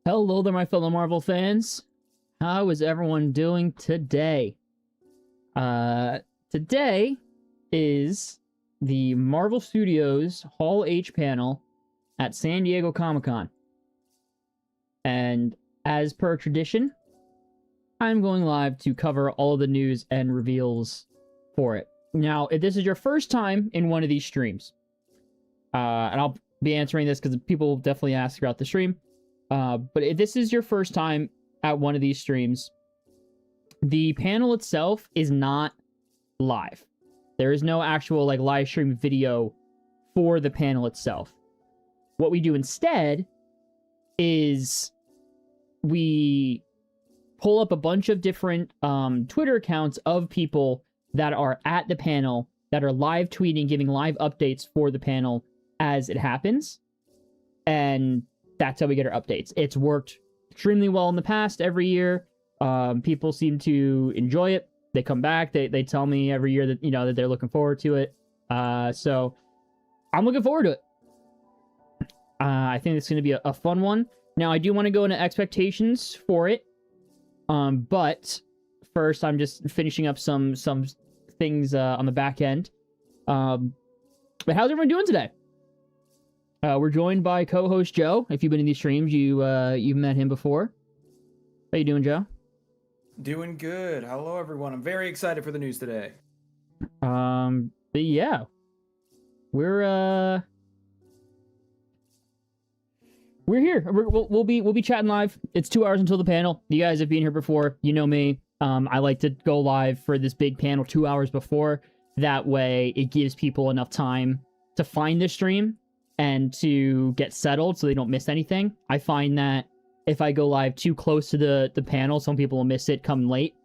Hello there, my fellow Marvel fans. How is everyone doing today? Today is the Marvel Studios Hall H panel at San Diego Comic-Con. And as per tradition, I'm going live to cover all of the news and reveals for it. Now, if this is your first time in one of these streams, and I'll be answering this because people definitely ask throughout the stream, but if this is your first time at one of these streams, the panel itself is not live. There is no actual live stream video for the panel itself. What we do instead is we pull up a bunch of different Twitter accounts of people that are at the panel, that are live tweeting, giving live updates for the panel as it happens. And that's how we get our updates. It's worked extremely well in the past every year. People seem to enjoy it. They come back. They tell me every year that, that they're looking forward to it. So I'm looking forward to it. I think it's going to be a fun one. Now, I do want to go into expectations for it. But first, I'm just finishing up some things on the back end. But how's everyone doing today? We're joined by co-host Joe. If you've been in these streams, you've met him before. How you doing, Joe? Doing good. Hello, everyone. I'm very excited for the news today. But yeah, we're here. We'll be chatting live. It's 2 hours until the panel. You guys have been here before. You know me. I like to go live for this big panel 2 hours before. That way, it gives people enough time to find the stream and to get settled so they don't miss anything. I find that if I go live too close to the panel, some people will miss it come late.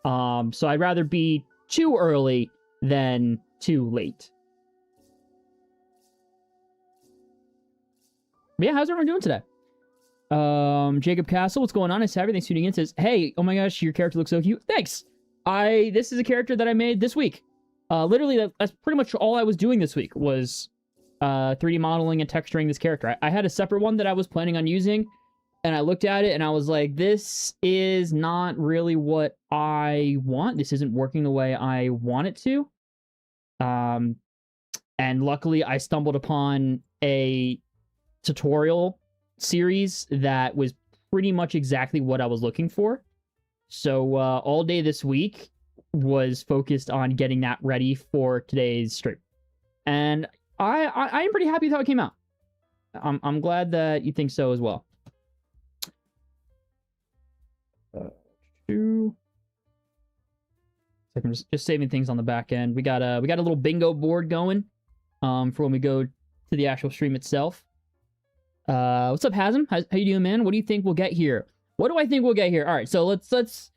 So I'd rather be too early than too late. But yeah, how's everyone doing today? Jacob Castle, what's going on? It's everything tuning in. Says, hey, oh my gosh, your character looks so cute. Thanks. This is a character that I made this week. Literally, that's pretty much all I was doing this week was 3D modeling and texturing this character. I had a separate one that I was planning on using, and I looked at it and I was like, this is not really what I want. This isn't working the way I want it to. And luckily, I stumbled upon a tutorial series that was pretty much exactly what I was looking for. So all day this week was focused on getting that ready for today's stream. And I am pretty happy with how it came out. I'm glad that you think so as well. I'm just saving things on the back end. We got a little bingo board going for when we go to the actual stream itself. What's up, Hasm? How you doing, man? What do you think we'll get here? What do I think we'll get here? All right, so let's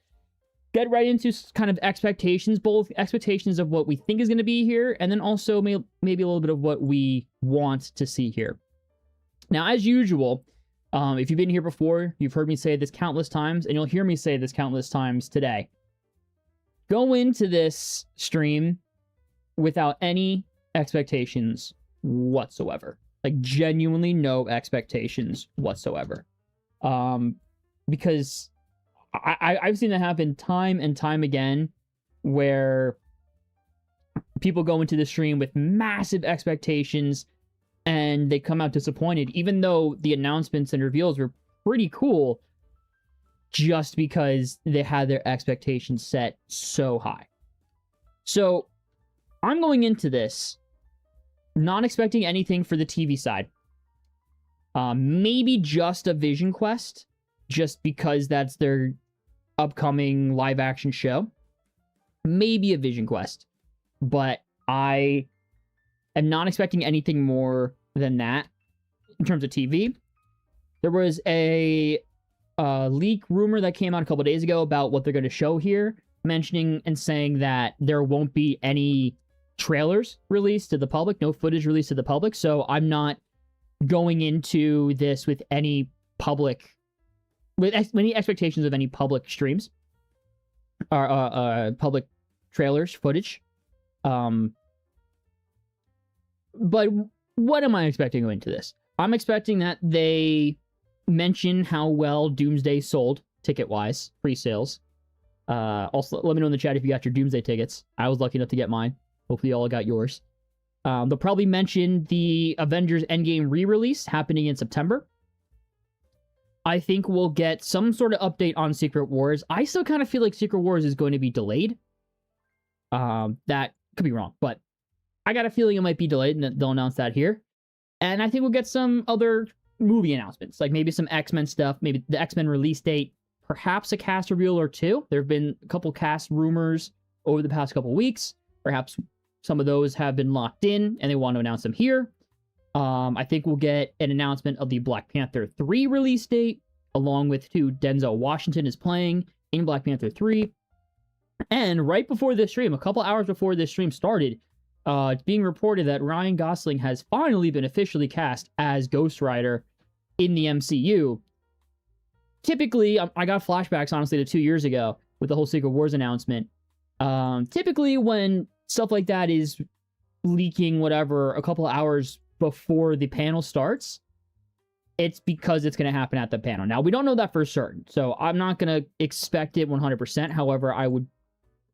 get right into kind of expectations, both expectations of what we think is going to be here, and then also maybe a little bit of what we want to see here. Now, as usual, if you've been here before, you've heard me say this countless times, and you'll hear me say this countless times today. Go into this stream without any expectations whatsoever. Like, genuinely no expectations whatsoever. Because I've seen that happen time and time again, where people go into the stream with massive expectations and they come out disappointed, even though the announcements and reveals were pretty cool, just because they had their expectations set so high. So I'm going into this not expecting anything for the TV side. Maybe just a VisionQuest, just because that's their upcoming live action show. Maybe a VisionQuest, but I am not expecting anything more than that in terms of TV. There was a leak rumor that came out a couple days ago about what they're going to show here, mentioning and saying that there won't be any trailers released to the public, no footage released to the public. So I'm not going into this with any any expectations of any public streams or public trailers, footage. But what am I expecting going into this? I'm expecting that they mention how well Doomsday sold ticket-wise, pre-sales. Also, let me know in the chat if you got your Doomsday tickets. I was lucky enough to get mine. Hopefully you all got yours. They'll probably mention the Avengers Endgame re-release happening in September. I think we'll get some sort of update on Secret Wars. I still kind of feel like Secret Wars is going to be delayed. That could be wrong, but I got a feeling it might be delayed, and they'll announce that here. And I think we'll get some other movie announcements, like maybe some X-Men stuff, maybe the X-Men release date, perhaps a cast reveal or two. There have been a couple cast rumors over the past couple weeks. Perhaps some of those have been locked in, and they want to announce them here. I think we'll get an announcement of the Black Panther 3 release date, along with who Denzel Washington is playing in Black Panther 3. And right before this stream, a couple hours before this stream started, it's being reported that Ryan Gosling has finally been officially cast as Ghost Rider in the MCU. Typically, I got flashbacks, honestly, to 2 years ago with the whole Secret Wars announcement. Typically, when stuff like that is leaking, whatever, a couple of hours before the panel starts, it's because it's going to happen at the panel. Now, we don't know that for certain, so I'm not going to expect it 100%. However, I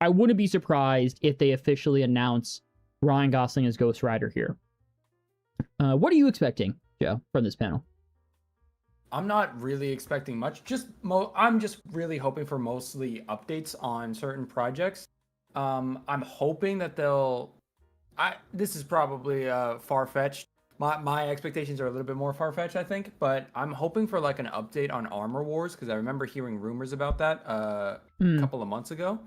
wouldn't be surprised if they officially announce Ryan Gosling as Ghost Rider here. What are you expecting, Joe, from this panel? I'm not really expecting much. I'm just really hoping for mostly updates on certain projects. I'm hoping that this is probably far-fetched. My expectations are a little bit more far-fetched, I think, but I'm hoping for like an update on Armor Wars, because I remember hearing rumors about that a couple of months ago.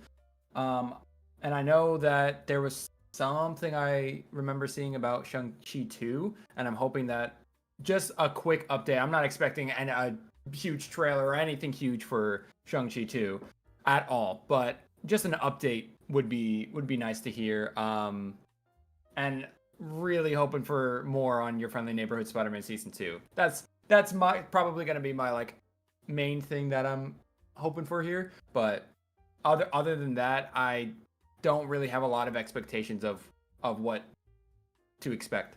And I know that there was something I remember seeing about Shang-Chi 2, and I'm hoping that just a quick update. I'm not expecting a huge trailer or anything huge for Shang-Chi 2 at all, but just an update would be nice to hear. And really hoping for more on Your Friendly Neighborhood Spider-Man Season 2. That's probably going to be my like main thing that I'm hoping for here, but other than that, I don't really have a lot of expectations of what to expect.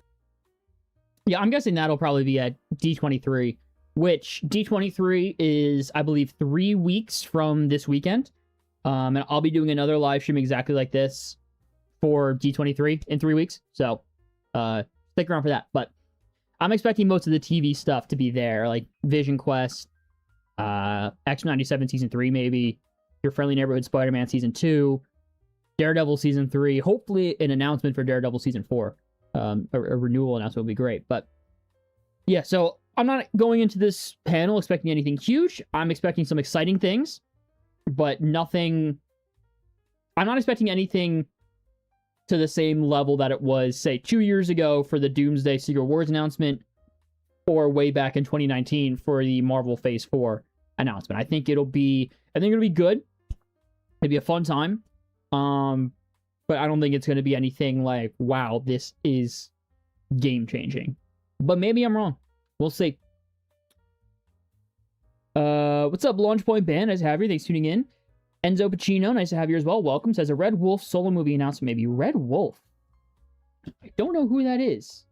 Yeah, I'm guessing that'll probably be at D23, which D23 is, I believe, 3 weeks from this weekend. And I'll be doing another live stream exactly like this for D23 in 3 weeks. So stick around for that. But I'm expecting most of the TV stuff to be there, like VisionQuest, X-97 Season 3 maybe, Your Friendly Neighborhood Spider-Man Season 2, Daredevil Season 3, hopefully an announcement for Daredevil Season 4. A renewal announcement would be great. But yeah, so I'm not going into this panel expecting anything huge. I'm expecting some exciting things, but nothing... I'm not expecting anything to the same level that it was, say, 2 years ago for the Doomsday Secret Wars announcement, or way back in 2019 for the Marvel Phase 4 announcement. I think it'll be good. It'll be a fun time. But I don't think it's going to be anything like, wow, this is game-changing. But maybe I'm wrong. We'll see. What's up, Launch Point Band? Nice to have you. Thanks for tuning in. Enzo Pacino, nice to have you as well. Welcome. Says a Red Wolf solo movie announcement. Maybe Red Wolf. I don't know who that is.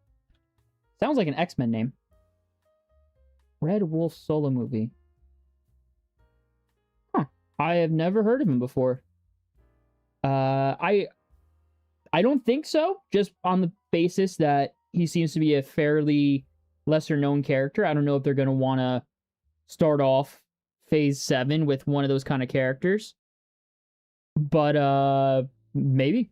Sounds like an X-Men name. Red Wolf solo movie. Huh. I have never heard of him before. I don't think so, just on the basis that he seems to be a fairly lesser-known character. I don't know if they're going to want to start off Phase 7 with one of those kind of characters. But, maybe.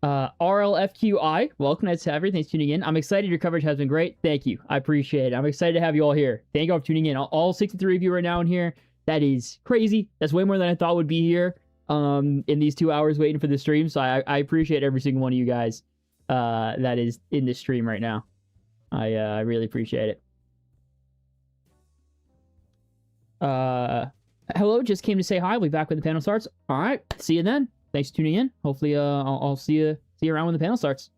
RLFQI, welcome, nice to have you. Thanks for tuning in. I'm excited. Your coverage has been great. Thank you. I appreciate it. I'm excited to have you all here. Thank you all for tuning in. All 63 of you are now in here. That is crazy. That's way more than I thought would be here. In these 2 hours waiting for the stream, so I appreciate every single one of you guys that is in this stream right now. I really appreciate it. Hello, just came to say hi. We'll be back when the panel starts. All right, see you then. Thanks for tuning in. Hopefully, I'll see you around when the panel starts.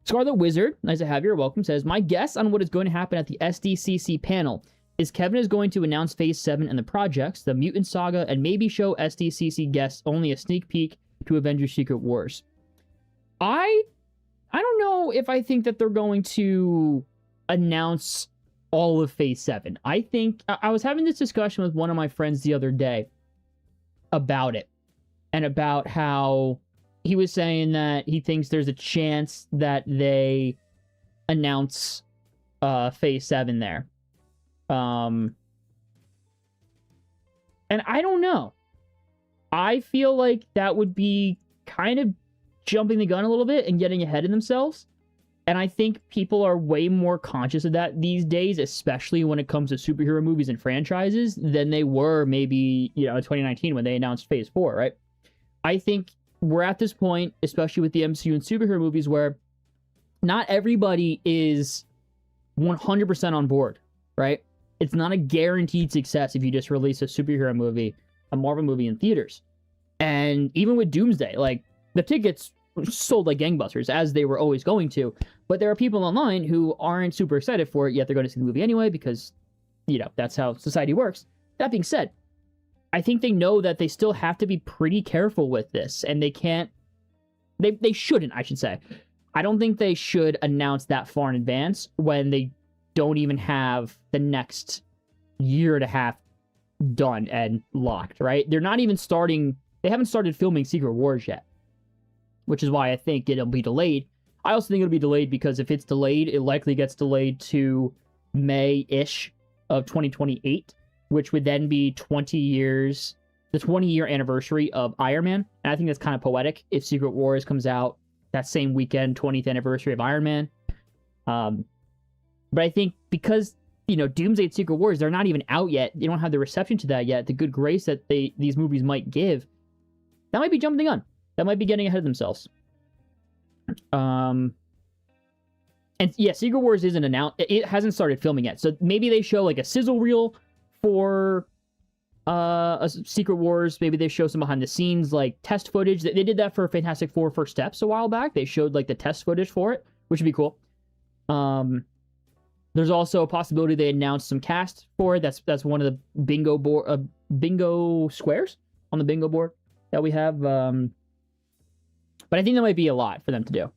Scarlet Wizard, nice to have you. Welcome. Says my guess on what is going to happen at the SDCC panel is Kevin is going to announce Phase 7 and the projects, the Mutant Saga, and maybe show SDCC guests only a sneak peek to Avengers Secret Wars. I don't know if I think that they're going to announce all of Phase 7. I think I was having this discussion with one of my friends the other day about it, and about how he was saying that he thinks there's a chance that they announce Phase 7 there. And I don't know. I feel like that would be kind of jumping the gun a little bit and getting ahead of themselves. And I think people are way more conscious of that these days, especially when it comes to superhero movies and franchises, than they were maybe, in 2019 when they announced Phase 4, right? I think we're at this point, especially with the MCU and superhero movies, where not everybody is 100% on board, right? It's not a guaranteed success if you just release a superhero movie, a Marvel movie in theaters. And even with Doomsday, like, the tickets sold like gangbusters, as they were always going to. But there are people online who aren't super excited for it, yet they're going to see the movie anyway, because, that's how society works. That being said, I think they know that they still have to be pretty careful with this, and they can't... They shouldn't, I should say. I don't think they should announce that far in advance when they don't even have the next year and a half done and locked, right? They're not even starting... They haven't started filming Secret Wars yet, which is why I think it'll be delayed. I also think it'll be delayed because if it's delayed, it likely gets delayed to May-ish of 2028, which would then be 20 years, the 20-year anniversary of Iron Man. And I think that's kind of poetic if Secret Wars comes out that same weekend, 20th anniversary of Iron Man. But I think because, Doomsday and Secret Wars, they're not even out yet. They don't have the reception to that yet. The good grace that these movies might give. That might be jumping the gun. That might be getting ahead of themselves. And yeah, Secret Wars isn't announced. It hasn't started filming yet. So maybe they show like a sizzle reel for a Secret Wars. Maybe they show some behind the scenes like test footage. They did that for Fantastic Four First Steps a while back. They showed like the test footage for it, which would be cool. There's also a possibility they announced some cast for it. That's one of the bingo squares on the bingo board that we have. But I think that might be a lot for them to do.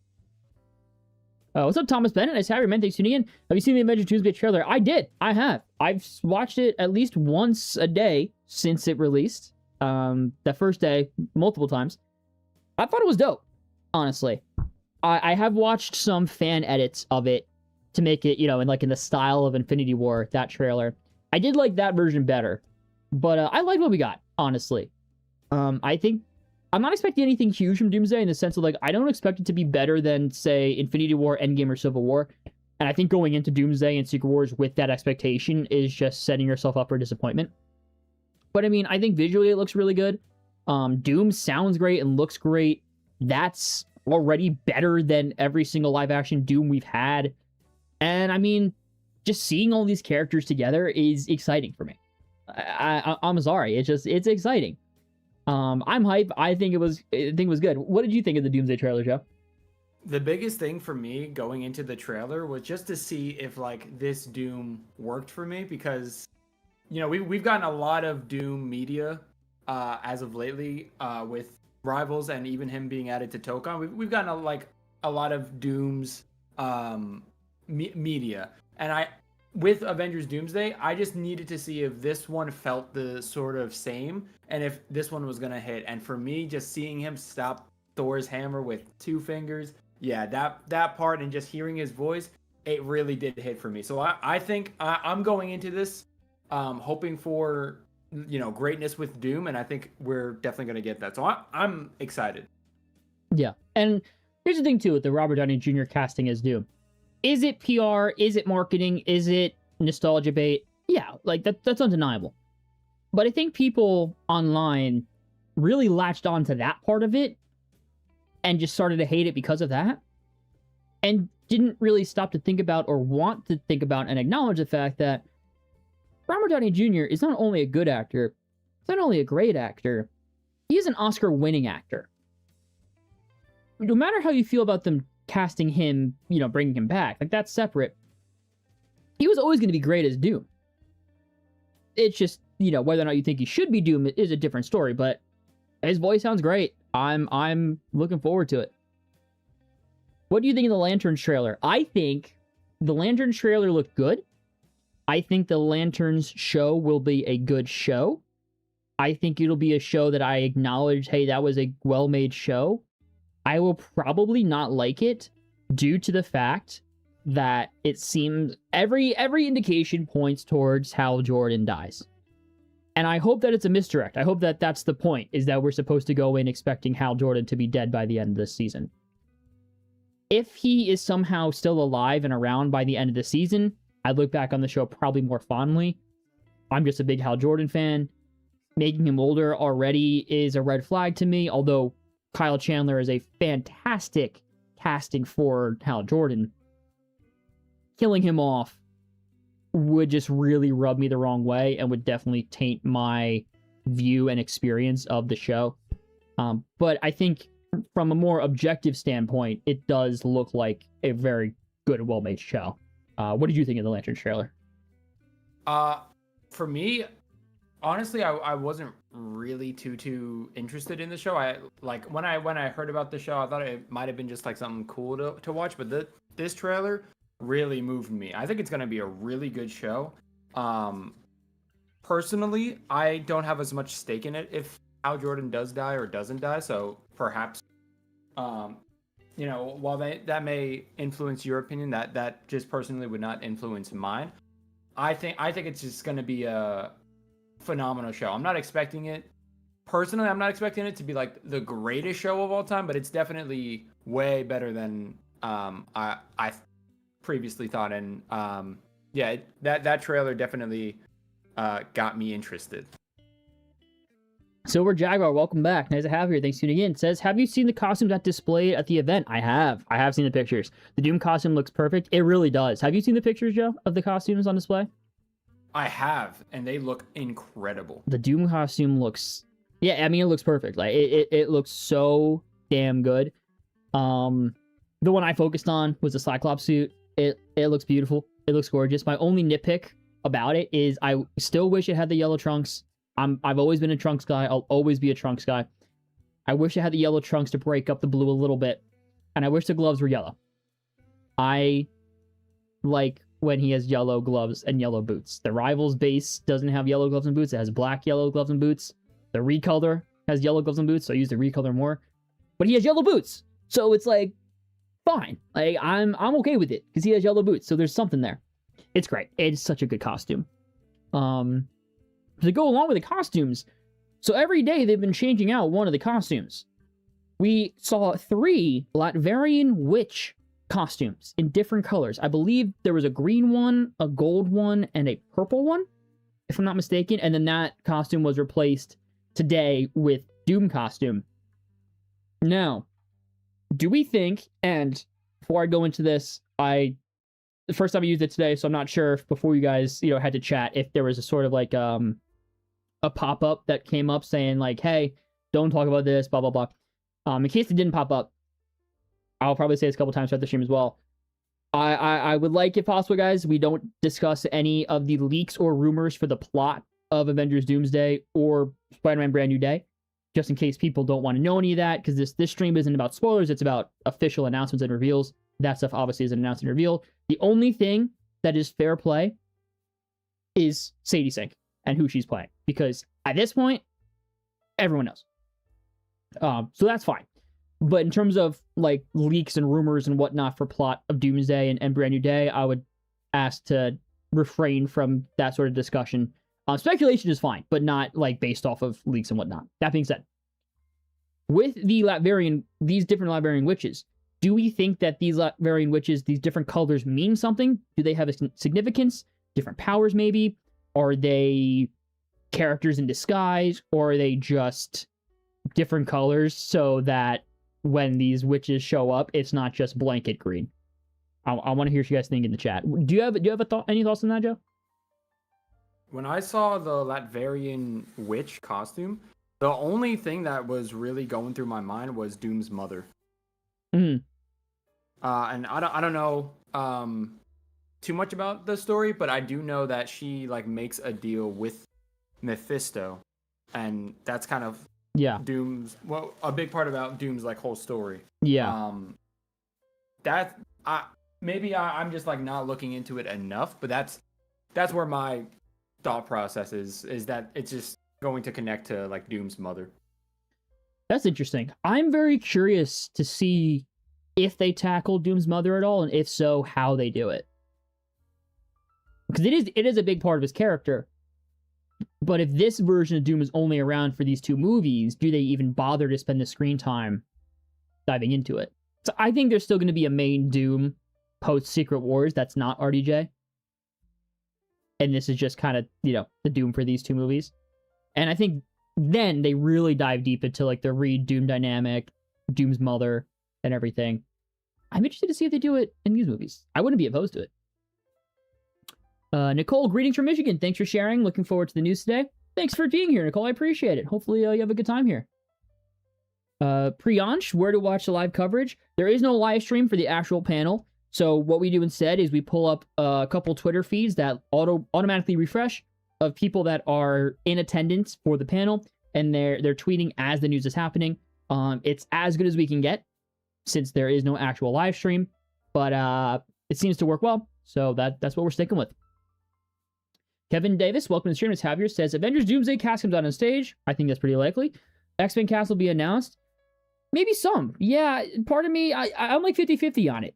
What's up, Thomas Bennett? Nice to have you, man. Thanks for tuning in. Have you seen the Avengers Doomsday trailer? I did. I have. I've watched it at least once a day since it released. That first day, multiple times. I thought it was dope, honestly. I have watched some fan edits of it to make it, in the style of Infinity War, that trailer. I did like that version better. But I like what we got, honestly. I think I'm not expecting anything huge from Doomsday in the sense of, I don't expect it to be better than, say, Infinity War, Endgame, or Civil War. And I think going into Doomsday and Secret Wars with that expectation is just setting yourself up for disappointment. But, I think visually it looks really good. Doom sounds great and looks great. That's already better than every single live-action Doom we've had. And, just seeing all these characters together is exciting for me. I'm sorry. It's exciting. I'm hype. I think it was good. What did you think of the Doomsday trailer, Joe? The biggest thing for me going into the trailer was just to see if this Doom worked for me, because we've gotten a lot of Doom media as of lately with Rivals and even him being added to Tokon. We've gotten a lot of Doom's media, and with Avengers Doomsday, I just needed to see if this one felt the sort of same and if this one was going to hit. And for me, just seeing him stop Thor's hammer with 2 fingers, yeah, that part, and just hearing his voice, it really did hit for me. So I think I'm going into this hoping for, greatness with Doom, and I think we're definitely going to get that. So I'm excited. Yeah. And here's the thing, too, with the Robert Downey Jr. casting as Doom. Is it PR? Is it marketing? Is it nostalgia bait? Yeah, that's undeniable. But I think people online really latched onto that part of it and just started to hate it because of that, and didn't really stop to think about or want to think about and acknowledge the fact that Robert Downey Jr. is not only a good actor, he's not only a great actor, he is an Oscar-winning actor. No matter how you feel about them casting him, bringing him back, that's separate. He was always going to be great as Doom. It's just, whether or not you think he should be Doom is a different story, but his voice sounds great. I'm looking forward to it. What do you think of the Lanterns trailer? I think the Lanterns trailer looked good. I think the Lanterns show will be a good show. I think it'll be a show that I acknowledge, hey, that was a well-made show. I will probably not like it due to the fact that it seems every indication points towards Hal Jordan dies. And I hope that it's a misdirect. I hope that that's the point, is that we're supposed to go in expecting Hal Jordan to be dead by the end of this season. If he is somehow still alive and around by the end of the season, I'd look back on the show probably more fondly. I'm just a big Hal Jordan fan. Making him older already is a red flag to me, although Kyle Chandler is a fantastic casting for Hal Jordan. Killing him off would just really rub me the wrong way and would definitely taint my view and experience of the show. But I think from a more objective standpoint, it does look like a very good, well-made show. What did you think of the Lantern trailer? For me, honestly, I wasn't really too interested in the show. I like when I heard about the show, I thought it might have been just like something cool to watch, but this trailer really moved me. I think it's going to be a really good show. Personally, I don't have as much stake in it if Hal Jordan does die or doesn't die, so perhaps while that may influence your opinion, that just personally would not influence mine. I think it's just going to be a phenomenal show. I'm not expecting it to be like the greatest show of all time, but it's definitely way better than I previously thought. And that trailer definitely got me interested. Silver Jaguar, welcome back. Nice to have you here. Thanks for tuning in. Says, have you seen the costumes that displayed at the event? I have seen the pictures. The Doom costume looks perfect. It really does. Have you seen the pictures, Joe, of the costumes on display? I have, and they look incredible. The Doom costume looks, it looks perfect. Like it looks so damn good. The one I focused on was the Cyclops suit. It looks beautiful. It looks gorgeous. My only nitpick about it is I still wish it had the yellow trunks. I've always been a trunks guy. I'll always be a trunks guy. I wish it had the yellow trunks to break up the blue a little bit, and I wish the gloves were yellow. I like when he has yellow gloves and yellow boots. The Rivals base doesn't have yellow gloves and boots. It has black yellow gloves and boots. The Recolor has yellow gloves and boots, so I use the Recolor more. But he has yellow boots, so it's like fine. Like I'm okay with it because he has yellow boots, so there's something there. It's great. It's such a good costume. To go along with the costumes, so every day they've been changing out one of the costumes. We saw 3 Latvian witch costumes in different colors. I believe there was a green one, a gold one, and a purple one, if I'm not mistaken. And then that costume was replaced today with Doom costume. Now, do we think, and before I go into this, the first time I used it today, so I'm not sure if before you guys, had to chat, if there was a sort of like, a pop-up that came up saying like, hey, don't talk about this, blah, blah, blah. In case it didn't pop up, I'll probably say this a couple times throughout the stream as well. I would like, if possible, guys, we don't discuss any of the leaks or rumors for the plot of Avengers Doomsday or Spider-Man Brand New Day, just in case people don't want to know any of that, because this stream isn't about spoilers, it's about official announcements and reveals. That stuff obviously is an announcement and reveal. The only thing that is fair play is Sadie Sink and who she's playing, because at this point, everyone knows. So that's fine. But in terms of like leaks and rumors and whatnot for plot of Doomsday and Brand New Day, I would ask to refrain from that sort of discussion. Speculation is fine, but not like based off of leaks and whatnot. That being said, with these different Latvian witches, do we think that these Latvian witches, these different colors, mean something? Do they have a significance? Different powers, maybe? Are they characters in disguise? Or are they just different colors so that when these witches show up, it's not just blanket green? I want to hear what you guys think in the chat. Do you have a thought? Any thoughts on that, Joe? When I saw the Latvian witch costume, the only thing that was really going through my mind was Doom's mother. Mm-hmm. And I don't know too much about the story, but I do know that she like makes a deal with Mephisto, and that's kind of Doom's a big part about Doom's like whole story. I'm just like not looking into it enough, but that's that's where my thought process is that it's just going to connect to like Doom's mother. That's interesting. I'm very curious to see if they tackle Doom's mother at all, and if so, how they do it. Because it is a big part of his character. But if this version of Doom is only around for these two movies, do they even bother to spend the screen time diving into it? So I think there's still going to be a main Doom post Secret Wars that's not RDJ. And this is just kind of, the Doom for these two movies. And I think then they really dive deep into like the Reed Doom dynamic, Doom's mother, and everything. I'm interested to see if they do it in these movies. I wouldn't be opposed to it. Nicole, greetings from Michigan. Thanks for sharing. Looking forward to the news today. Thanks for being here, Nicole. I appreciate it. Hopefully you have a good time here. Priyansh, where to watch the live coverage? There is no live stream for the actual panel. So what we do instead is we pull up a couple Twitter feeds that automatically refresh of people that are in attendance for the panel, and they're tweeting as the news is happening. It's as good as we can get since there is no actual live stream, but it seems to work well. So that's what we're sticking with. Kevin Davis, welcome to the stream. As Javier says, Avengers Doomsday cast comes out on stage. I think that's pretty likely. X-Men cast will be announced. Maybe some. Yeah, part of me, I'm like 50-50 on it.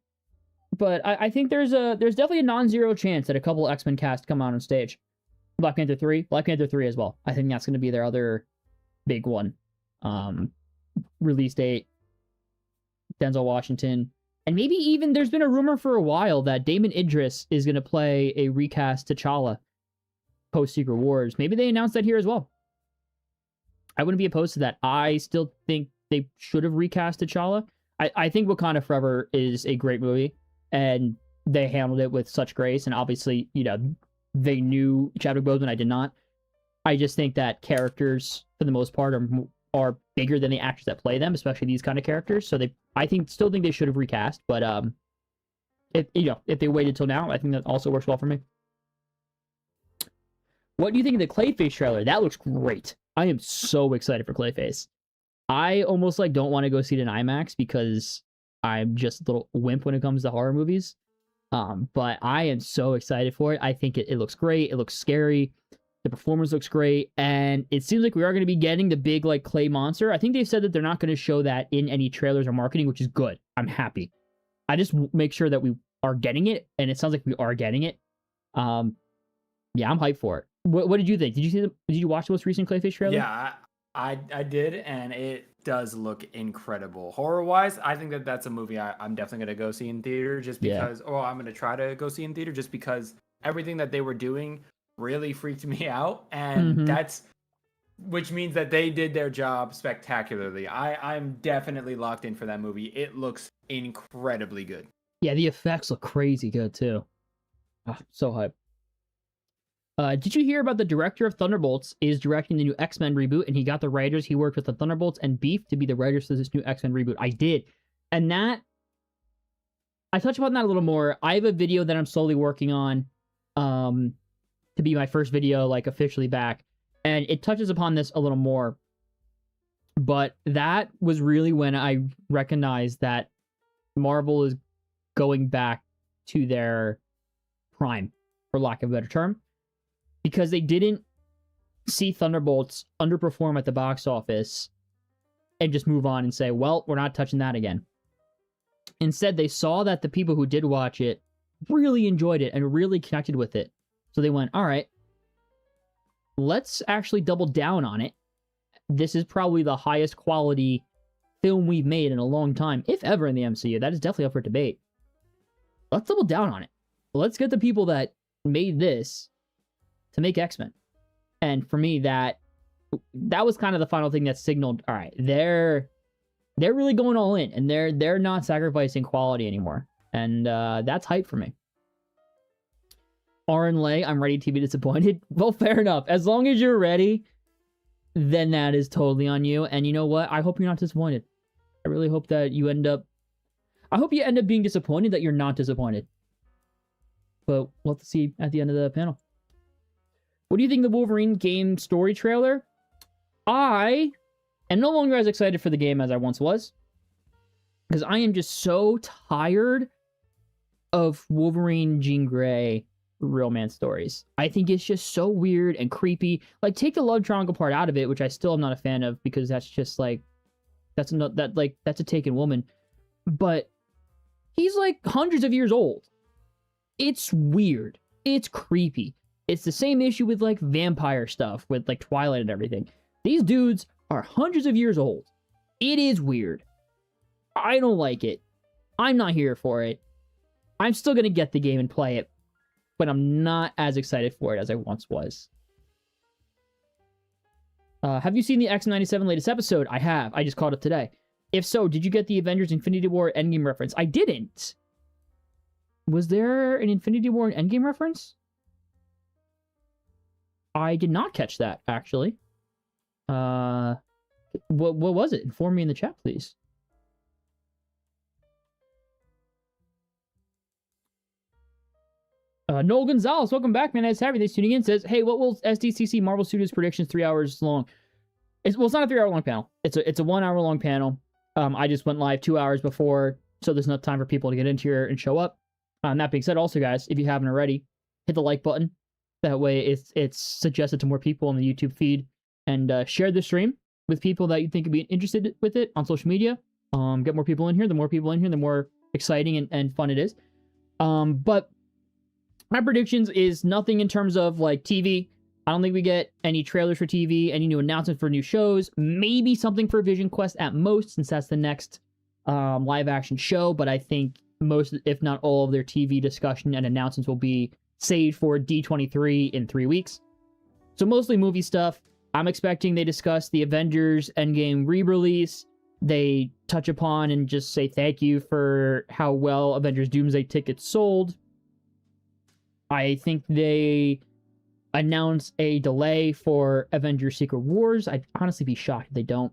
But I think there's definitely a non-zero chance that a couple X-Men cast come out on stage. Black Panther 3 as well. I think that's going to be their other big one. Release date, Denzel Washington. And maybe even there's been a rumor for a while that Damon Idris is going to play a recast T'Challa post Secret Wars. Maybe they announced that here as well. I wouldn't be opposed to that. I still think they should have recast T'Challa. I think Wakanda Forever is a great movie, and they handled it with such grace. And obviously, they knew Chadwick Boseman. I did not. I just think that characters, for the most part, are bigger than the actors that play them, especially these kind of characters. So still think they should have recast. But if they waited till now, I think that also works well for me. What do you think of the Clayface trailer? That looks great. I am so excited for Clayface. I almost don't want to go see it in IMAX because I'm just a little wimp when it comes to horror movies. But I am so excited for it. I think it looks great. It looks scary. The performance looks great. And it seems like we are going to be getting the big clay monster. I think they've said that they're not going to show that in any trailers or marketing, which is good. I'm happy. I just make sure that we are getting it. And it sounds like we are getting it. Yeah, I'm hyped for it. What did you think? Did you watch the most recent Clayface trailer? Yeah, I did, and it does look incredible. Horror-wise, I think that's a movie I'm definitely going to go see in theater just because, or I'm going to try to go see in theater just because everything that they were doing really freaked me out, and which means that they did their job spectacularly. I'm definitely locked in for that movie. It looks incredibly good. Yeah, the effects look crazy good, too. Oh, so hyped. Did you hear about the director of Thunderbolts is directing the new X-Men reboot, and he got the writers he worked with the Thunderbolts and Beef to be the writers for this new X-Men reboot? I did. And I touched upon that a little more. I have a video that I'm slowly working on to be my first video, officially back. And it touches upon this a little more. But that was really when I recognized that Marvel is going back to their prime, for lack of a better term. Because they didn't see Thunderbolts underperform at the box office and just move on and say, well, we're not touching that again. Instead, they saw that the people who did watch it really enjoyed it and really connected with it. So they went, all right, let's actually double down on it. This is probably the highest quality film we've made in a long time, if ever in the MCU. That is definitely up for debate. Let's double down on it. Let's get the people that made this to make X-Men. And for me, that was kind of the final thing that signaled, all right, they're really going all in, and they're not sacrificing quality anymore. And that's hype for me. Aaron Lay, I'm ready to be disappointed. Well, fair enough. As long as you're ready, then that is totally on you. And you know what? I hope you're not disappointed. I really hope that you end up being disappointed that you're not disappointed. But we'll have to see at the end of the panel. What do you think of the Wolverine game story trailer? I am no longer as excited for the game as I once was. Because I am just so tired of Wolverine Jean Grey romance stories. I think it's just so weird and creepy. Like, take the love triangle part out of it, which I still am not a fan of, because that's just like, that's a taken woman. But he's like hundreds of years old. It's weird. It's creepy. It's the same issue with like vampire stuff, with like Twilight and everything. These dudes are hundreds of years old. It is weird. I don't like it. I'm not here for it. I'm still going to get the game and play it, but I'm not as excited for it as I once was. Have you seen the X-97 latest episode? I have. I just caught up today. If so, did you get the Avengers Infinity War Endgame reference? I didn't. Was there an Infinity War and Endgame reference? I did not catch that, actually. What was it? Inform me in the chat, please. Noel Gonzalez, welcome back, man. Nice to have you. Thanks for tuning in. Says, hey, what will SDCC Marvel Studios predictions 3 hours long? It's not a 3 hour long panel. It's a 1 hour long panel. I just went live 2 hours before, so there's enough time for people to get into here and show up. That being said, also, guys, if you haven't already, hit the like button. That way it's suggested to more people on the YouTube feed. And share the stream with people that you think would be interested with it on social media. Get more people in here. The more people in here, the more exciting and fun it is. But my predictions is nothing in terms of like TV. I don't think we get any trailers for TV, any new announcements for new shows. Maybe something for VisionQuest at most, since that's the next live action show. But I think most, if not all, of their TV discussion and announcements will be saved for D23 in 3 weeks. So mostly movie stuff. I'm expecting they discuss the Avengers Endgame re-release. They touch upon and just say thank you for how well Avengers Doomsday tickets sold. I think they announce a delay for Avengers Secret Wars. I'd honestly be shocked if they don't.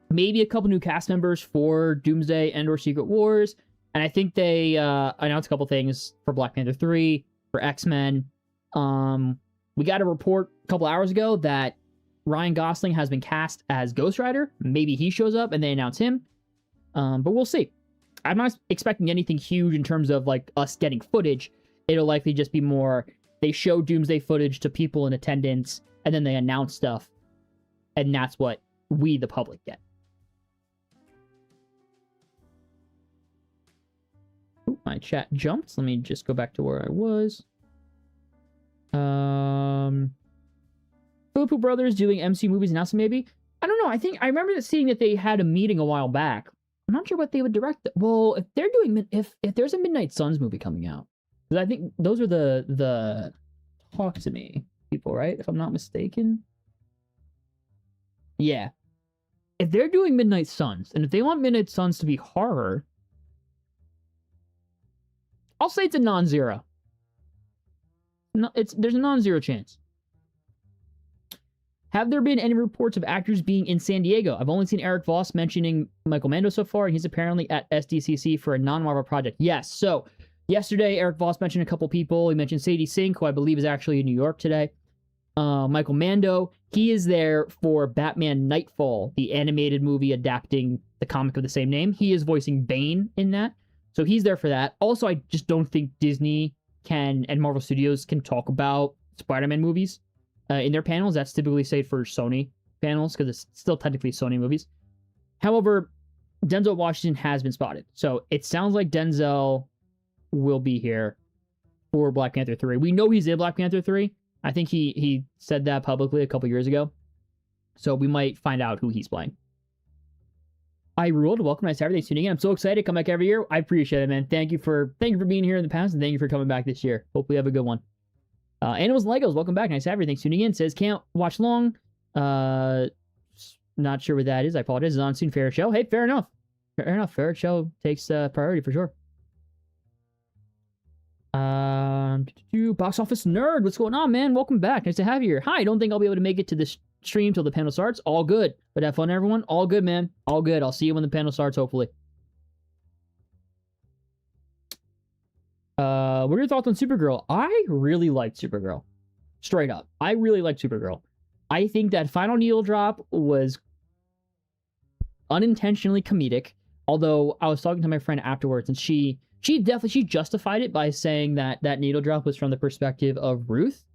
Maybe a couple new cast members for Doomsday and or Secret Wars. And I think they announced a couple things for Black Panther 3, for X-Men. We got a report a couple hours ago that Ryan Gosling has been cast as Ghost Rider. Maybe he shows up and they announce him. But we'll see. I'm not expecting anything huge in terms of like us getting footage. It'll likely just be more, they show Doomsday footage to people in attendance, and then they announce stuff. And that's what we, the public, get. Ooh, my chat jumped. Let me just go back to where I was. Philippu Brothers doing MCU movies announcement, maybe? I don't know. I remember seeing that they had a meeting a while back. I'm not sure what they would direct. Well, if they're doing, if there's a Midnight Suns movie coming out, because I think those are the Talk to Me people, right? If I'm not mistaken. Yeah. If they're doing Midnight Suns, and if they want Midnight Suns to be horror, I'll say it's a non-zero. No, there's a non-zero chance. Have there been any reports of actors being in San Diego? I've only seen Eric Voss mentioning Michael Mando so far, and he's apparently at SDCC for a non-Marvel project. Yes, so yesterday, Eric Voss mentioned a couple people. He mentioned Sadie Sink, who I believe is actually in New York today. Michael Mando, he is there for Batman Nightfall, the animated movie adapting the comic of the same name. He is voicing Bane in that. So he's there for that. Also, I just don't think Disney can, and Marvel Studios can talk about Spider-Man movies in their panels. That's typically saved for Sony panels, because it's still technically Sony movies. However, Denzel Washington has been spotted. So it sounds like Denzel will be here for Black Panther 3. We know he's in Black Panther 3. I think he said that publicly a couple years ago. So we might find out who he's playing. I ruled. Welcome, nice to have you. Thanks for tuning in. I'm so excited to come back every year. I appreciate it, man. Thank you for being here in the past, and thank you for coming back this year. Hopefully you have a good one. Animals and Legos, welcome back. Nice to have you. Thanks for tuning in. Says can't watch long. Not sure what that is. I apologize. It's on soon. Fair show. Hey, fair enough. Fair enough. Fair show takes priority for sure. Box office nerd, what's going on, man? Welcome back. Nice to have you here. Hi, I don't think I'll be able to make it to this stream till the panel starts. All good. But have fun, everyone. All good, man. All good. I'll see you when the panel starts, hopefully. What are your thoughts on Supergirl? I really liked Supergirl. Straight up. I really liked Supergirl. I think that final needle drop was unintentionally comedic. Although I was talking to my friend afterwards, and she she justified it by saying that that needle drop was from the perspective of Ruth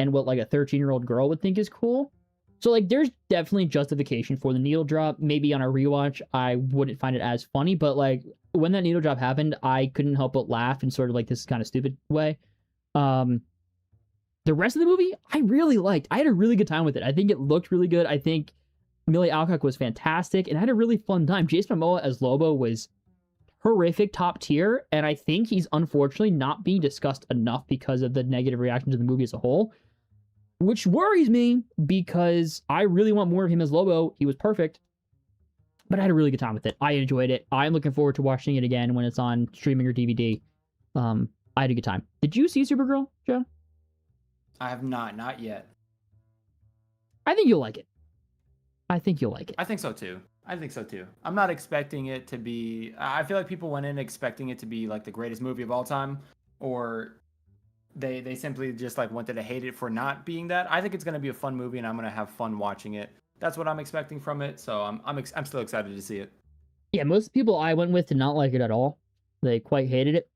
and what like a 13-year-old girl would think is cool. So like there's definitely justification for the needle drop. Maybe on a rewatch I wouldn't find it as funny, but like when that needle drop happened, I couldn't help but laugh in sort of like this kind of stupid way. The rest of the movie I really liked. I had a really good time with it. I think it looked really good. I think Millie Alcock was fantastic and I had a really fun time. Jason Momoa as Lobo was horrific, top tier, and I think he's unfortunately not being discussed enough because of the negative reaction to the movie as a whole, which worries me because I really want more of him as Lobo. He was perfect, but I had a really good time with it. I enjoyed it. I'm looking forward to watching it again when it's on streaming or DVD. I had a good time. Did you see Supergirl, Joe? I have not yet. I think you'll like it. I think so too. I'm not expecting it to be... I feel like people went in expecting it to be like the greatest movie of all time, or they simply just like wanted to hate it for not being that. I think it's going to be a fun movie and I'm going to have fun watching it. That's what I'm expecting from it, so I'm still excited to see it. Yeah, most people I went with did not like it at all. They quite hated it.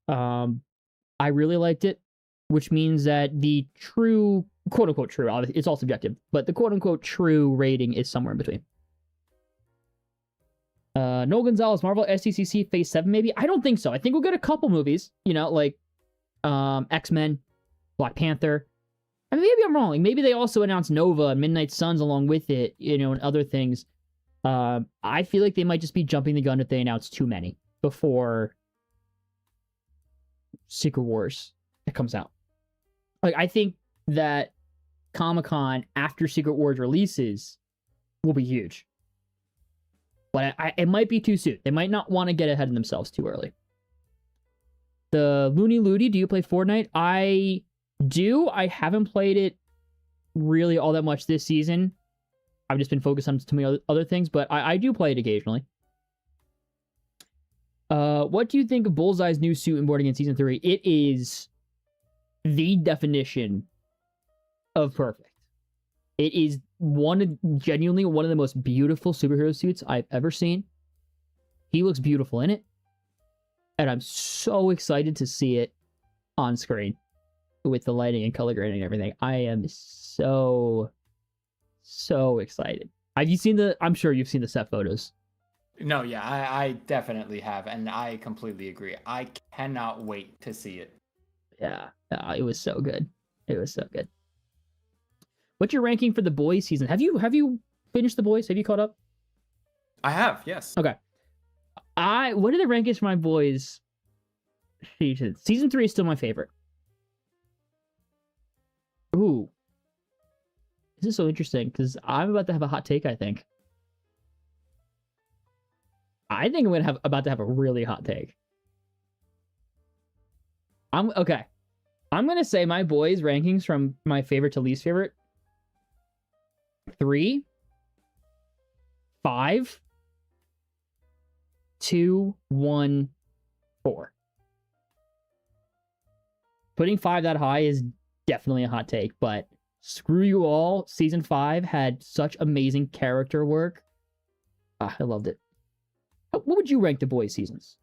I really liked it, which means that the true, quote-unquote true, it's all subjective, but the quote-unquote true rating is somewhere in between. Noel Gonzalez, Marvel SDCC Phase 7, maybe? I don't think so. I think we'll get a couple movies, you know, like X-Men, Black Panther. I mean, maybe I'm wrong. Like, maybe they also announced Nova and Midnight Suns along with it, you know, and other things. I feel like they might just be jumping the gun if they announce too many before Secret Wars that comes out. Like, I think that Comic-Con after Secret Wars releases will be huge. But it might be too soon. They might not want to get ahead of themselves too early. The Looney Looty, do you play Fortnite? I do. I haven't played it really all that much this season. I've just been focused on too many other things, but I do play it occasionally. What do you think of Bullseye's new suit and boarding in Season 3? It is the definition of perfect. It is genuinely one of the most beautiful superhero suits I've ever seen. He looks beautiful in it. And I'm so excited to see it on screen with the lighting and color grading and everything. I am so excited. I'm sure you've seen the set photos. No, yeah, I definitely have, and I completely agree. I cannot wait to see it. Yeah, it was so good. It was so good. What's your ranking for The Boys season? Have you finished The Boys? Have you caught up? I have, yes. Okay. What are the rankings for my Boys season? Season 3 is still my favorite. Ooh. This is so interesting, because I'm about to have a hot take, I think. I'm about to have a really hot take. Okay. I'm going to say my Boys rankings from my favorite to least favorite. 3, 5, 2, 1, 4. Putting 5 that high is definitely a hot take, but screw you all. Season 5 had such amazing character work. I loved it. What would you rank The Boys seasons?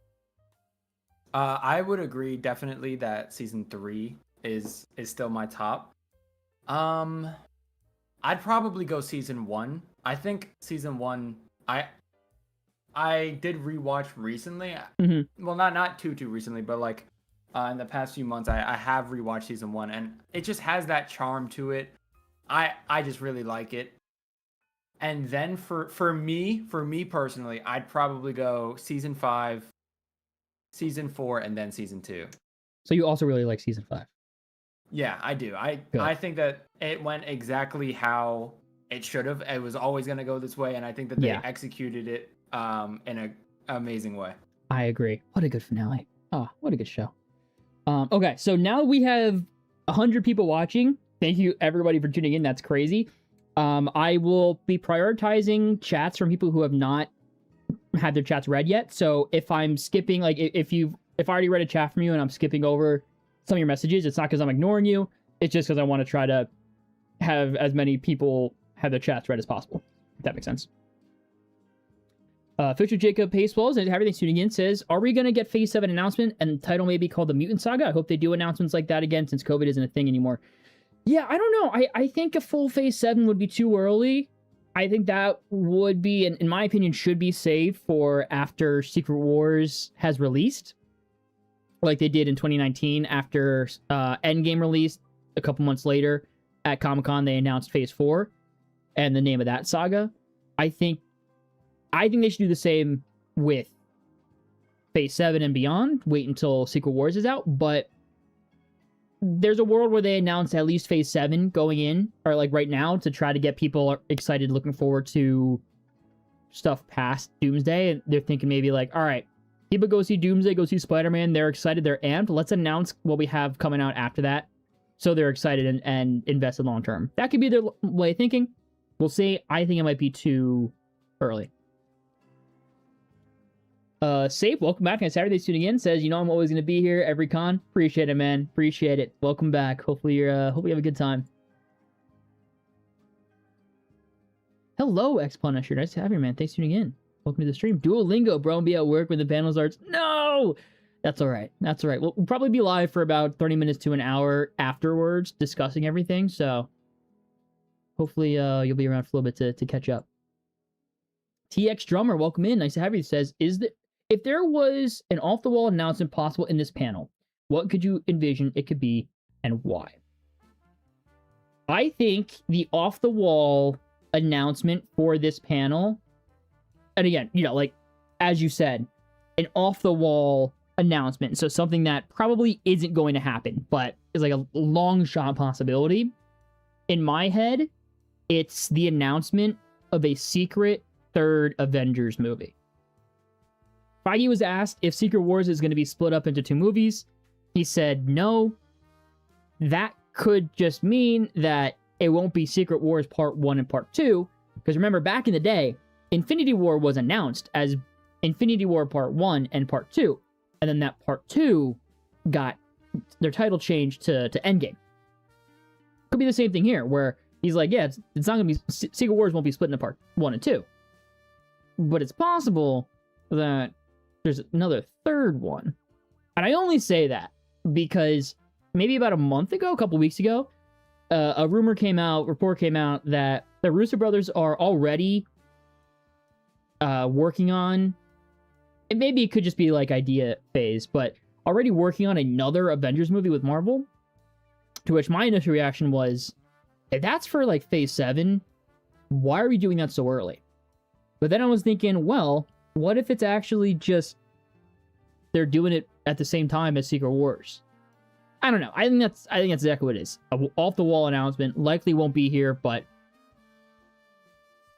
I would agree definitely that Season 3 is still my top. I'd probably go Season 1. I think Season 1, I did rewatch recently. Mm-hmm. Well, not too recently, but like in the past few months, I have rewatched Season 1, and it just has that charm to it. I just really like it. And then for me personally, I'd probably go Season 5, Season 4, and then Season 2. So you also really like Season 5? Yeah, I do. I think that it went exactly how it should have. It was always going to go this way, and I think that they executed it in an amazing way. I agree. What a good finale. Oh, what a good show. Okay, so now we have 100 people watching. Thank you, everybody, for tuning in. That's crazy. I will be prioritizing chats from people who have not had their chats read yet. So if I'm skipping, like if I already read a chat from you and I'm skipping over some of your messages, it's not because I'm ignoring you. It's just because I want to try to have as many people have their chats read as possible. If that makes sense. Fisher Jacob Pacewells and everything tuning in says, are we going to get Phase 7 announcement and the title may be called the Mutant Saga? I hope they do announcements like that again since COVID isn't a thing anymore. Yeah, I don't know. I think a full Phase 7 would be too early. I think that would be, and in my opinion, should be saved for after Secret Wars has released. Like they did in 2019 after Endgame released. A couple months later at Comic-Con, they announced Phase 4 and the name of that saga. I think they should do the same with Phase 7 and beyond. Wait until Secret Wars is out, but there's a world where they announce at least Phase 7 going in, or like right now, to try to get people excited, looking forward to stuff past Doomsday. And they're thinking maybe like, all right, people go see Doomsday, go see Spider-Man, they're excited, they're amped. Let's announce what we have coming out after that, so they're excited and invested long term. That could be their way of thinking. We'll see. I think it might be too early. Safe, welcome back. And Saturday tuning in says, you know, I'm always going to be here every con. Appreciate it, man. Appreciate it. Welcome back. Hopefully you have a good time. Hello, X-Punisher. Nice to have you, man. Thanks for tuning in. Welcome to the stream. Duolingo, bro, and be at work when the panel starts. No! That's all right. That's all right. We'll probably be live for about 30 minutes to an hour afterwards discussing everything, so hopefully you'll be around for a little bit to catch up. TX Drummer, welcome in. Nice to have you. Says, if there was an off-the-wall announcement possible in this panel, what could you envision it could be and why? I think the off-the-wall announcement for this panel, and again, you know, like, as you said, an off-the-wall announcement, so something that probably isn't going to happen, but is like a long shot possibility. In my head, it's the announcement of a secret third Avengers movie. Feige was asked if Secret Wars is going to be split up into 2 movies. He said no. That could just mean that it won't be Secret Wars Part 1 and Part 2, because remember, back in the day, Infinity War was announced as Infinity War Part 1 and Part 2, and then that Part 2 got their title changed to Endgame. Could be the same thing here, where he's like, yeah, it's not going to be, Secret Wars won't be split into Part 1 and 2. But it's possible that there's another third one. And I only say that because maybe about a month ago, a couple weeks ago, a report came out that the Russo brothers are already working on, and maybe it could just be like idea phase, but already working on another Avengers movie with Marvel. To which my initial reaction was, if that's for like Phase 7, why are we doing that so early? But then I was thinking, well, what if it's actually just they're doing it at the same time as Secret Wars? I don't know. I think that's exactly what it is. An off-the-wall announcement. Likely won't be here, but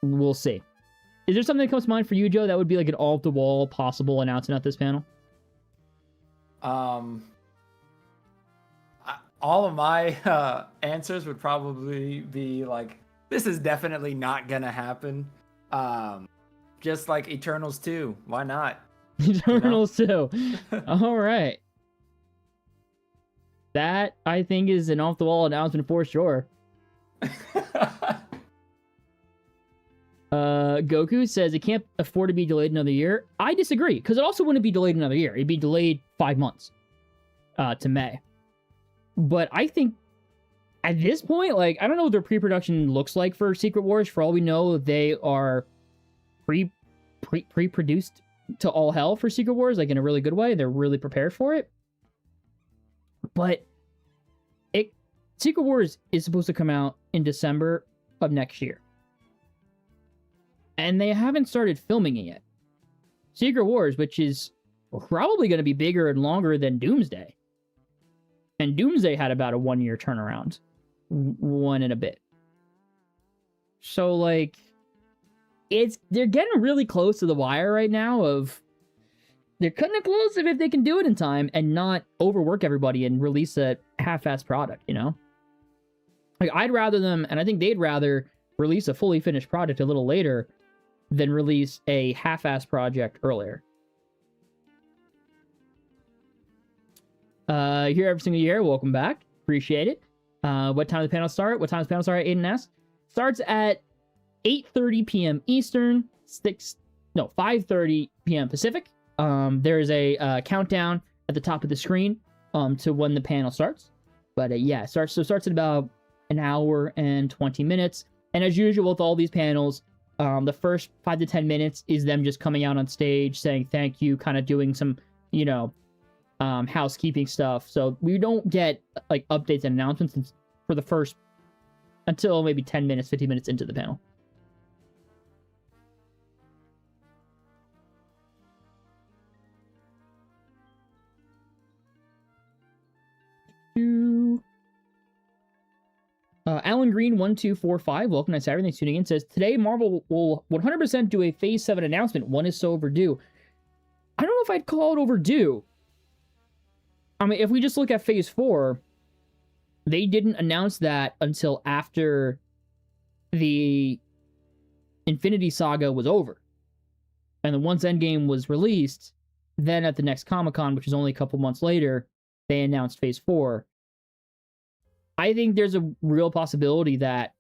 we'll see. Is there something that comes to mind for you, Joe, that would be like an off-the-wall possible announcement at this panel? All of my answers would probably be like, this is definitely not gonna happen. Just like Eternals 2. Why not? Eternals 2. All right. That, I think, is an off-the-wall announcement for sure. Goku says it can't afford to be delayed another year. I disagree, because it also wouldn't be delayed another year. It'd be delayed 5 months to May. But I think at this point, like, I don't know what their pre-production looks like for Secret Wars. For all we know, they are pre-produced to all hell for Secret Wars, like in a really good way. They're really prepared for it. But Secret Wars is supposed to come out in December of next year. And they haven't started filming it yet. Secret Wars, which is probably going to be bigger and longer than Doomsday. And Doomsday had about a 1-year turnaround. 1 and a bit. So, like, they're getting really close to the wire right now of, they're cutting it close if they can do it in time and not overwork everybody and release a half-assed product, you know? Like, I'd rather them, and I think they'd rather release a fully finished product a little later than release a half-assed project earlier. Here every single year. Welcome back. Appreciate it. What time does the panel start? What time does the panel start? Aiden asks. Starts at 8:30 p.m. Eastern, 6 5:30 p.m. Pacific. There is a countdown at the top of the screen to when the panel starts. But yeah, it starts in about an hour and 20 minutes. And as usual with all these panels, the first 5 to 10 minutes is them just coming out on stage saying thank you, kind of doing some, housekeeping stuff. So we don't get like updates and announcements for the first until maybe 10 minutes, 15 minutes into the panel. Alan Green 1245, welcome to Saturday. Thanks for tuning in. Says today Marvel will 100% do a Phase 7 announcement. One is so overdue. I don't know if I'd call it overdue. I mean, if we just look at Phase 4, they didn't announce that until after the Infinity Saga was over. And then once Endgame was released, then at the next Comic-Con, which is only a couple months later, they announced Phase 4. I think there's a real possibility that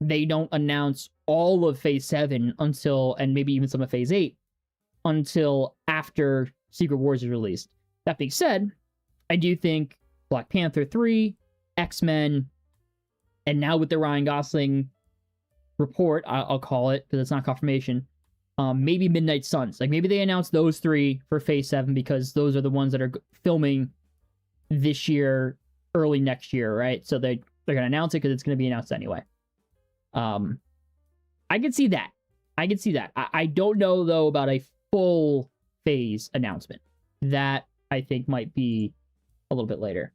they don't announce all of Phase 7 until, and maybe even some of Phase 8, until after Secret Wars is released. That being said, I do think Black Panther 3, X-Men, and now with the Ryan Gosling report, I'll call it, because it's not confirmation, maybe Midnight Suns. Like, maybe they announced those 3 for Phase 7 because those are the ones that are filming this year, early next year, right? So they're going to announce it because it's going to be announced anyway. I can see that. I don't know, though, about a full Phase announcement. That, I think, might be a little bit later.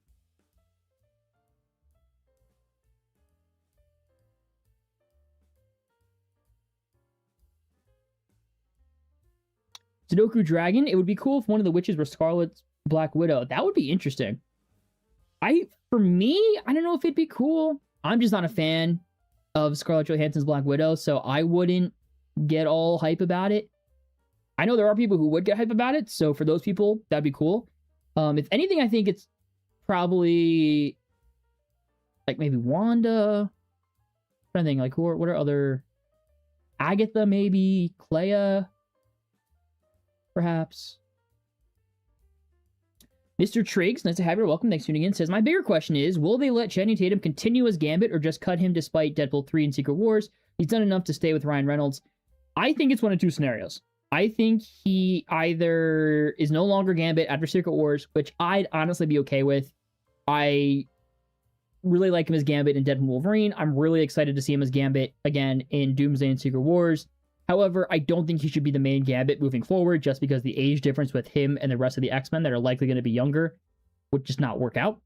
Sudoku Dragon, it would be cool if one of the witches were Scarlet's Black Widow. That would be interesting. For me, I don't know if it'd be cool. I'm just not a fan of Scarlett Johansson's Black Widow, so I wouldn't get all hype about it. I know there are people who would get hype about it, so for those people, that'd be cool. If anything, I think it's probably like maybe Wanda. I'm trying to think, like, what are other... Agatha, maybe? Clea? Perhaps. Mr. Triggs, nice to have you. Welcome. Thanks for tuning in. Says, my bigger question is, will they let Channing Tatum continue as Gambit or just cut him despite Deadpool 3 and Secret Wars? He's done enough to stay with Ryan Reynolds. I think it's one of two scenarios. I think he either is no longer Gambit after Secret Wars, which I'd honestly be okay with. I really like him as Gambit in Deadpool and Wolverine. I'm really excited to see him as Gambit again in Doomsday and Secret Wars. However, I don't think he should be the main Gambit moving forward just because the age difference with him and the rest of the X-Men that are likely going to be younger would just not work out.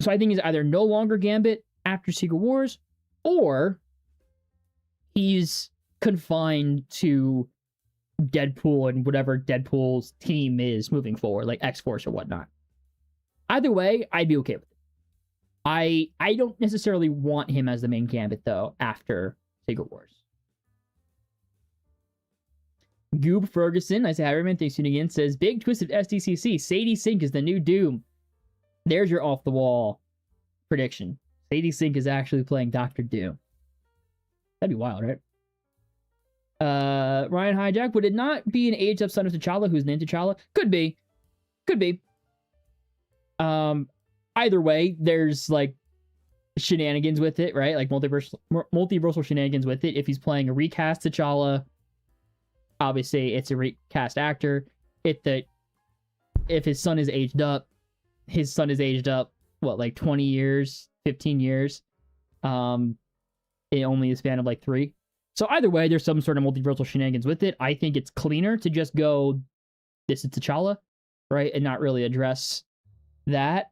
So I think he's either no longer Gambit after Secret Wars or he's confined to Deadpool and whatever Deadpool's team is moving forward, like X-Force or whatnot. Either way, I'd be okay with it. I don't necessarily want him as the main Gambit, though, after Secret Wars. Goob Ferguson, nice to have you, man. Thanks for tuning in. Says, big twist of SDCC. Sadie Sink is the new Doom. There's your off-the-wall prediction. Sadie Sink is actually playing Dr. Doom. That'd be wild, right? Ryan Hijack, would it not be an aged-up son of T'Challa who's named T'Challa? Could be. Could be. Either way, there's, like, shenanigans with it, right? Like, multiversal shenanigans with it. If he's playing a recast T'Challa, obviously, it's a recast actor. If his son is aged up, what, like 20 years, 15 years? In only a span of like 3. So either way, there's some sort of multiversal shenanigans with it. I think it's cleaner to just go, this is T'Challa, right? And not really address that.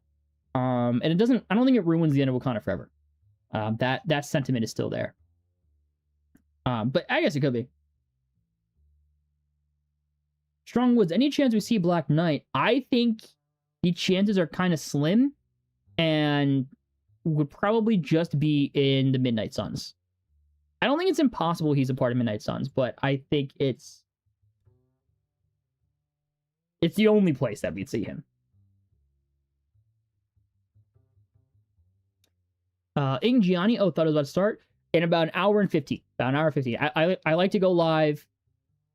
And it doesn't, I don't think it ruins the end of Wakanda Forever. That sentiment is still there. But I guess it could be. Strongwoods, any chance we see Black Knight? I think the chances are kind of slim and would probably just be in the Midnight Suns. I don't think it's impossible he's a part of Midnight Suns, but I think it's the only place that we'd see him. Ing Gianni, thought it was about to start in about an hour and 50. About an hour and 50. I like to go live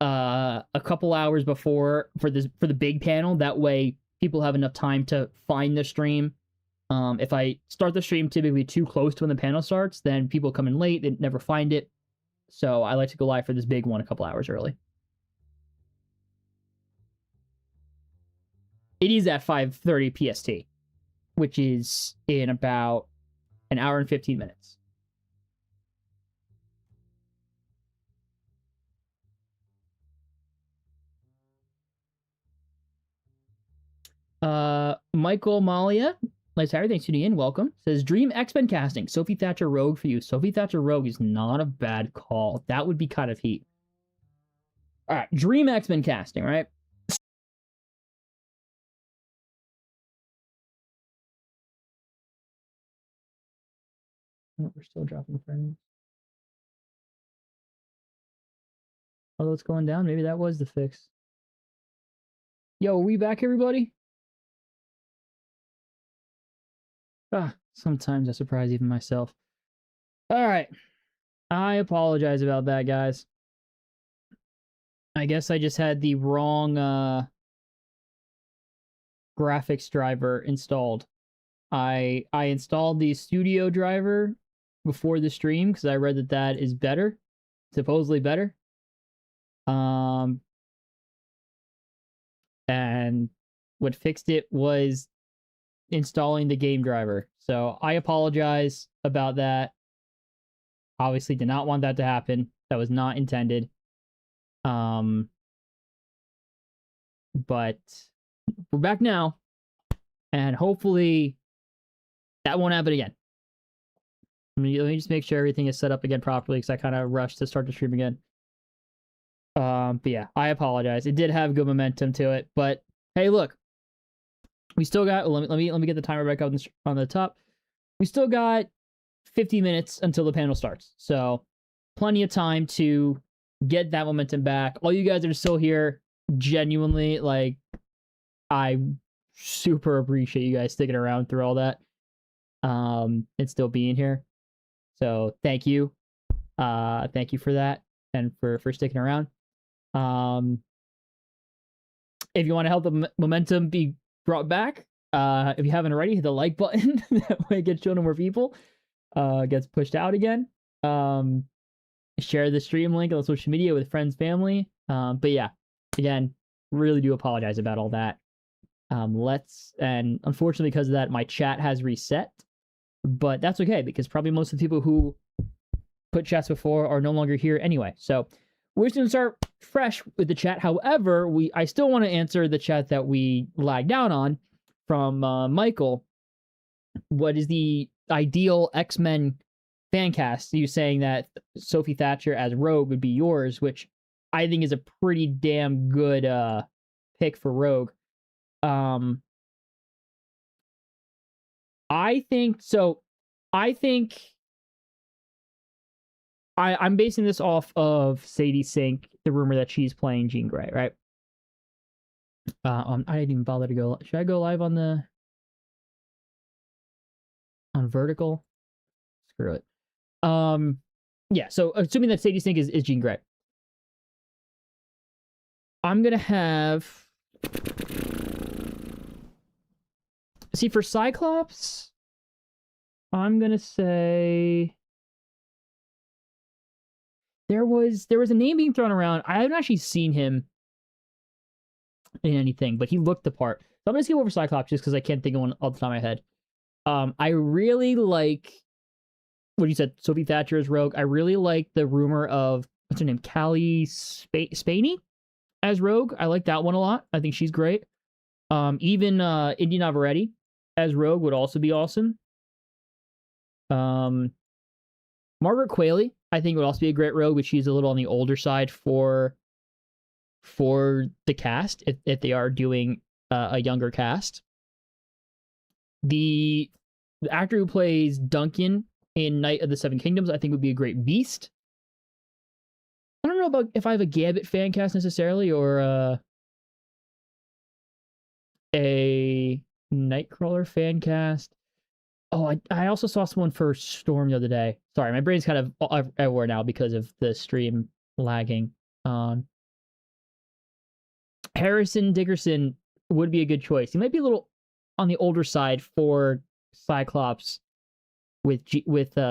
a couple hours before for the big panel. That way people have enough time to find the stream. If I start the stream typically too close to when the panel starts, then people come in late, they never find it. So I like to go live for this big one a couple hours early. It is at 5:30 PST, which is in about an hour and 15 minutes. Michael Malia, nice Harry, thanks for tuning in. Welcome. Says Dream X-Men casting. Sophie Thatcher Rogue for you. Sophie Thatcher Rogue is not a bad call. That would be kind of heat. All right, Dream X-Men casting, right? Oh, we're still dropping frames. Although it's going down, maybe that was the fix. Yo, are we back, everybody? Sometimes I surprise even myself. All right. I apologize about that, guys. I guess I just had the wrong graphics driver installed. I installed the studio driver before the stream because I read that is better, supposedly better. And what fixed it was installing the game driver. So I apologize about that. Obviously did not want that to happen. That was not intended. But we're back now, and hopefully that won't happen again. Let me just make sure everything is set up again properly because I kind of rushed to start the stream again. But yeah, I apologize. It did have good momentum to it, but hey, look, we still got. Let me get the timer back up on the top. We still got 50 minutes until the panel starts, so plenty of time to get that momentum back. All you guys that are still here, genuinely, like, I super appreciate you guys sticking around through all that, and still being here. So thank you for that and for sticking around. If you want to help the momentum be brought back, if you haven't already, hit the like button. That way it gets shown to more people, gets pushed out again. Share the stream link on social media with friends, family. But yeah, again, really do apologize about all that. And unfortunately because of that, my chat has reset, but that's okay because probably most of the people who put chats before are no longer here anyway. So we're just going to start fresh with the chat. However, I still want to answer the chat that we lagged out on from Michael. What is the ideal X-Men fan cast? You saying that Sophie Thatcher as Rogue would be yours, which I think is a pretty damn good pick for Rogue. I think I'm basing this off of Sadie Sink, the rumor that she's playing Jean Grey, right? I didn't even bother to go. Should I go live on Vertical? Screw it. Yeah, so assuming that Sadie Sink is Jean Grey, I'm gonna have. See, for Cyclops, I'm gonna say there was a name being thrown around. I haven't actually seen him in anything, but he looked the part. So I'm gonna skip over Cyclops just because I can't think of one off the top of my head. I really like what you said, Sophie Thatcher as Rogue. I really like the rumor of what's her name, Callie Spaney as Rogue. I like that one a lot. I think she's great. Even Indy Navarrete as Rogue would also be awesome. Margaret Qualley, I think, would also be a great Rogue, but she's a little on the older side for the cast if they are doing a younger cast. The actor who plays Duncan in Knight of the Seven Kingdoms, I think, would be a great Beast. I don't know about if I have a Gambit fan cast necessarily or a Nightcrawler fan cast. Oh, I also saw someone for Storm the other day. Sorry, my brain's kind of everywhere now because of the stream lagging. Harrison Dickerson would be a good choice. He might be a little on the older side for Cyclops, with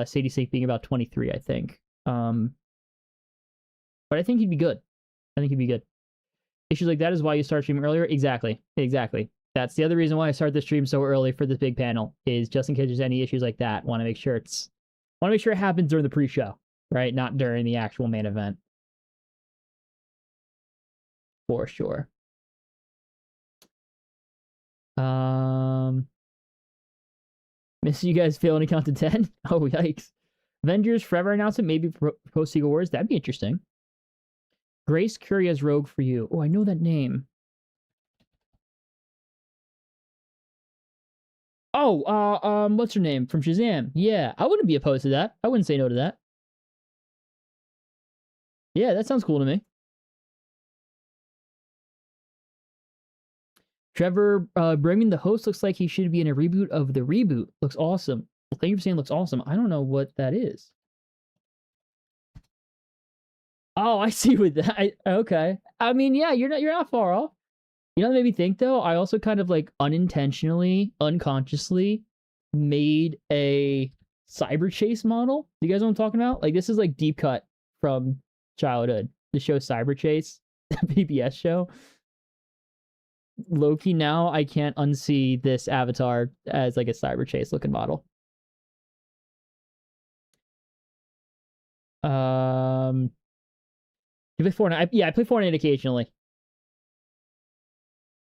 Sadie Sink being about 23, I think. But I think he'd be good. I think he'd be good. Issues like that is why you start streaming earlier. Exactly. That's the other reason why I start the stream so early for this big panel, is just in case there's any issues like that. Want to make sure it happens during the pre-show, right? Not during the actual main event. For sure. Miss you guys fail to count to 10? Oh, yikes. Avengers Forever announcement, maybe post Secret Wars. That'd be interesting. Grace Curie as Rogue for you. Oh, I know that name. Oh, what's her name? From Shazam. Yeah, I wouldn't be opposed to that. I wouldn't say no to that. Yeah, that sounds cool to me. Trevor Bringing the host looks like he should be in a reboot of the reboot. Looks awesome. Well, thank you for saying looks awesome. I don't know what that is. Oh, I see what that. Okay. I mean, yeah, you're not far off. You know what made me think though? I also kind of like unintentionally, unconsciously made a Cyber Chase model. Do you guys know what I'm talking about? Like, this is like deep cut from childhood. The show Cyber Chase, the PBS show. Loki, now I can't unsee this avatar as like a Cyber Chase looking model. You play Fortnite? Yeah, I play Fortnite occasionally.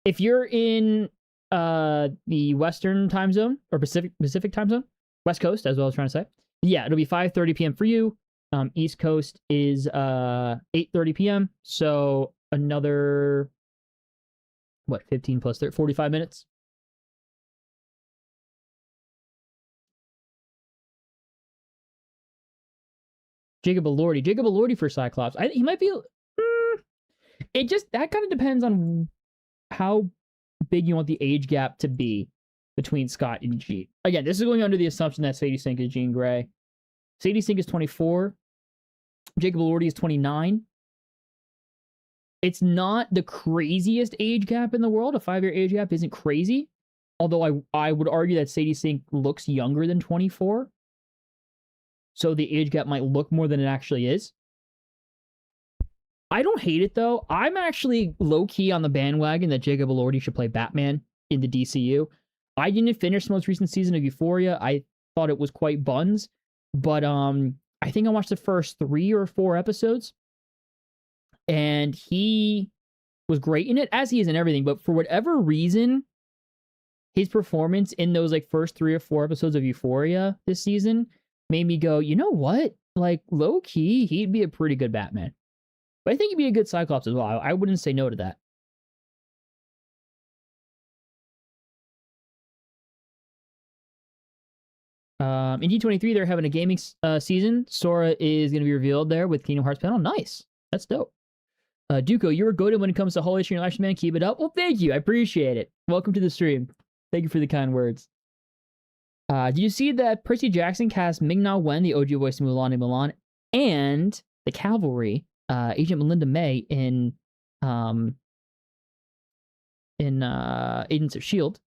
If you're in the Western time zone or Pacific time zone, West Coast, as well as trying to say, yeah, it'll be 5:30 p.m. for you. East Coast is 8:30 p.m. So another 15 plus 30, 45 minutes. Jacob Elordi for Cyclops. He might be. It just, that kind of depends on how big you want the age gap to be between Scott and Jean. Again, this is going under the assumption that Sadie Sink is Jean Grey. Sadie Sink is 24. Jacob Elordi is 29. It's not the craziest age gap in the world. A 5-year age gap isn't crazy. Although I would argue that Sadie Sink looks younger than 24. So the age gap might look more than it actually is. I don't hate it, though. I'm actually low-key on the bandwagon that Jacob Elordi should play Batman in the DCU. I didn't finish the most recent season of Euphoria. I thought it was quite buns. But I think I watched the first 3 or 4 episodes. And he was great in it, as he is in everything. But for whatever reason, his performance in those like first 3 or 4 episodes of Euphoria this season made me go, you know what? Like, low-key, he'd be a pretty good Batman. But I think he'd be a good Cyclops as well. I wouldn't say no to that. In D23, they're having a gaming season. Sora is going to be revealed there with Kingdom Hearts panel. Nice. That's dope. Duco, you're goated when it comes to Hall H and Action Man. Keep it up. Well, thank you. I appreciate it. Welcome to the stream. Thank you for the kind words. Did you see that Percy Jackson cast Ming-Na Wen, the OG voice of Mulan in Mulan, and the Cavalry, Agent Melinda May in Agents of S.H.I.E.L.D.?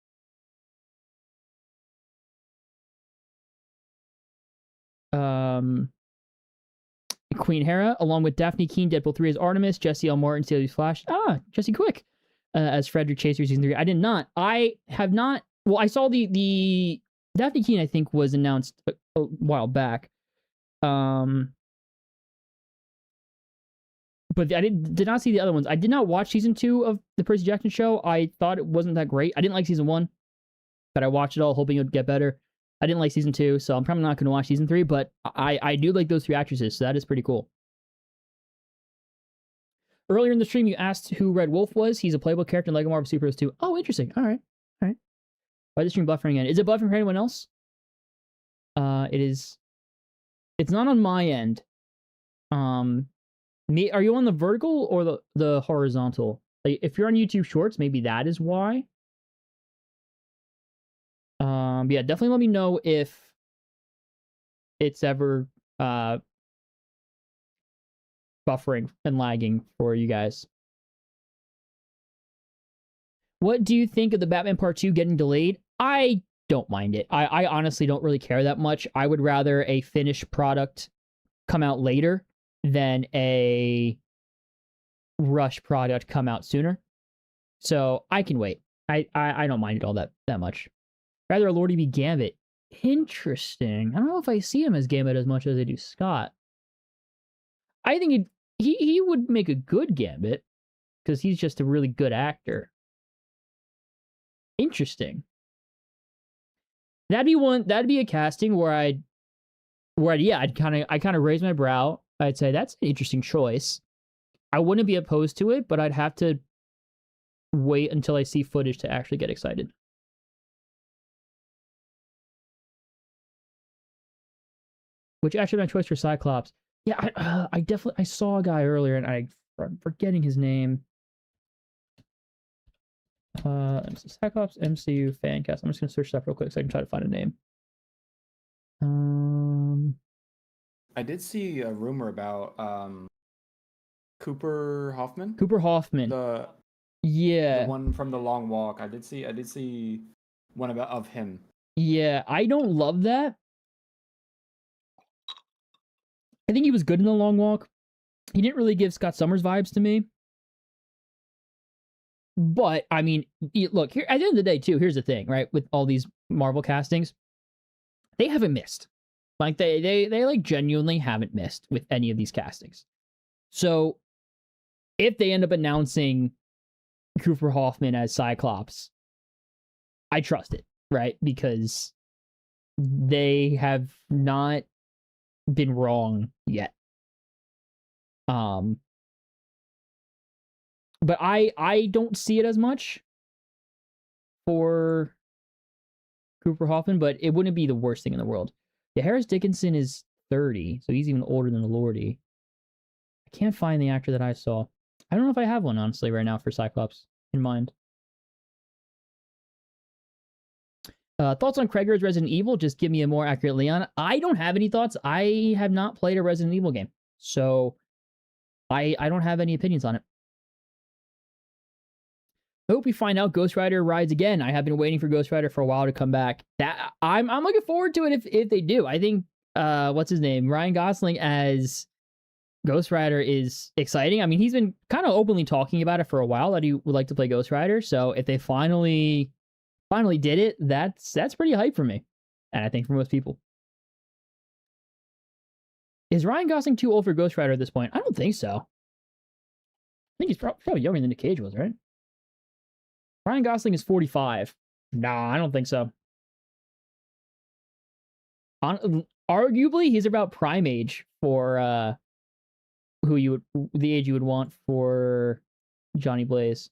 Queen Hera, along with Daphne Keane, Deadpool 3 as Artemis, Jesse L. Martin, Sailor's Flash. Jesse Quick as Frederick Chaser season 3. I did not. I have not. Well, I saw the Daphne Keane, I think, was announced a while back. But I did not see the other ones. I did not watch season 2 of the Percy Jackson show. I thought it wasn't that great. I didn't like season 1, but I watched it all hoping it would get better. I didn't like season 2, so I'm probably not going to watch season 3, but I do like those 3 actresses, so that is pretty cool. Earlier in the stream, you asked who Red Wolf was. He's a playable character in LEGO Marvel Super Heroes 2. Oh, interesting. All right. Why is the stream buffering again? Is it buffering for anyone else? It is. It's not on my end. Are you on the vertical or the horizontal? Like, if you're on YouTube Shorts, maybe that is why. Yeah, definitely let me know if it's ever buffering and lagging for you guys. What do you think of the Batman Part 2 getting delayed? I don't mind it. I honestly don't really care that much. I would rather a finished product come out later than a rush product come out sooner. So I can wait. I don't mind it all that much. Rather a Lordy be Gambit. Interesting. I don't know if I see him as Gambit as much as I do Scott. I think he would make a good Gambit because he's just a really good actor. Interesting. That'd be a casting where I'd kind of raise my brow. I'd say that's an interesting choice. I wouldn't be opposed to it, but I'd have to wait until I see footage to actually get excited. Which actually my choice for Cyclops. Yeah, I definitely saw a guy earlier and I'm forgetting his name. Cyclops MCU fan cast. I'm just gonna search that real quick so I can try to find a name. I did see a rumor about Cooper Hoffman. Cooper Hoffman. The one from The Long Walk. I did see one of him. Yeah, I don't love that. I think he was good in The Long Walk. He didn't really give Scott Summers vibes to me. But, I mean, look, here at the end of the day, too, here's the thing, right? With all these Marvel castings, they haven't missed. Like, they like, genuinely haven't missed with any of these castings. So, if they end up announcing Cooper Hoffman as Cyclops, I trust it, right? Because they have not been wrong yet. But I don't see it as much for Cooper Hoffman, but it wouldn't be the worst thing in the world. Yeah, Harris Dickinson is 30, so he's even older than Lordy. I can't find the actor that I saw. I don't know if I have one, honestly, right now for Cyclops in mind. Thoughts on Krieger's Resident Evil? Just give me a more accurate Leon. I don't have any thoughts. I have not played a Resident Evil game, so I don't have any opinions on it. I hope we find out Ghost Rider rides again. I have been waiting for Ghost Rider for a while to come back. That I'm looking forward to it if they do. I think what's his name? Ryan Gosling as Ghost Rider is exciting. I mean, he's been kind of openly talking about it for a while that he would like to play Ghost Rider. So if they finally did it, that's pretty hype for me. And I think for most people. Is Ryan Gosling too old for Ghost Rider at this point? I don't think so. I think he's probably younger than Nick Cage was, right? Ryan Gosling is 45. Nah, I don't think so. Arguably, he's about prime age for the age you would want for Johnny Blaze.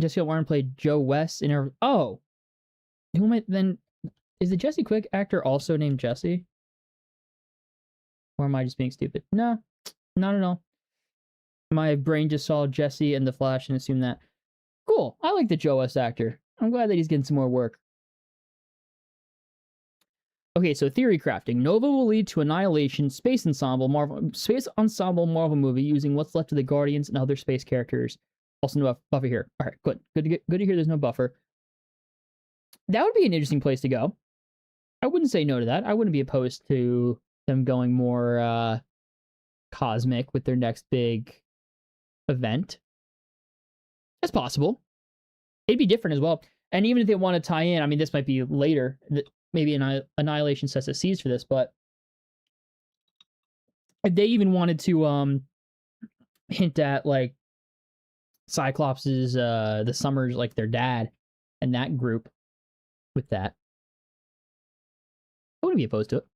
Jessica Warren played Joe West in her. Oh, who might then? Is the Jesse Quick actor also named Jesse? Or am I just being stupid? No, not at all. My brain just saw Jesse and the Flash and assumed that. Cool. I like the Joe West actor. I'm glad that he's getting some more work. Okay, so theory crafting. Nova will lead to Annihilation, Space Ensemble Marvel movie using what's left of the Guardians and other space characters. Also no buffer here. All right, good. Good to hear there's no buffer. That would be an interesting place to go. I wouldn't say no to that. I wouldn't be opposed to them going more cosmic with their next big event. That's possible. It'd be different as well. And even if they want to tie in, I mean, this might be later. Maybe Annihilation sets the seeds for this, but if they even wanted to hint at like Cyclops's the Summers, like their dad and that group with that, I wouldn't be opposed to it.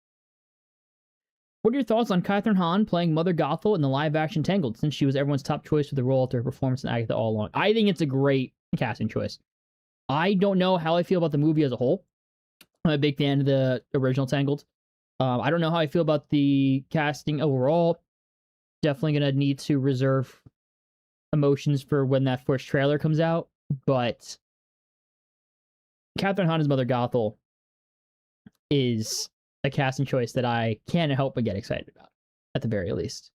What are your thoughts on Kathryn Hahn playing Mother Gothel in the live-action Tangled, since she was everyone's top choice for the role after her performance in Agatha all along? I think it's a great casting choice. I don't know how I feel about the movie as a whole. I'm a big fan of the original Tangled. I don't know how I feel about the casting overall. Definitely going to need to reserve emotions for when that first trailer comes out. But Kathryn Hahn as Mother Gothel is a casting choice that I can't help but get excited about. at the very least.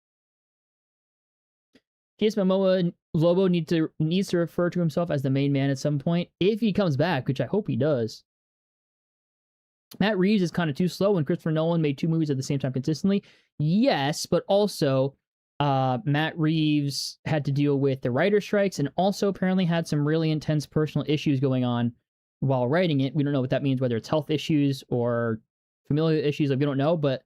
Jason Momoa Lobo needs to refer to himself as the main man at some point if he comes back, which I hope he does. Matt Reeves is kind of too slow when Christopher Nolan made 2 movies at the same time consistently. Yes, but also Matt Reeves had to deal with the writer strikes and also apparently had some really intense personal issues going on while writing it. We don't know what that means, whether it's health issues or familial issues. Like, we don't know, but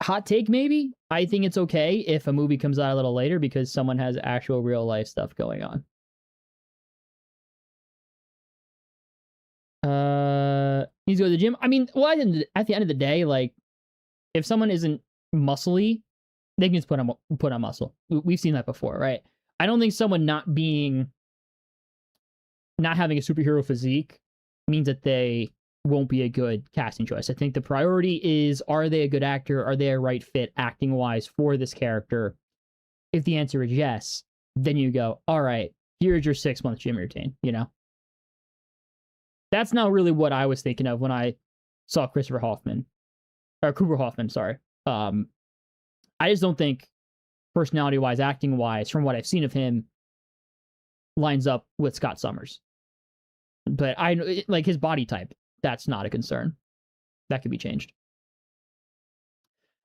hot take maybe. I think it's okay if a movie comes out a little later because someone has actual real life stuff going on. Needs to go to the gym. I mean, well, at the end of the day, like, if someone isn't muscly, they can just put on muscle. We've seen that before, right? I don't think someone not having a superhero physique means that they won't be a good casting choice. I think the priority is, are they a good actor? Are they a right fit acting wise for this character? If the answer is yes, then you go, all right, here's your 6-month gym routine, you know? That's not really what I was thinking of when I saw Cooper Hoffman, sorry. I just don't think personality-wise, acting-wise, from what I've seen of him, lines up with Scott Summers. But like his body type, that's not a concern. That could be changed.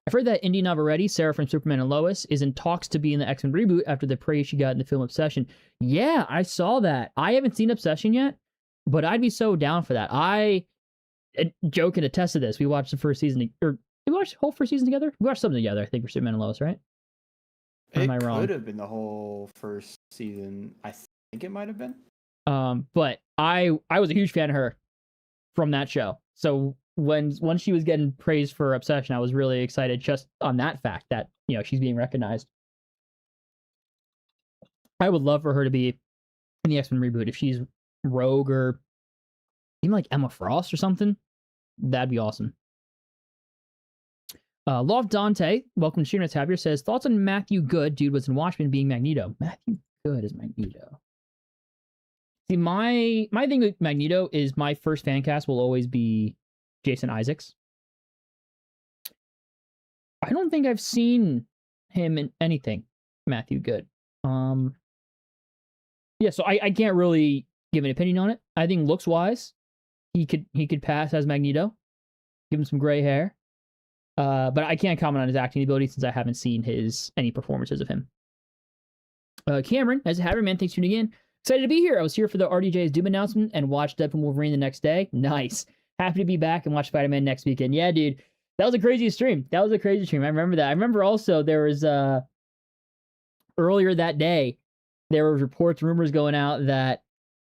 I've heard that Indy Navarrete, Sarah from Superman and Lois, is in talks to be in the X-Men reboot after the praise she got in the film Obsession. Yeah, I saw that. I haven't seen Obsession yet, but I'd be so down for that. Joe can attest to this. We watched the first season, or did we watch the whole first season together? We watched something together, I think, for Superman and Lois, right? Or am I wrong? It could have been the whole first season. I think it might have been. But I was a huge fan of her from that show. So when she was getting praised for Obsession, I was really excited just on that fact that, you know, she's being recognized. I would love for her to be in the X-Men reboot if she's Rogue or even like Emma Frost or something. That'd be awesome. Love Dante, welcome to Shooting Tab here, says, thoughts on Matthew Good, dude was in Watchmen, being Magneto. Matthew Good is Magneto. See, my thing with Magneto is my first fan cast will always be Jason Isaacs. I don't think I've seen him in anything, Matthew Good. Yeah, so I can't really give an opinion on it. I think looks wise, he could pass as Magneto. Give him some gray hair. But I can't comment on his acting ability since I haven't seen any performances of him. Cameron, as a Haberman, thanks for tuning in. Excited to be here. I was here for the RDJ's Doom announcement and watched Deadpool Wolverine the next day. Nice. Happy to be back and watch Spider-Man next weekend. Yeah, dude. That was a crazy stream. I remember that. I remember also there was earlier that day, there were reports, rumors going out that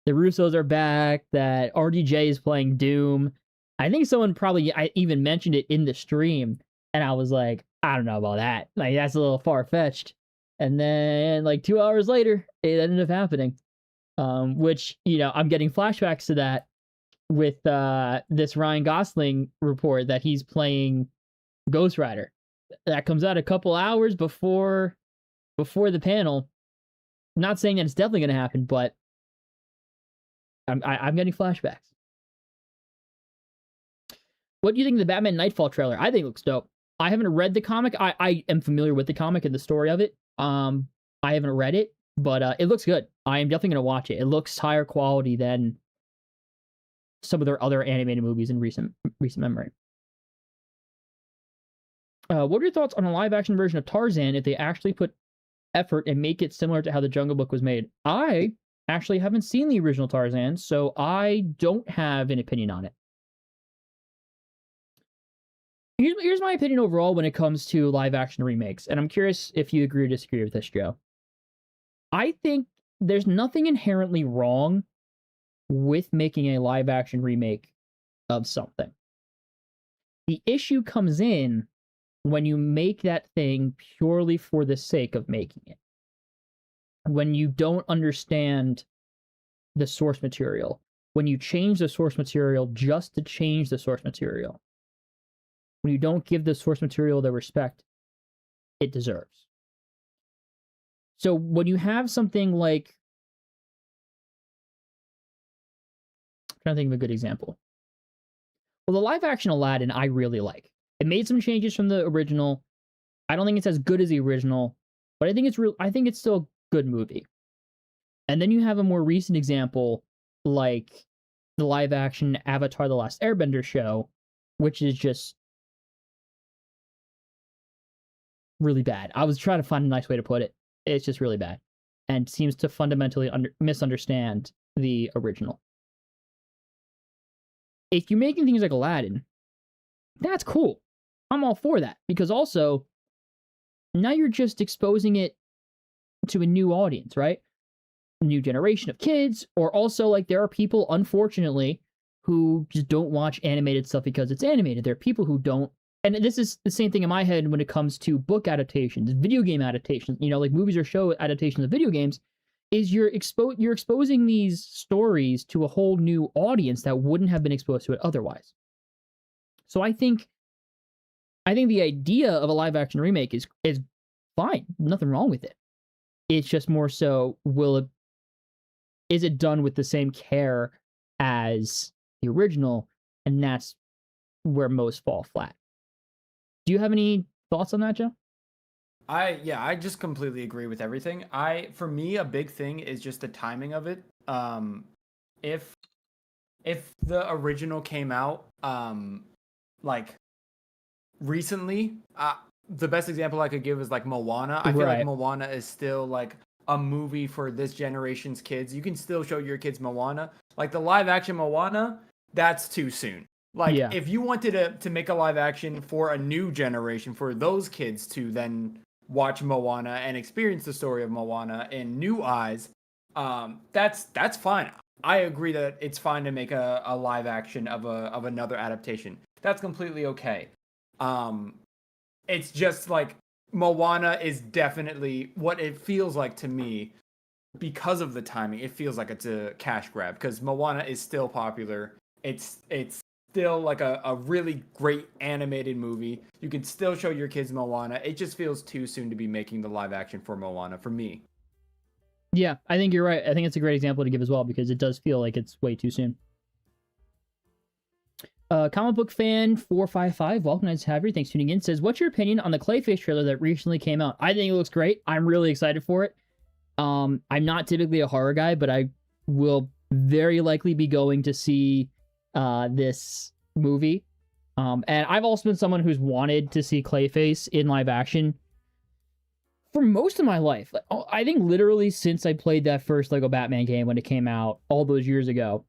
the Russos are back, that RDJ is playing Doom. I think someone I even mentioned it in the stream, and I was like, I don't know about that. Like, that's a little far-fetched. And then, like, 2 hours later, it ended up happening. Which, you know, I'm getting flashbacks to that with this Ryan Gosling report that he's playing Ghost Rider. That comes out a couple hours before the panel. Not saying that it's definitely going to happen, but I'm getting flashbacks. What do you think of the Batman Nightfall trailer? I think it looks dope. I haven't read the comic. I am familiar with the comic and the story of it. I haven't read it, but it looks good. I am definitely going to watch it. It looks higher quality than some of their other animated movies in recent memory. What are your thoughts on a live-action version of Tarzan if they actually put effort and make it similar to how the Jungle Book was made? I actually haven't seen the original Tarzan, so I don't have an opinion on it. Here's my opinion overall when it comes to live-action remakes, and I'm curious if you agree or disagree with this, Joe. I think there's nothing inherently wrong with making a live-action remake of something. The issue comes in when you make that thing purely for the sake of making it. When you don't understand the source material. When you change the source material just to change the source material. When you don't give the source material the respect it deserves. So when you have something like, I'm trying to think of a good example. Well, the live action Aladdin I really like. It made some changes from the original. I don't think it's as good as the original, but I think it's still a good movie. And then you have a more recent example, like the live action Avatar: The Last Airbender show, which is just really bad. I was trying to find a nice way to put it. It's just really bad and seems to fundamentally misunderstand the original. If you're making things like Aladdin, that's cool. I'm all for that, because also now you're just exposing it to a new audience, right? A new generation of kids, or also like there are people, unfortunately, who just don't watch animated stuff because it's animated. There are people who don't, and this is the same thing in my head when it comes to book adaptations, video game adaptations, like movies or show adaptations of video games, is you're exposing these stories to a whole new audience that wouldn't have been exposed to it otherwise. So I think the idea of a live action remake is fine. Nothing wrong with it. It's just more so, is it done with the same care as the original? And that's where most fall flat. Do you have any thoughts on that, Joe? I just completely agree with everything. For me, a big thing is just the timing of it. If the original came out like recently, the best example I could give is like Moana. I feel like Moana is still like a movie for this generation's kids. You can still show your kids Moana. Like the live action Moana, that's too soon. Like if you wanted to make a live action for a new generation, for those kids to then watch Moana and experience the story of Moana in new eyes, that's fine. I agree that it's fine to make a live action of another adaptation. That's completely okay. It's just like Moana is definitely what it feels like to me, because of the timing. It feels like it's a cash grab because Moana is still popular. It's still like a really great animated movie. You can still show your kids Moana. It just feels too soon to be making the live action for Moana for me. Yeah, I think you're right. I think it's a great example to give as well, because it does feel like it's way too soon. Comic book fan 455, welcome, nice to have you. Thanks for tuning in. Says, what's your opinion on the Clayface trailer that recently came out? I think it looks great. I'm really excited for it. I'm not typically a horror guy, but I will very likely be going to see this movie. And I've also been someone who's wanted to see Clayface in live action for most of my life. I think literally since I played that first Lego Batman game when it came out all those years ago,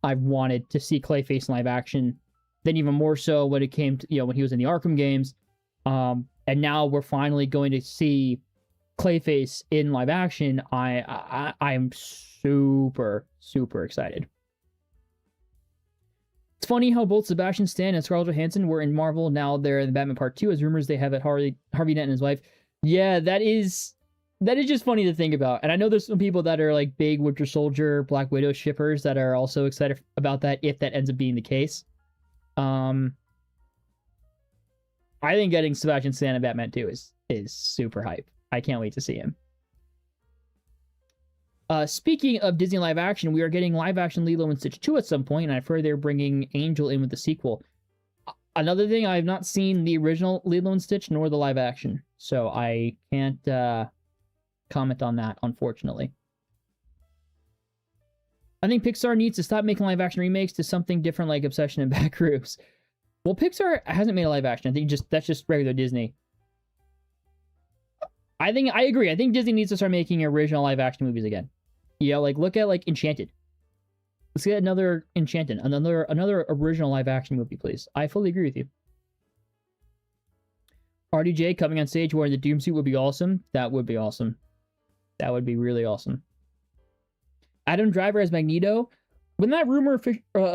I've wanted to see Clayface in live action. Then even more so when it came to, when he was in the Arkham games. And now we're finally going to see Clayface in live action. I'm super, super excited. It's funny how both Sebastian Stan and Scarlett Johansson were in Marvel. Now they're in the Batman Part 2, as rumors they have at Harvey Dent and his wife. Yeah, that is just funny to think about. And I know there's some people that are like big Winter Soldier, Black Widow shippers that are also excited about that, if that ends up being the case. I think getting Sebastian Stan and Batman 2 is super hype. I can't wait to see him. Speaking of Disney live action, we are getting live action Lilo and Stitch 2 at some point, and I've heard they're bringing Angel in with the sequel. Another thing, I have not seen the original Lilo and Stitch nor the live action, so I can't comment on that, unfortunately. I think Pixar needs to stop making live action remakes to something different like Obsession and Backrooms. Well, Pixar hasn't made a live action. I think that's just regular Disney. I agree. I think Disney needs to start making original live action movies again. Like look at like Enchanted. Let's get another Enchanted, another original live action movie, please. I fully agree with you. RDJ coming on stage wearing the Doom suit would be awesome. That would be awesome. That would be really awesome. Adam Driver as Magneto. When that rumor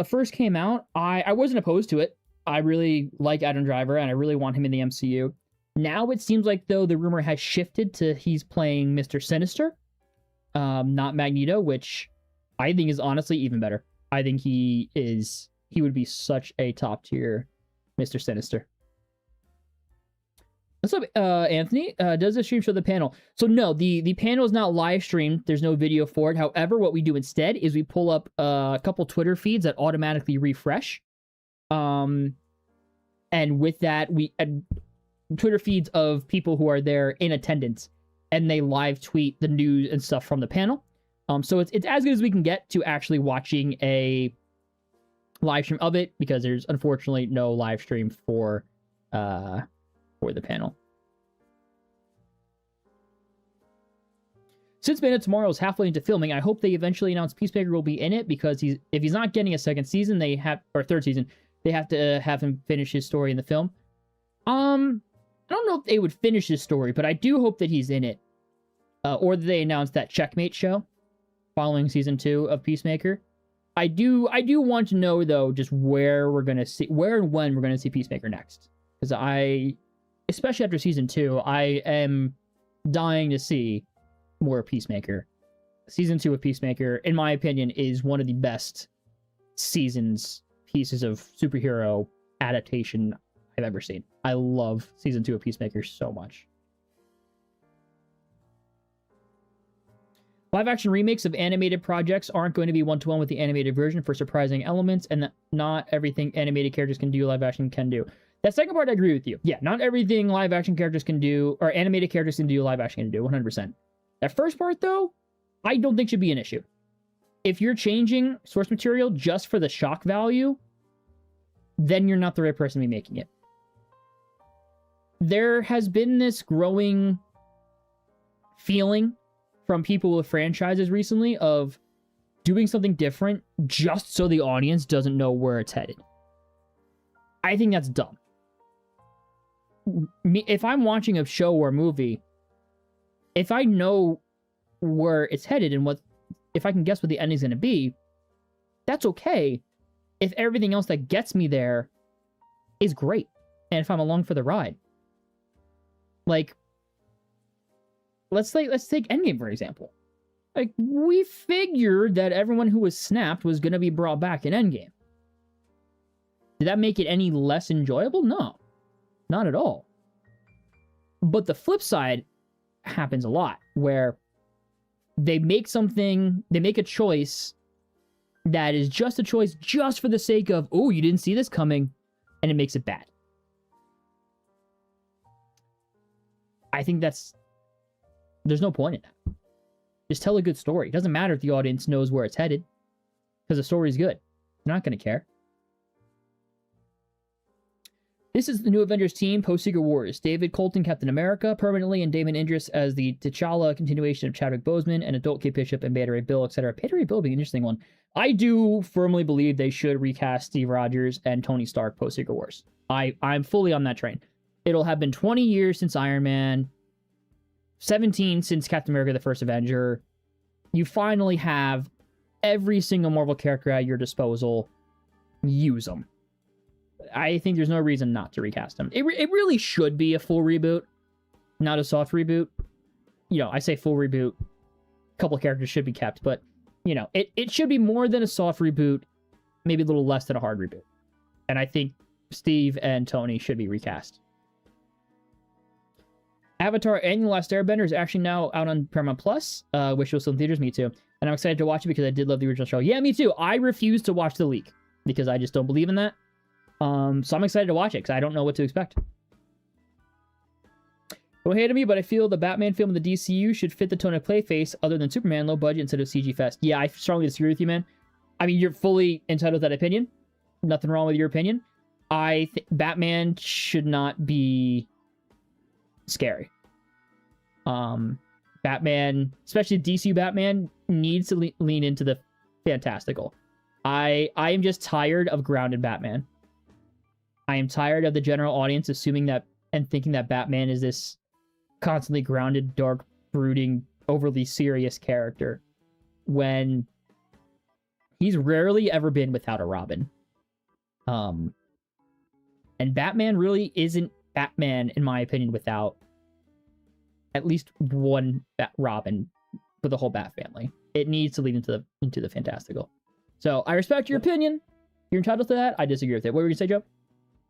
first came out, I wasn't opposed to it. I really like Adam Driver, and I really want him in the MCU. Now it seems like, though, the rumor has shifted to he's playing Mr. Sinister, not Magneto, which I think is honestly even better. I think he would be such a top-tier Mr. Sinister. What's up, Anthony? Does the stream show the panel? So no, the panel is not live streamed. There's no video for it. However, what we do instead is we pull up a couple Twitter feeds that automatically refresh. And with that, Twitter feeds of people who are there in attendance, and they live tweet the news and stuff from the panel. So it's as good as we can get to actually watching a live stream of it, because there's unfortunately no live stream for the panel. Since Bayonetta tomorrow is halfway into filming, I hope they eventually announce Peacemaker will be in it, because if he's not getting a second season, or third season, they have to have him finish his story in the film. I don't know if they would finish his story, but I do hope that he's in it. Or that they announce that Checkmate show following season 2 of Peacemaker. I do want to know, though, just where and when we're gonna see Peacemaker next. Because especially after season 2, I am dying to see more Peacemaker. Season 2 of Peacemaker, in my opinion, is one of the best pieces of superhero adaptation I've ever seen. I love season 2 of Peacemaker so much. Live action remakes of animated projects aren't going to be one-to-one with the animated version for surprising elements, and that not everything animated characters can do, live action can do. That second part, I agree with you. Yeah, not everything live action characters can do, or animated characters can do, live action can do, 100%. That first part, though, I don't think should be an issue. If you're changing source material just for the shock value, then you're not the right person to be making it. There has been this growing feeling from people with franchises recently of doing something different just so the audience doesn't know where it's headed. I think that's dumb. If I'm watching a show or a movie, if I know where it's headed and if I can guess what the ending's going to be, that's okay if everything else that gets me there is great, and if I'm along for the ride. Like, let's take Endgame, for example. Like, we figured that everyone who was snapped was going to be brought back in Endgame. Did that make it any less enjoyable? No. Not at all. But the flip side happens a lot, where they make a choice that is just a choice just for the sake of, oh, you didn't see this coming, and it makes it bad. I think there's no point in that. Just tell a good story. It doesn't matter if the audience knows where it's headed, because the story's good. They're not going to care. This is the new Avengers team post-Secret Wars. David Colton, Captain America, permanently, and Damon Idris as the T'Challa continuation of Chadwick Boseman, and adult Kate Bishop and Beta Ray Bill, etc. Beta Ray Bill would be an interesting one. I do firmly believe they should recast Steve Rogers and Tony Stark post-Secret Wars. I'm fully on that train. It'll have been 20 years since Iron Man, 17 since Captain America, the First Avenger. You finally have every single Marvel character at your disposal. Use them. I think there's no reason not to recast them. It really should be a full reboot, not a soft reboot. You know, I say full reboot. A couple of characters should be kept, but, you know, it should be more than a soft reboot, maybe a little less than a hard reboot. And I think Steve and Tony should be recast. Avatar and The Last Airbender is actually now out on Paramount Plus, which was still in theaters, me too. And I'm excited to watch it because I did love the original show. Yeah, me too. I refuse to watch the leak because I just don't believe in that. So I'm excited to watch it because I don't know what to expect. Don't hate me, but I feel the Batman film in the DCU should fit the tone of Clayface other than Superman, low budget instead of CG fest. Yeah, I strongly disagree with you, man. I mean, you're fully entitled to that opinion. Nothing wrong with your opinion. I think Batman should not be scary. Batman, especially DCU Batman, needs to lean into the fantastical. I am just tired of grounded Batman. I am tired of the general audience assuming that and thinking that Batman is this constantly grounded, dark, brooding, overly serious character when he's rarely ever been without a Robin. And Batman really isn't Batman, in my opinion, without at least one Robin for the whole Bat family. It needs to lead into the fantastical. So I respect your opinion. You're entitled to that. I disagree with it. What were you gonna say, Joe?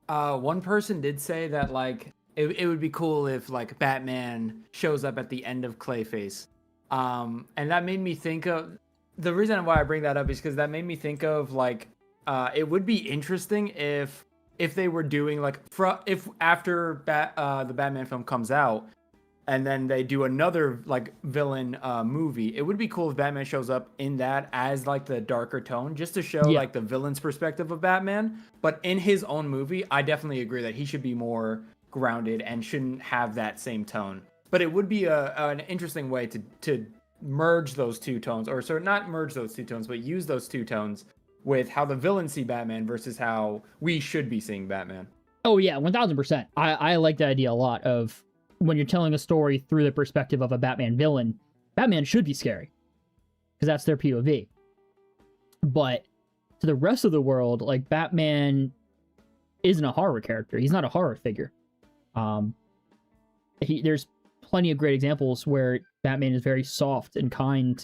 One person did say that, like, it would be cool if, like, Batman shows up at the end of Clayface. And that made me think of... The reason why I bring that up is because that made me think of, like, it would be interesting if if they were doing like if after the Batman film comes out and then they do another like villain movie, it would be cool if Batman shows up in that as like the darker tone, just to show like the villain's perspective of Batman. But in his own movie, I definitely agree that he should be more grounded and shouldn't have that same tone. But it would be an interesting way to merge those two tones, or sort of not merge those two tones, but use those two tones with how the villains see Batman versus how we should be seeing Batman. Oh yeah, 1000%. I like the idea a lot of when you're telling a story through the perspective of a Batman villain, Batman should be scary because that's their POV. But to the rest of the world, like, Batman isn't a horror character. He's not a horror figure. There's plenty of great examples where Batman is very soft and kind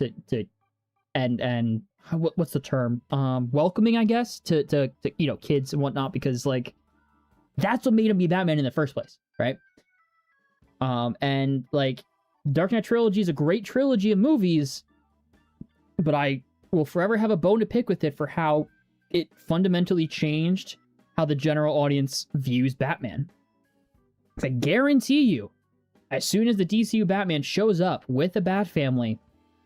and what's the term? Welcoming, I guess, to kids and whatnot, because like that's what made him be Batman in the first place, right? And like Dark Knight trilogy is a great trilogy of movies, but I will forever have a bone to pick with it for how it fundamentally changed how the general audience views Batman. I guarantee you, as soon as the DCU Batman shows up with the Bat family,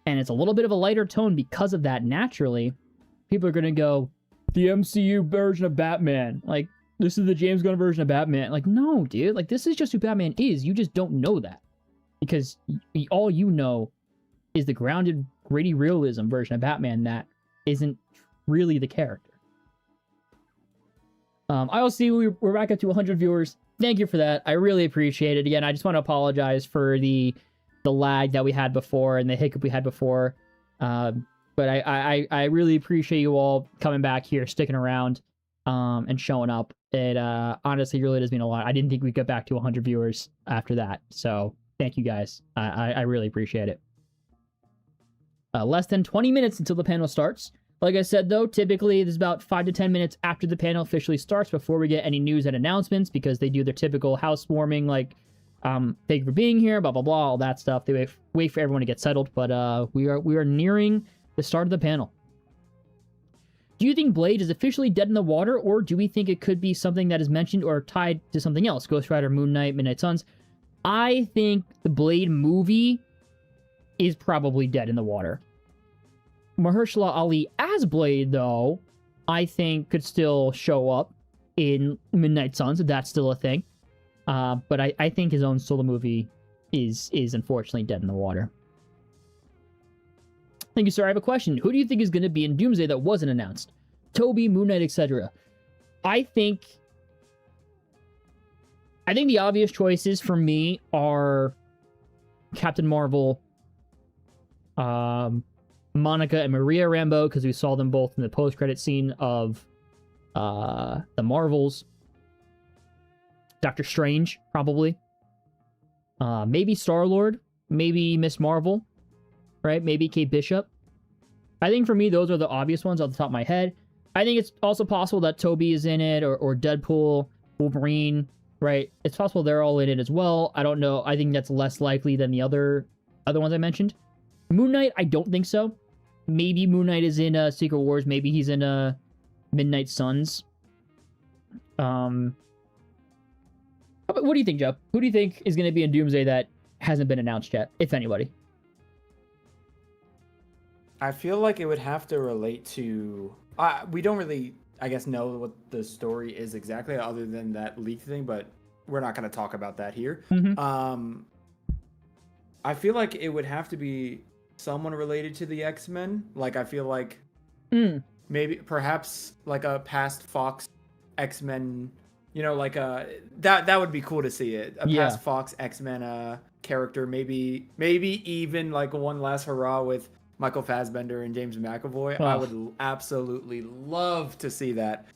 and it's a little bit of a lighter tone because of that naturally, people are going to go, the MCU version of Batman. Like, this is the James Gunn version of Batman. Like, no, dude. Like, this is just who Batman is. You just don't know that. Because all you know is the grounded, gritty realism version of Batman that isn't really the character. I also see we're back up to 100 viewers. Thank you for that. I really appreciate it. Again, I just want to apologize for the lag that we had before and the hiccup we had before. But I really appreciate you all coming back here, sticking around, and showing up. It honestly really does mean a lot. I didn't think we'd get back to 100 viewers after that. So thank you guys. I really appreciate it. Less than 20 minutes until the panel starts. Like I said, though, typically there's about 5 to 10 minutes after the panel officially starts before we get any news and announcements, because they do their typical housewarming, like, thank you for being here, blah, blah, blah, all that stuff. They wait for everyone to get settled, but we are nearing the start of the panel. Do you think Blade is officially dead in the water, or do we think it could be something that is mentioned or tied to something else? Ghost Rider, Moon Knight, Midnight Suns. I think the Blade movie is probably dead in the water. Mahershala Ali as Blade, though, I think could still show up in Midnight Suns, if that's still a thing. But I think his own solo movie is unfortunately dead in the water. Thank you, sir. I have a question. Who do you think is going to be in Doomsday that wasn't announced? Toby, Moon Knight, etc. I think the obvious choices for me are Captain Marvel, Monica and Maria Rambeau, because we saw them both in the post-credit scene of the Marvels. Doctor Strange, probably. Maybe Star-Lord. Maybe Miss Marvel. Right? Maybe Kate Bishop. I think for me, those are the obvious ones off the top of my head. I think it's also possible that Toby is in it, or Deadpool, Wolverine, right? It's possible they're all in it as well. I don't know. I think that's less likely than the other ones I mentioned. Moon Knight, I don't think so. Maybe Moon Knight is in Secret Wars. Maybe he's in Midnight Suns. What do you think, Joe? Who do you think is going to be in Doomsday that hasn't been announced yet, if anybody? I feel like it would have to relate to... we don't really, I guess, know what the story is exactly, other than that leak thing, but we're not going to talk about that here. Mm-hmm. I feel like it would have to be someone related to the X-Men. Like, I feel like maybe, perhaps, like a past Fox X-Men, like that would be cool to see it. Past Fox X-Men character, maybe even like one last hurrah with Michael Fassbender and James McAvoy. I would absolutely love to see that.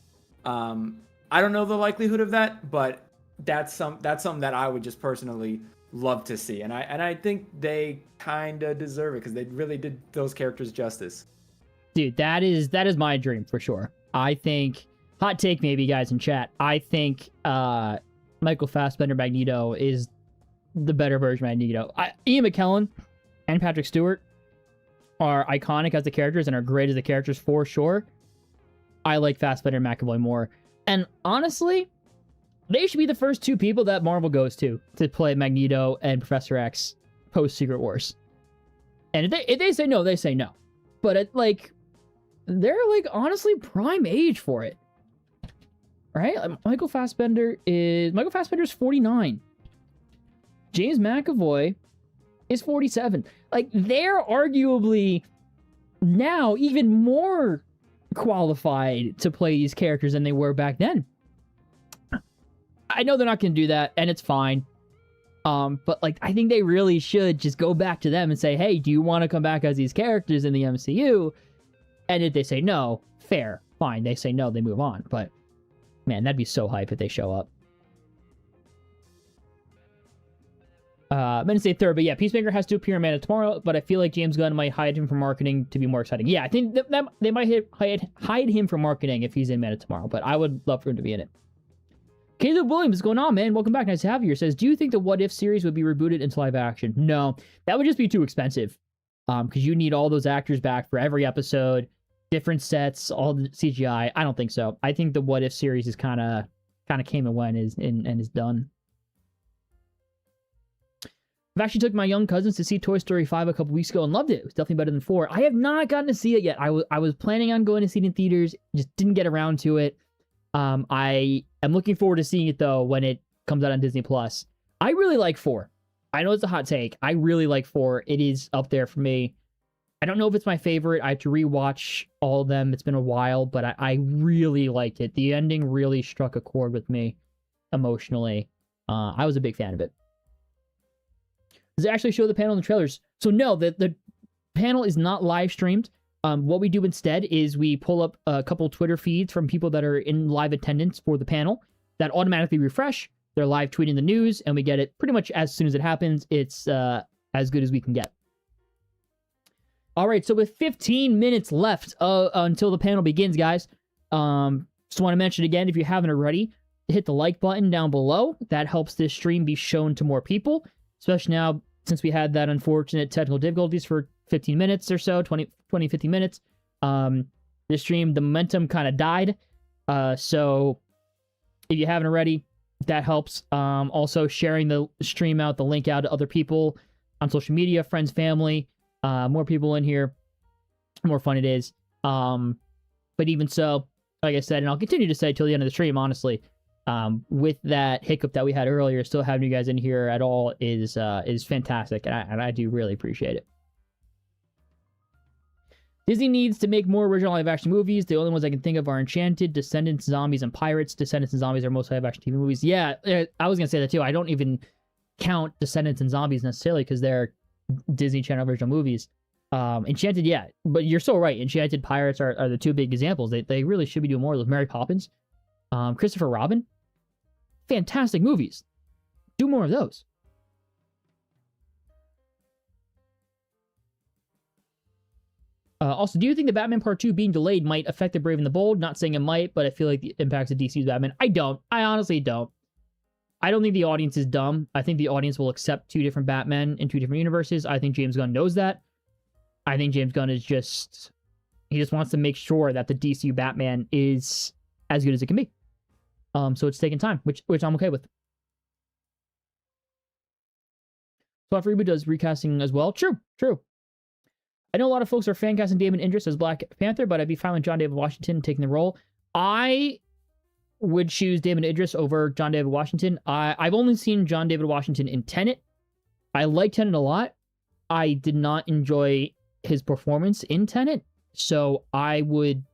I don't know the likelihood of that, but that's something that I would just personally love to see, and I think they kind of deserve it, because they really did those characters justice. Dude, that is my dream for sure. I think, hot take maybe, guys in chat, I think Michael Fassbender Magneto is the better version of Magneto. Ian McKellen and Patrick Stewart are iconic as the characters and are great as the characters for sure. I like Fassbender and McAvoy more. And honestly, they should be the first two people that Marvel goes to play Magneto and Professor X post Secret Wars. And if they say no, they say no. But they're like honestly prime age for it. Right? Michael Fassbender's 49. James McAvoy is 47. Like, they're arguably now even more qualified to play these characters than they were back then. I know they're not going to do that, and it's fine. But like, I think they really should just go back to them and say, hey, do you want to come back as these characters in the MCU? And if they say no, fair, fine. They say no, they move on. But man, that'd be so hype if they show up. I'm gonna say third, but yeah, Peacemaker has to appear in Man of Tomorrow, but I feel like James Gunn might hide him from marketing to be more exciting. Yeah, I think that they might hide him from marketing if he's in Man of Tomorrow, but I would love for him to be in it. Caleb Williams, what's going on, man? Welcome back. Nice to have you here. Says, do you think the What If series would be rebooted into live action? No, that would just be too expensive. Because you need all those actors back for every episode, different sets, all the CGI. I don't think so. I think the What If series is kind of came and went and is done. I've actually took my young cousins to see Toy Story 5 a couple weeks ago and loved it. It was definitely better than 4. I have not gotten to see it yet. I was planning on going to see it in theaters, just didn't get around to it. I am looking forward to seeing it though when it comes out on Disney Plus. I really like 4. I know it's a hot take. I really like 4. It is up there for me. I don't know if it's my favorite. I have to rewatch all of them. It's been a while, but I really liked it. The ending really struck a chord with me emotionally. I was a big fan of it. Does it actually show the panel in the trailers? So no, the panel is not live streamed. What we do instead is we pull up a couple Twitter feeds from people that are in live attendance for the panel that automatically refresh. They're live tweeting the news, and we get it pretty much as soon as it happens. It's as good as we can get. All right, so with 15 minutes left until the panel begins, guys, just want to mention again, if you haven't already, hit the like button down below. That helps this stream be shown to more people, especially now since we had that unfortunate technical difficulties for 15 minutes or so, 20, 15 minutes. This stream, the momentum kind of died. So if you haven't already, that helps. Also sharing the stream out, the link out to other people on social media, friends, family, more people in here, the more fun it is. But even so, like I said, and I'll continue to say till the end of the stream, honestly, with that hiccup that we had earlier, still having you guys in here at all is fantastic, and I do really appreciate it. Disney needs to make more original live-action movies. The only ones I can think of are Enchanted, Descendants, Zombies, and Pirates. Descendants and Zombies are most live-action TV movies. Yeah, I was going to say that too. I don't even count Descendants and Zombies necessarily because they're Disney Channel original movies. Enchanted, yeah, but you're so right. Enchanted, Pirates are the two big examples. They really should be doing more of those. Mary Poppins, Christopher Robin. Fantastic movies. Do more of those. Also, do you think the Batman Part 2 being delayed might affect the Brave and the Bold? Not saying it might, but I feel like it impacts the DC's Batman. I don't. I honestly don't. I don't think the audience is dumb. I think the audience will accept 2 different Batmen in 2 different universes. I think James Gunn knows that. I think James Gunn is just... He just wants to make sure that the DCU Batman is as good as it can be. So it's taking time, which I'm okay with. Soft Reboot does recasting as well. True. I know a lot of folks are fan casting Damon Idris as Black Panther, but I'd be fine with John David Washington taking the role. I would choose Damon Idris over John David Washington. I've only seen John David Washington in Tenet. I like Tenet a lot. I did not enjoy his performance in Tenet, so I would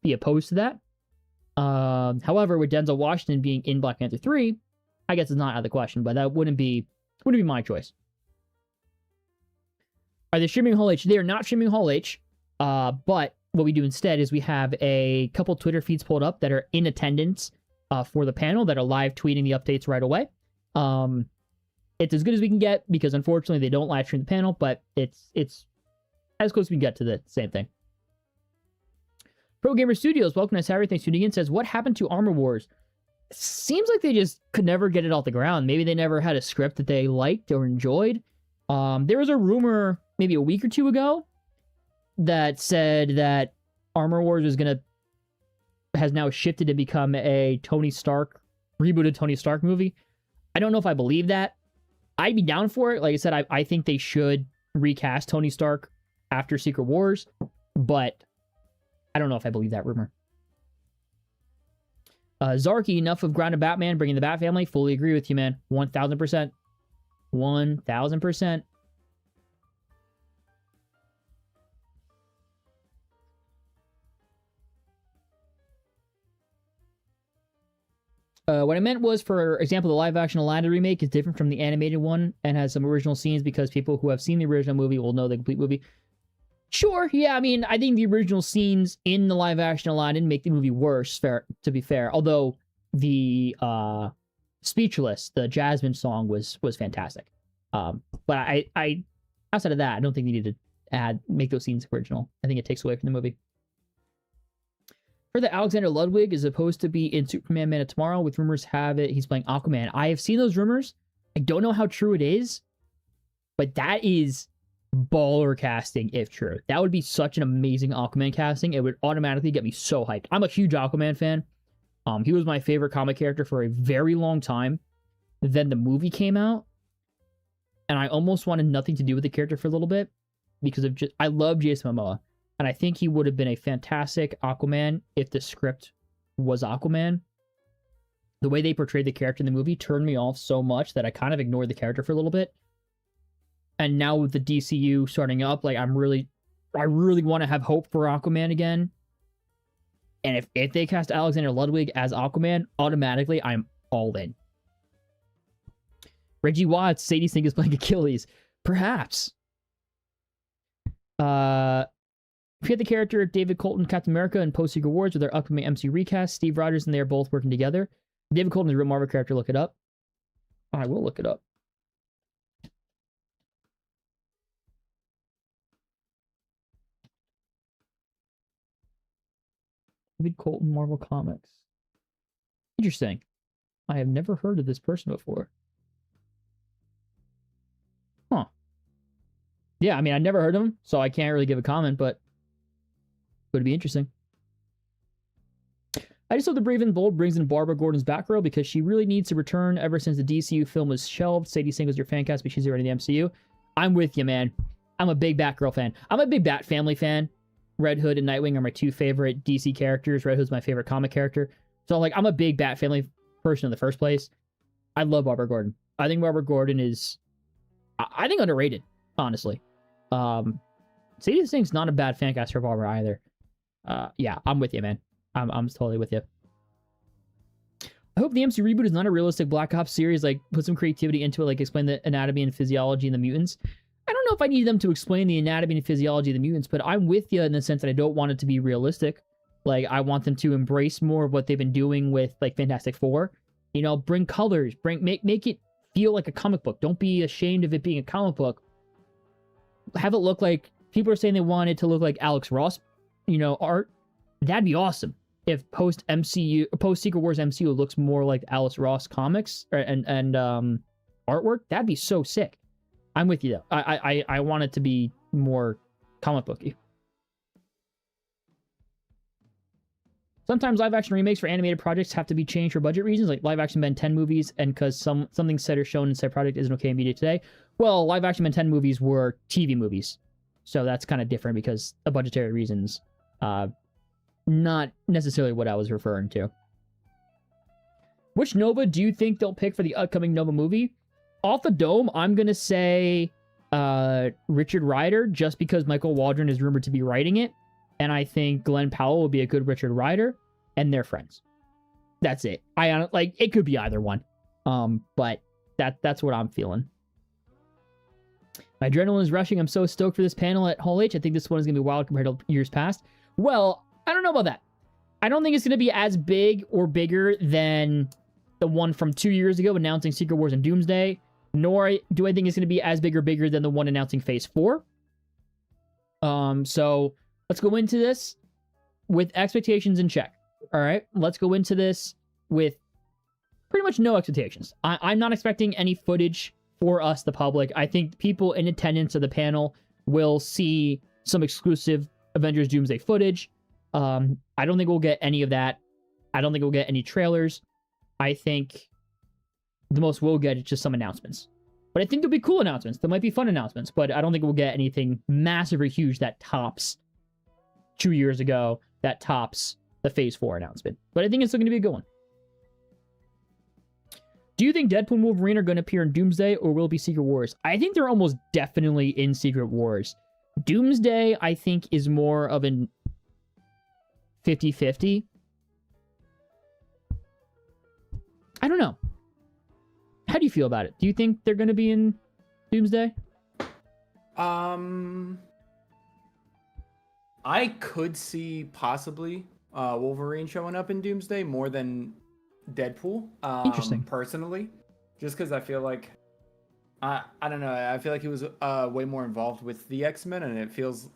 be opposed to that. However, with Denzel Washington being in Black Panther 3, I guess it's not out of the question, but that wouldn't be my choice. Are they streaming Hall H? They are not streaming Hall H, but what we do instead is we have a couple Twitter feeds pulled up that are in attendance for the panel that are live tweeting the updates right away. It's as good as we can get because unfortunately they don't live stream the panel, but it's as close as we can get to the same thing. Pro Gamer Studios, welcome to Harry. Thanks for tuning in. Says, what happened to Armor Wars? Seems like they just could never get it off the ground. Maybe they never had a script that they liked or enjoyed. There was a rumor maybe a week or 2 ago that said that Armor Wars was going to has now shifted to become a Tony Stark, rebooted Tony Stark movie. I don't know if I believe that. I'd be down for it. Like I said, I think they should recast Tony Stark after Secret Wars, but I don't know if I believe that rumor. Zarky, enough of grounded Batman, bringing the Bat family. Fully agree with you, man. 1000%. 1000%. What I meant was, for example, the live-action Aladdin remake is different from the animated one and has some original scenes because people who have seen the original movie will know the complete movie. Sure, yeah, I mean, I think the original scenes in the live-action Aladdin make the movie worse, to be fair. Although the Speechless, the Jasmine song, was fantastic. But I outside of that, I don't think you need to make those scenes original. I think it takes away from the movie. For that, Alexander Ludwig is supposed to be in Superman Man of Tomorrow, with rumors have it he's playing Aquaman. I have seen those rumors. I don't know how true it is, but that is baller casting if true. That would be such an amazing Aquaman casting. It would automatically get me so hyped. I'm a huge Aquaman fan. He was my favorite comic character for a very long time. Then the movie came out, and I almost wanted nothing to do with the character for a little bit because of I love Jason Momoa. And I think he would have been a fantastic Aquaman if the script was Aquaman. The way they portrayed the character in the movie turned me off so much that I kind of ignored the character for a little bit. And now with the DCU starting up, like I really want to have hope for Aquaman again. And if they cast Alexander Ludwig as Aquaman, automatically I'm all in. Reggie Watts, Sadie Sink is playing Achilles. Perhaps. If you had the character of David Colton, Captain America, and post-Secret Wars with their upcoming MCU recast, Steve Rogers and they are both working together. David Colton is a real Marvel character. Look it up. I will look it up. David Colton, Marvel Comics. Interesting. I have never heard of this person before. Huh. Yeah, I mean, I never heard of him, so I can't really give a comment, but would be interesting. I just hope the Brave and Bold brings in Barbara Gordon's Batgirl because she really needs to return ever since the DCU film was shelved. Sadie Sink was your fan cast, but she's already in the MCU. I'm with you, man. I'm a big Batgirl fan. I'm a big Bat Family fan. Red Hood and Nightwing are my two favorite DC characters. Red Hood's my favorite comic character. So, like, I'm a big Bat Family person in the first place. I love Barbara Gordon. I think Barbara Gordon is, I think, underrated, honestly. Sadie Sink's not a bad fan cast for Barbara either. Yeah, I'm with you, man. I'm totally with you. I hope the MCU reboot is not a realistic Black Ops series, like, put some creativity into it, like, explain the anatomy and physiology in the mutants. I don't know if I need them to explain the anatomy and physiology of the mutants, but I'm with you in the sense that I don't want it to be realistic. Like, I want them to embrace more of what they've been doing with, like, Fantastic Four. You know, bring colors, make it feel like a comic book. Don't be ashamed of it being a comic book. Have it look like, people are saying they want it to look like Alex Ross, you know, art. That'd be awesome if post Secret Wars MCU looks more like Alice Ross comics and artwork. That'd be so sick. I'm with you though. I want it to be more comic booky. Sometimes live action remakes for animated projects have to be changed for budget reasons, like live action Ben 10 movies, and because something said or shown in said project isn't okay in media today. Well, live action Ben 10 movies were TV movies, so that's kind of different because of budgetary reasons. Not necessarily what I was referring to. Which Nova do you think they'll pick for the upcoming Nova movie? Off the dome, I'm going to say Richard Rider, just because Michael Waldron is rumored to be writing it. And I think Glenn Powell will be a good Richard Rider, and they're friends. That's it. It could be either one. But that's what I'm feeling. My adrenaline is rushing. I'm so stoked for this panel at Hall H. I think this one is going to be wild compared to years past. Well, I don't know about that. I don't think it's going to be as big or bigger than the one from 2 years ago announcing Secret Wars and Doomsday, nor do I think it's going to be as big or bigger than the one announcing Phase 4. So let's go into this with expectations in check. All right, let's go into this with pretty much no expectations. I'm not expecting any footage for us, the public. I think people in attendance of the panel will see some exclusive Avengers Doomsday footage. I don't think we'll get any of that I don't think we'll get any trailers. I think the most we'll get is just some announcements. But I think there'll be cool announcements. There might be fun announcements, but I don't think we'll get anything massive or huge that tops 2 years ago, that tops the Phase 4 announcement. But I think it's still going to be a good one. Do you think Deadpool and Wolverine are going to appear in Doomsday, or will it be Secret Wars? I think they're almost definitely in Secret Wars. Doomsday, I think, is more of an 50-50. I don't know. How do you feel about it? Do you think they're going to be in Doomsday? I could see possibly Wolverine showing up in Doomsday more than Deadpool. Interesting. Personally, just because I feel like I don't know. I feel like he was way more involved with the X-Men, and it feels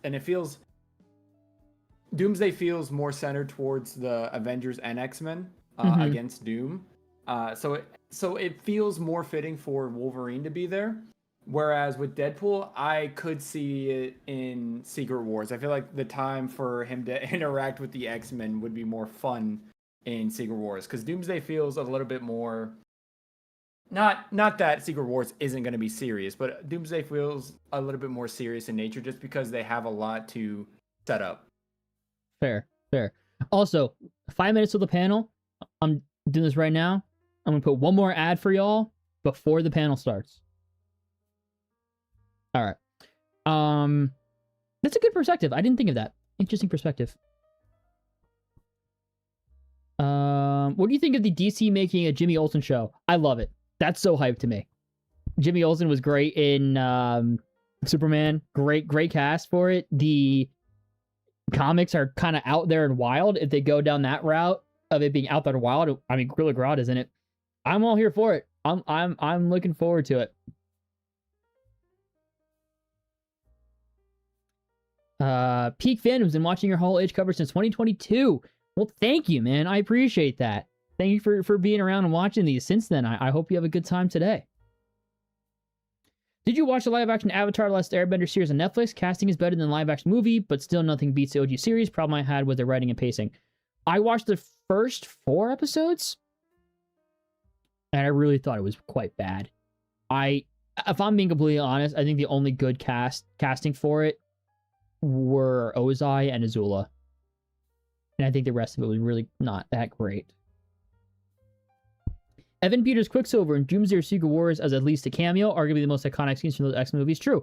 Doomsday feels more centered towards the Avengers and X-Men against Doom. So it feels more fitting for Wolverine to be there. Whereas with Deadpool, I could see it in Secret Wars. I feel like the time for him to interact with the X-Men would be more fun in Secret Wars, because Doomsday feels a little bit more... Not that Secret Wars isn't going to be serious, but Doomsday feels a little bit more serious in nature just because they have a lot to set up. Fair. Also, 5 minutes of the panel. I'm doing this right now. I'm going to put one more ad for y'all before the panel starts. All right. That's a good perspective. I didn't think of that. Interesting perspective. What do you think of the DC making a Jimmy Olsen show? I love it. That's so hyped to me. Jimmy Olsen was great in Superman. Great cast for it. The comics are kind of out there and wild. If they go down that route of it being out there and wild, I mean, Gorilla Grodd, isn't it? I'm all here for it. I'm looking forward to it. Peak fandoms and watching your Hall H coverage since 2022. Well, thank you, man. I appreciate that. Thank you for being around and watching these since then. I hope you have a good time today. Did you watch the live-action Avatar: The Last Airbender series on Netflix? Casting is better than the live-action movie, but still nothing beats the OG series. Problem I had was the writing and pacing. I watched the first 4 episodes, and I really thought it was quite bad. If I'm being completely honest, I think the only good casting for it were Ozai and Azula. And I think the rest of it was really not that great. Evan Peters' Quicksilver in Doomsday or Secret Wars as at least a cameo, arguably the most iconic scenes from those X-Men movies. True.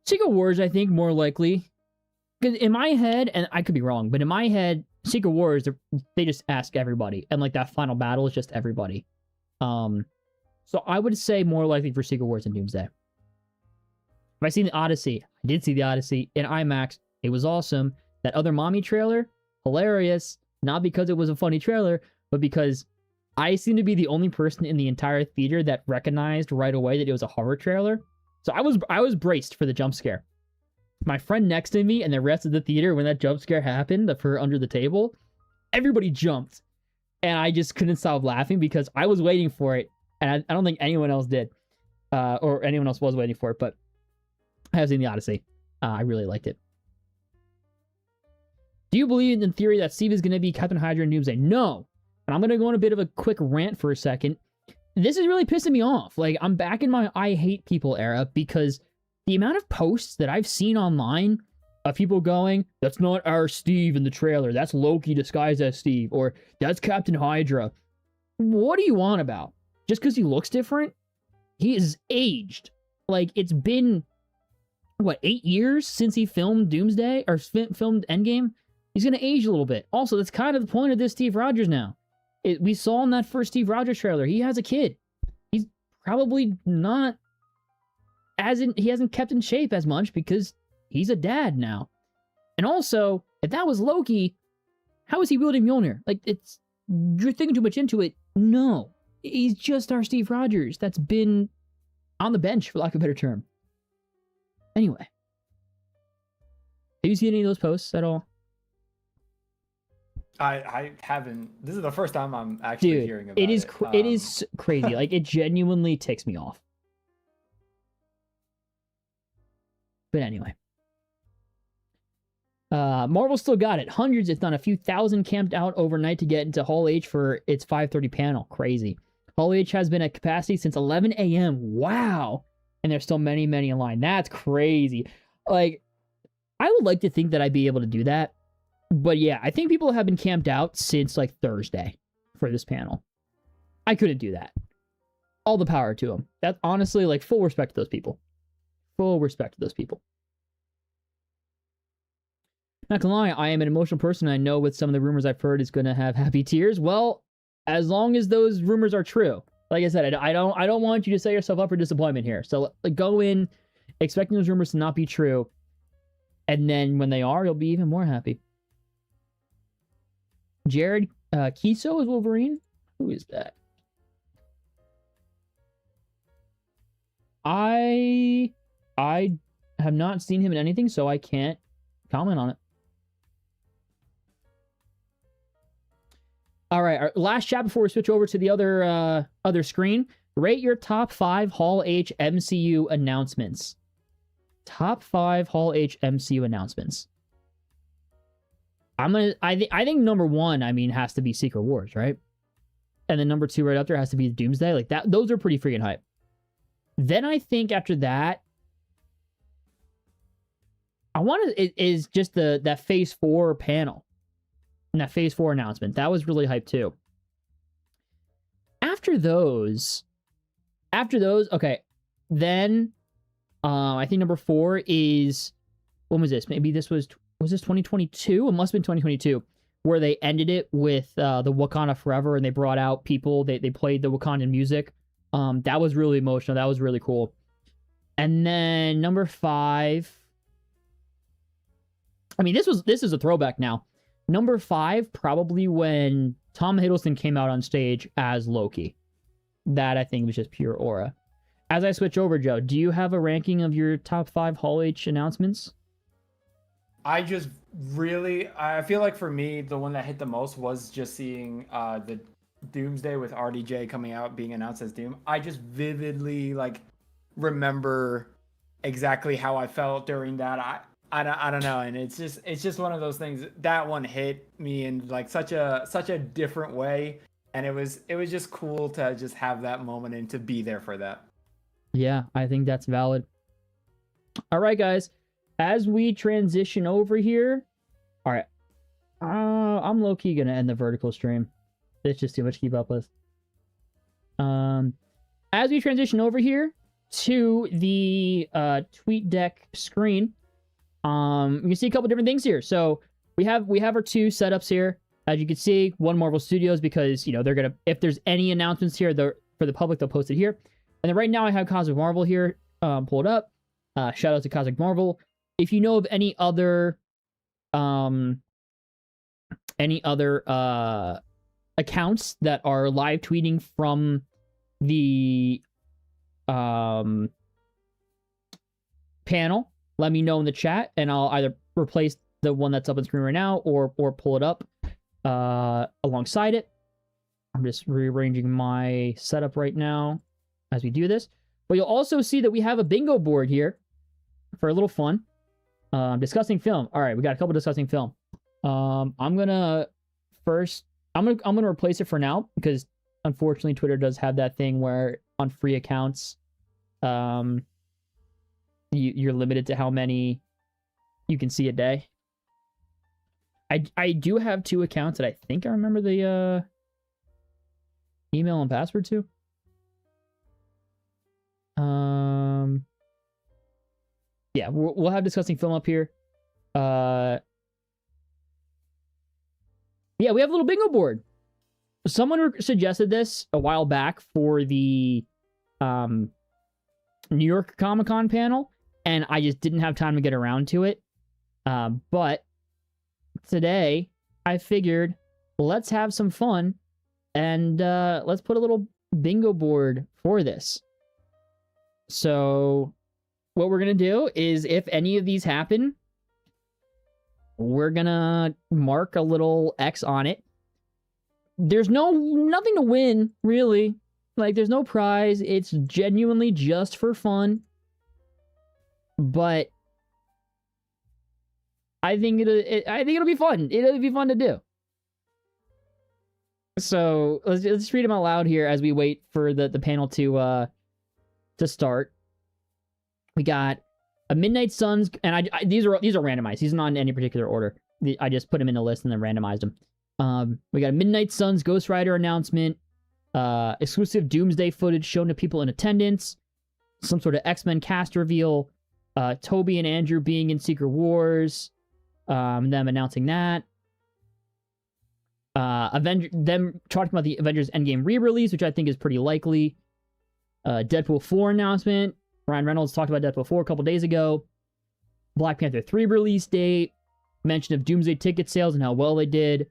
Secret Wars, I think, more likely. Because in my head, and I could be wrong, but in my head, Secret Wars, they just ask everybody. And like that final battle is just everybody. So I would say more likely for Secret Wars and Doomsday. Have I seen the Odyssey? I did see the Odyssey in IMAX. It was awesome. That other mommy trailer, hilarious. Not because it was a funny trailer, but because I seem to be the only person in the entire theater that recognized right away that it was a horror trailer. So I was braced for the jump scare. My friend next to me and the rest of the theater, when that jump scare happened for Under the Table, everybody jumped. And I just couldn't stop laughing because I was waiting for it. And I don't think anyone else did. Or anyone else was waiting for it. But I have seen the Odyssey. I really liked it. Do you believe in theory that Steve is going to be Captain Hydra in Doomsday? No. And I'm going to go on a bit of a quick rant for a second. This is really pissing me off. Like, I'm back in my I hate people era because the amount of posts that I've seen online of people going, that's not our Steve in the trailer. That's Loki disguised as Steve. Or that's Captain Hydra. What do you want about? Just because he looks different? He is aged. Like, it's been, 8 years since he filmed Doomsday? Or filmed Endgame? He's going to age a little bit. Also, that's kind of the point of this Steve Rogers now. We saw in that first Steve Rogers trailer, he has a kid. He's probably not he hasn't kept in shape as much because he's a dad now. And also, if that was Loki, how is he wielding Mjolnir? Like, you're thinking too much into it. No. He's just our Steve Rogers that's been on the bench, for lack of a better term. Anyway. Have you seen any of those posts at all? I haven't. This is the first time I'm actually hearing about it. It is crazy. Like, it genuinely ticks me off. But anyway. Marvel still got it. Hundreds, if not a few thousand, camped out overnight to get into Hall H for its 5:30 panel. Crazy. Hall H has been at capacity since 11 a.m. Wow. And there's still many, many in line. That's crazy. Like, I would like to think that I'd be able to do that. But yeah, I think people have been camped out since like Thursday for this panel. I couldn't do that. All the power to them. That's honestly like full respect to those people. Full respect to those people. Not gonna lie, I am an emotional person. I know with some of the rumors I've heard is gonna have happy tears. Well, as long as those rumors are true. Like I said, I don't want you to set yourself up for disappointment here. So like, go in expecting those rumors to not be true. And then when they are, you'll be even more happy. Jared Kiso is Wolverine? Who is that? I have not seen him in anything, so I can't comment on it. All right, our last chat before we switch over to the other screen. Rate your top 5 Hall H MCU announcements. Top 5 Hall H MCU announcements. I think number 1, I mean, has to be Secret Wars, right? And then number 2 right up there has to be Doomsday. Like that, those are pretty freaking hype. Then I think after that, I want to is just that Phase 4 panel. And that Phase 4 announcement. That was really hype too. After those, okay. Then I think number 4 is, when was this? Maybe this was this 2022? It must have been 2022, where they ended it with the Wakanda Forever, and they brought out people. They played the Wakandan music. That was really emotional. That was really cool. And then number 5. I mean, this is a throwback now. Number 5, probably when Tom Hiddleston came out on stage as Loki. That, I think, was just pure aura. As I switch over, Joe, do you have a ranking of your top 5 Hall H announcements? I feel like for me, the one that hit the most was just seeing the Doomsday with RDJ coming out, being announced as Doom. I just vividly remember exactly how I felt during that. I don't know, and it's just one of those things. That one hit me in like such a different way, and it was just cool to just have that moment and to be there for that. Yeah, I think that's valid. All right, guys, as we transition over here, all right, I'm low-key gonna end the vertical stream. It's just too much to keep up with. As we transition over here to the TweetDeck screen, you can see a couple different things here. So we have our 2 setups here. As you can see, one Marvel Studios, because they're gonna, if there's any announcements here, for the public, they'll post it here. And then right now I have Cosmic Marvel here pulled up. Shout out to Cosmic Marvel. If you know of any other accounts that are live tweeting from the panel, let me know in the chat, and I'll either replace the one that's up on screen right now or pull it up alongside it. I'm just rearranging my setup right now as we do this. But you'll also see that we have a bingo board here for a little fun. Discussing film. All right, we got a couple discussing film. I'm gonna replace it for now, because unfortunately Twitter does have that thing where on free accounts, you're limited to how many you can see a day. I do have 2 accounts that I think I remember the email and password to. Yeah, we'll have discussing film up here. Yeah, we have a little bingo board. Someone suggested this a while back for the New York Comic-Con panel, and I just didn't have time to get around to it. But today, I figured, let's have some fun, and let's put a little bingo board for this. So what we're going to do is, if any of these happen, we're going to mark a little X on it. There's nothing to win, really. Like, there's no prize. It's genuinely just for fun. But I think it'll be fun. It'll be fun to do. So let's read them out loud here as we wait for the panel to start. We got a Midnight Suns, and these are randomized. These are not in any particular order. I just put them in a list and then randomized them. We got a Midnight Suns Ghost Rider announcement, exclusive Doomsday footage shown to people in attendance, some sort of X-Men cast reveal, Toby and Andrew being in Secret Wars, them announcing that. Them talking about the Avengers Endgame re-release, which I think is pretty likely. Deadpool 4 announcement. Ryan Reynolds talked about Deadpool 4 a couple days ago. Black Panther 3 release date. Mention of Doomsday ticket sales and how well they did.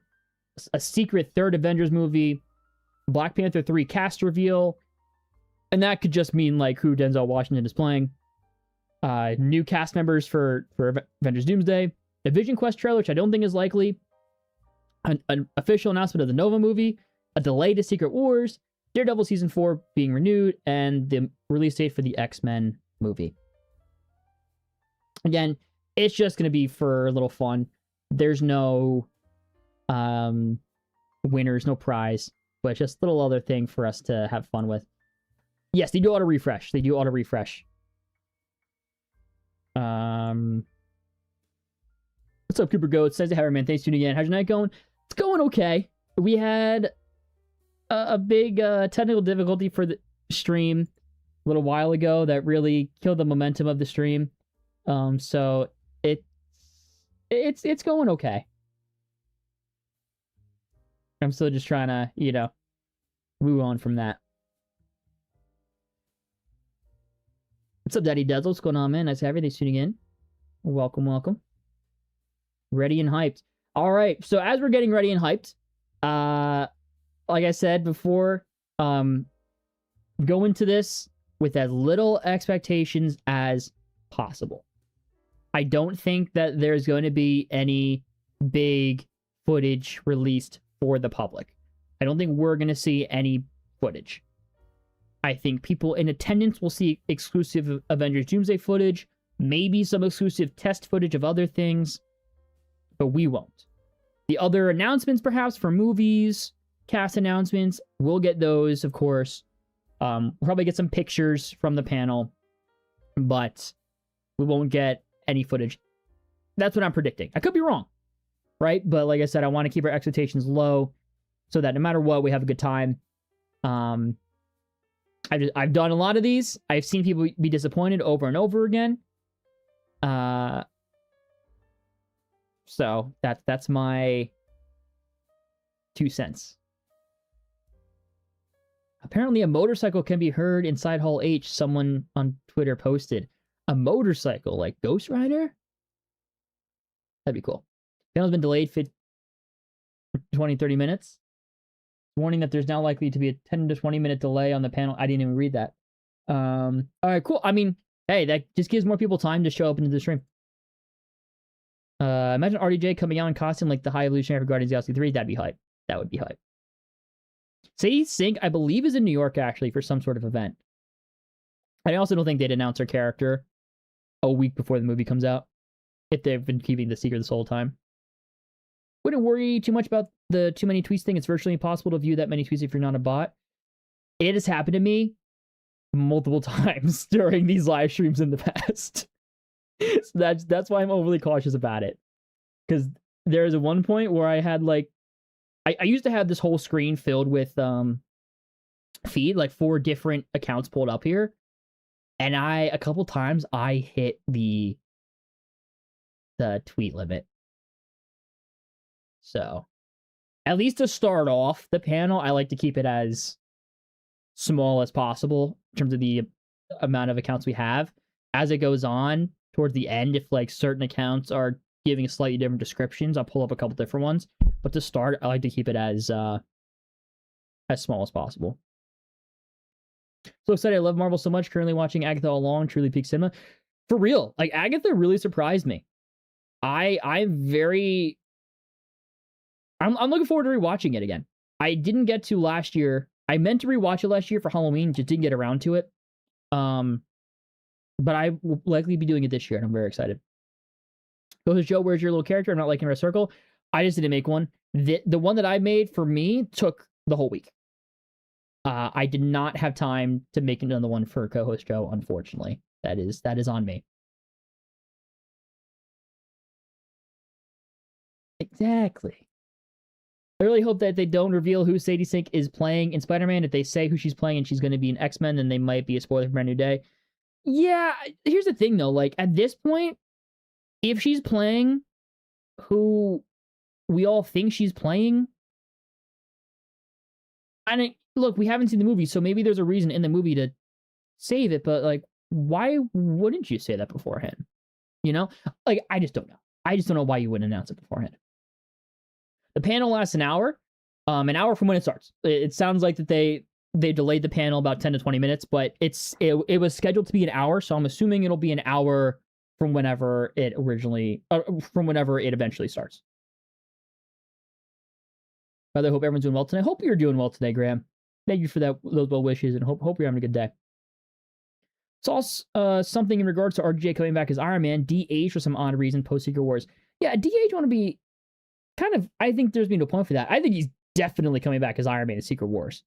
A secret third Avengers movie. Black Panther 3 cast reveal. And that could just mean like who Denzel Washington is playing. New cast members for Avengers Doomsday. A VisionQuest trailer, which I don't think is likely. An official announcement of the Nova movie. A delay to Secret Wars. Daredevil Season 4 being renewed. And the release date for the X-Men movie. Again, it's just going to be for a little fun. There's no winners, no prize. But just a little other thing for us to have fun with. Yes, they do auto refresh. What's up, Cooper Goat? Says to Harry, man. Thanks for tuning in. How's your night going? It's going okay. We had a big technical difficulty for the stream a little while ago that really killed the momentum of the stream. So it's going okay. I'm still just trying to, move on from that. What's up, Daddy Dezzle? What's going on, man? Nice to have you. Thanks for tuning in. Welcome. Ready and hyped. All right. So as we're getting ready and hyped, like I said before, go into this with as little expectations as possible. I don't think that there's going to be any big footage released for the public. I don't think we're going to see any footage. I think people in attendance will see exclusive Avengers Doomsday footage, maybe some exclusive test footage of other things, but we won't. The other announcements, perhaps, for movies, cast announcements, we'll get those, of course. We'll probably get some pictures from the panel, but we won't get any footage. That's what I'm predicting. I could be wrong, right? But like I said, I want to keep our expectations low so that no matter what, we have a good time. I've done a lot of these. I've seen people be disappointed over and over again. So that's my 2 cents. Apparently a motorcycle can be heard inside Hall H, someone on Twitter posted. A motorcycle, like Ghost Rider? That'd be cool. Panel's been delayed for 20-30 minutes. Warning that there's now likely to be a 10 to 20 minute delay on the panel. I didn't even read that. All right, cool. I mean, hey, that just gives more people time to show up into the stream. Imagine RDJ coming out in costume like the High Evolutionary for Guardians of the Galaxy 3. That'd be hype. That would be hype. Sadie Sink, I believe, is in New York, actually, for some sort of event. I also don't think they'd announce her character a week before the movie comes out, if they've been keeping the secret this whole time. Wouldn't worry too much about the too many tweets thing. It's virtually impossible to view that many tweets if you're not a bot. It has happened to me multiple times during these live streams in the past. So that's why I'm overly cautious about it. Because there is one point where I had like, I used to have this whole screen filled with feed, like 4 different accounts pulled up here. And a couple times I hit the tweet limit. So, at least to start off the panel, I like to keep it as small as possible in terms of the amount of accounts we have. As it goes on, towards the end, if like certain accounts are giving slightly different descriptions, I'll pull up a couple different ones. But to start, I like to keep it as small as possible. So excited! I love Marvel so much. Currently watching Agatha all along. Truly peak cinema. For real, like Agatha really surprised me. I'm looking forward to rewatching it again. I didn't get to last year. I meant to rewatch it last year for Halloween, just didn't get around to it. But I will likely be doing it this year, and I'm very excited. Goes Joe, where's your little character? I'm not liking Red Circle. I just didn't make one. The one that I made for me took the whole week. I did not have time to make another one for co-host Joe, unfortunately. That is on me. Exactly. I really hope that they don't reveal who Sadie Sink is playing in Spider-Man. If they say who she's playing and she's going to be in X-Men, then they might be a spoiler for Brand New Day. Yeah, here's the thing, though. Like, at this point, if she's playing who we all think she's playing, I mean, look, we haven't seen the movie, so maybe there's a reason in the movie to save it, but, like, why wouldn't you say that beforehand? You know? Like, I just don't know. I just don't know why you wouldn't announce it beforehand. The panel lasts an hour from when it starts. It sounds like that they delayed the panel about 10 to 20 minutes, but it was scheduled to be an hour, so I'm assuming it'll be an hour from whenever it eventually starts. But I hope everyone's doing well today. I hope you're doing well today, Graham. Thank you for those well wishes, and hope you're having a good day. It's also something in regards to RJ coming back as Iron Man. DH for some odd reason post Secret Wars. Yeah, DH want to be kind of. I think there's been no point for that. I think he's definitely coming back as Iron Man in Secret Wars.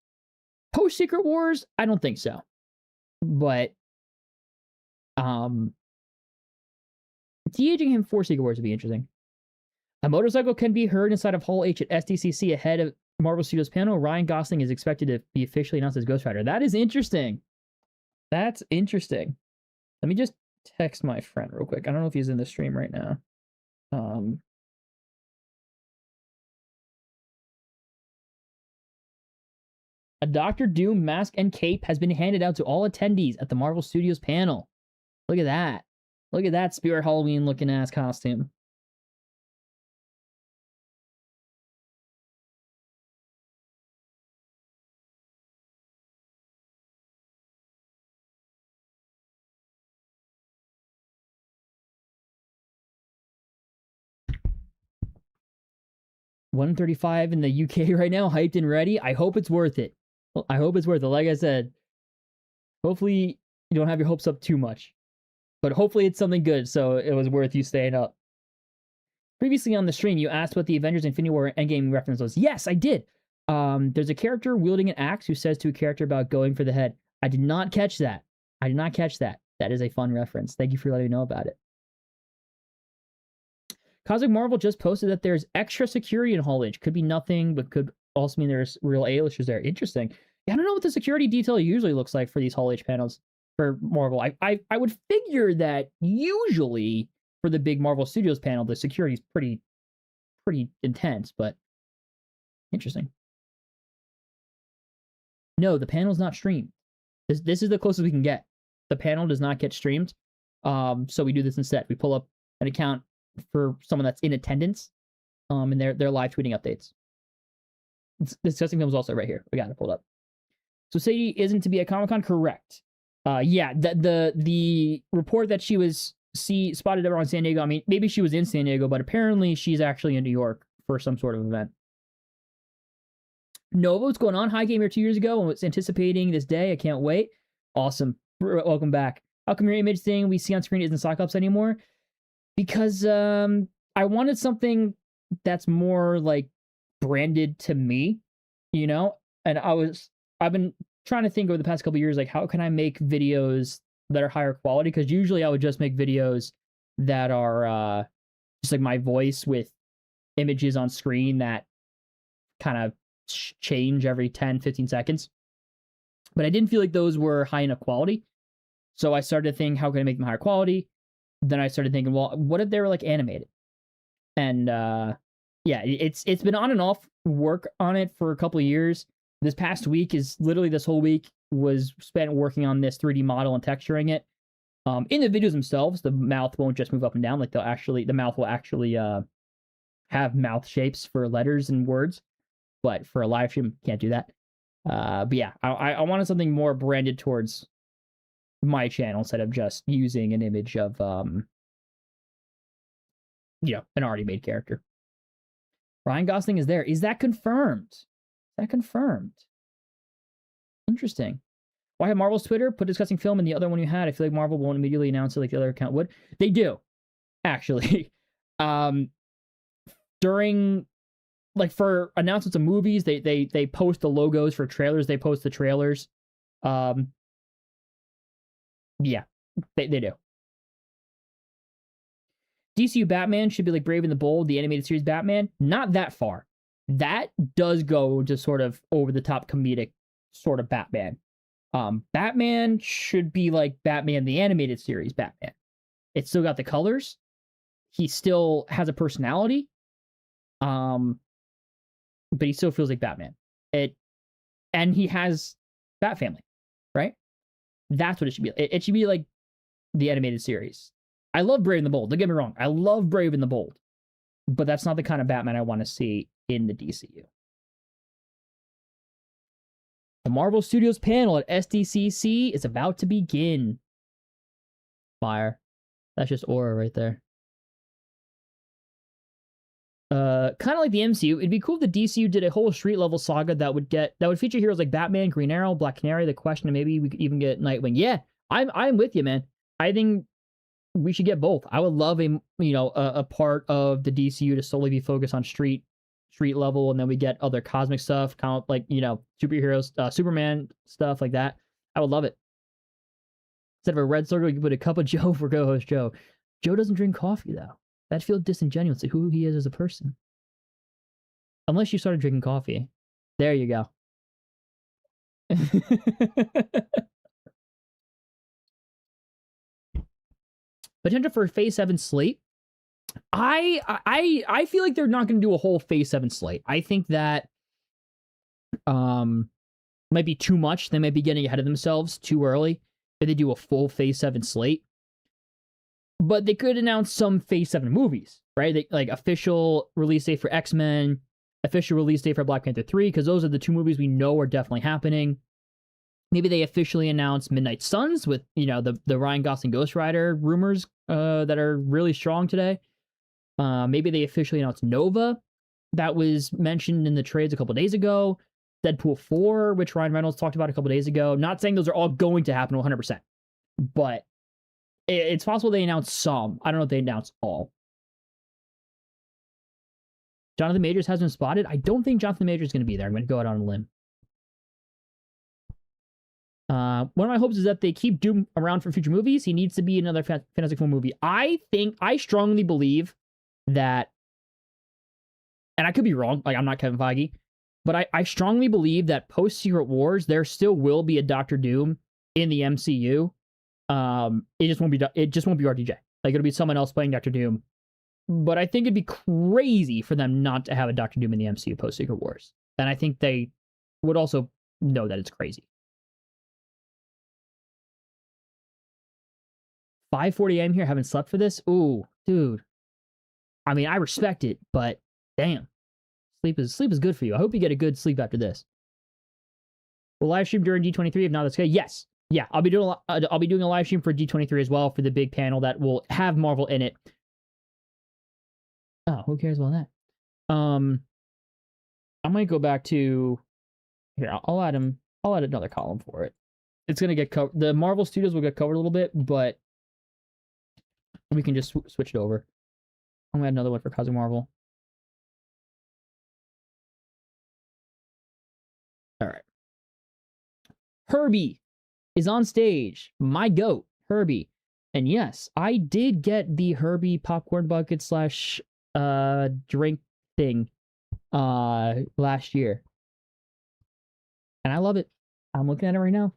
Post Secret Wars, I don't think so. But de-aging him for Secret Wars would be interesting. A motorcycle can be heard inside of Hall H at SDCC ahead of Marvel Studios panel. Ryan Gosling is expected to be officially announced as Ghost Rider. That is interesting. That's interesting. Let me just text my friend real quick. I don't know if he's in the stream right now. A Doctor Doom mask and cape has been handed out to all attendees at the Marvel Studios panel. Look at that. Look at that Spirit Halloween looking ass costume. $135 in the UK right now, hyped and ready. I hope it's worth it. I hope it's worth it. Like I said, hopefully you don't have your hopes up too much. But hopefully it's something good, so it was worth you staying up. Previously on the stream, you asked what the Avengers Infinity War Endgame reference was. Yes, I did. There's a character wielding an axe who says to a character about going for the head. I did not catch that. I did not catch that. That is a fun reference. Thank you for letting me know about it. Cosmic Marvel just posted that there's extra security in Hall H. Could be nothing, but could also mean there's real A-listers there. Interesting. Yeah, I don't know what the security detail usually looks like for these Hall H panels for Marvel. I would figure that usually for the big Marvel Studios panel, the security is pretty intense, but interesting. No, the panel's not streamed. This is the closest we can get. The panel does not get streamed, so we do this instead. We pull up an account for someone that's in attendance, and they're live tweeting updates. Discussing films also right here. We got it pulled up. So Sadie isn't to be at Comic-Con, correct? Yeah, the report that she was spotted over on San Diego. I mean, maybe she was in San Diego, but apparently she's actually in New York for some sort of event. Nova, what's going on? Hi, came here 2 years ago and was anticipating this day. I can't wait. Awesome. Welcome back. How come your image thing we see on screen isn't Cyclops anymore? Because I wanted something that's more like branded to me, you know? And I've been trying to think over the past couple of years, like, how can I make videos that are higher quality? Because usually I would just make videos that are just like my voice with images on screen that kind of change every 10, 15 seconds. But I didn't feel like those were high enough quality. So I started to think, how can I make them higher quality? Then I started thinking, well, what if they were like animated? And yeah, it's been on and off work on it for a couple of years. This past week this whole week was spent working on this 3D model and texturing it. In the videos themselves, the mouth won't just move up and down. Like the mouth will actually have mouth shapes for letters and words. But for a live stream, can't do that. But yeah, I wanted something more branded towards my channel instead of just using an image of an already made character. Ryan Gosling is there. Is that confirmed? Interesting. Why have Marvel's Twitter put discussing film in the other one you had? I feel like Marvel won't immediately announce it like the other account would. They do, actually. During, like, for announcements of movies, they post the logos. For trailers, they post the trailers. Yeah, they do. DCU Batman should be like Brave and the Bold, the animated series Batman. Not that far. That does go to sort of over the top comedic sort of Batman. Batman should be like Batman the animated series Batman. It's still got the colors. He still has a personality. But he still feels like Batman. And he has Bat Family, right? That's what it should be. It should be like the animated series. I love Brave and the Bold. Don't get me wrong. I love Brave and the Bold. But that's not the kind of Batman I want to see in the DCU. The Marvel Studios panel at SDCC is about to begin. Fire. That's just aura right there. Kind of like the MCU, it'd be cool if the DCU did a whole street level saga that would feature heroes like Batman, Green Arrow, Black Canary, the Question, and maybe we could even get Nightwing. Yeah, I'm with you, man. I think we should get both. I would love a part of the DCU to solely be focused on street level, and then we get other cosmic stuff, kind of like, superheroes, Superman stuff like that. I would love it. Instead of a red circle, you can put a cup of Joe for co-host Joe. Joe doesn't drink coffee though. That feels disingenuous to who he is as a person. Unless you started drinking coffee. There you go. Potential for Phase 7 slate. I feel like they're not going to do a whole Phase 7 slate. I think that might be too much. They might be getting ahead of themselves too early if they do a full Phase 7 slate. But they could announce some Phase 7 movies, right? Like official release date for X-Men, official release date for Black Panther 3, because those are the two movies we know are definitely happening. Maybe they officially announce Midnight Suns with, the Ryan Gosling Ghost Rider rumors that are really strong today. Maybe they officially announce Nova, that was mentioned in the trades a couple days ago. Deadpool 4, which Ryan Reynolds talked about a couple days ago. Not saying those are all going to happen 100%, but it's possible they announce some. I don't know if they announce all. Jonathan Majors has been spotted. I don't think Jonathan Majors is going to be there. I'm going to go out on a limb. One of my hopes is that they keep Doom around for future movies. He needs to be another Fantastic Four movie. I strongly believe that, and I could be wrong, like I'm not Kevin Feige, but I strongly believe that post Secret Wars, there still will be a Doctor Doom in the MCU. It just won't be RDJ. Like, it'll be someone else playing Doctor Doom. But I think it'd be crazy for them not to have a Doctor Doom in the MCU post Secret Wars. And I think they would also know that it's crazy. 5:40 a.m. here, haven't slept for this. Ooh, dude. I mean, I respect it, but damn. Sleep is good for you. I hope you get a good sleep after this. Will live stream during D23? If not, that's good. Yes. Yeah, I'll be doing a live stream for D23 as well, for the big panel that will have Marvel in it. Oh, who cares about that? I might go back to here. I'll add another column for it. It's gonna get covered. The Marvel Studios will get covered a little bit, but we can just switch it over. I'm gonna add another one for Cosmic Marvel. All right. Herbie is on stage. My goat, Herbie. And yes, I did get the Herbie popcorn bucket / drink thing last year. And I love it. I'm looking at it right now.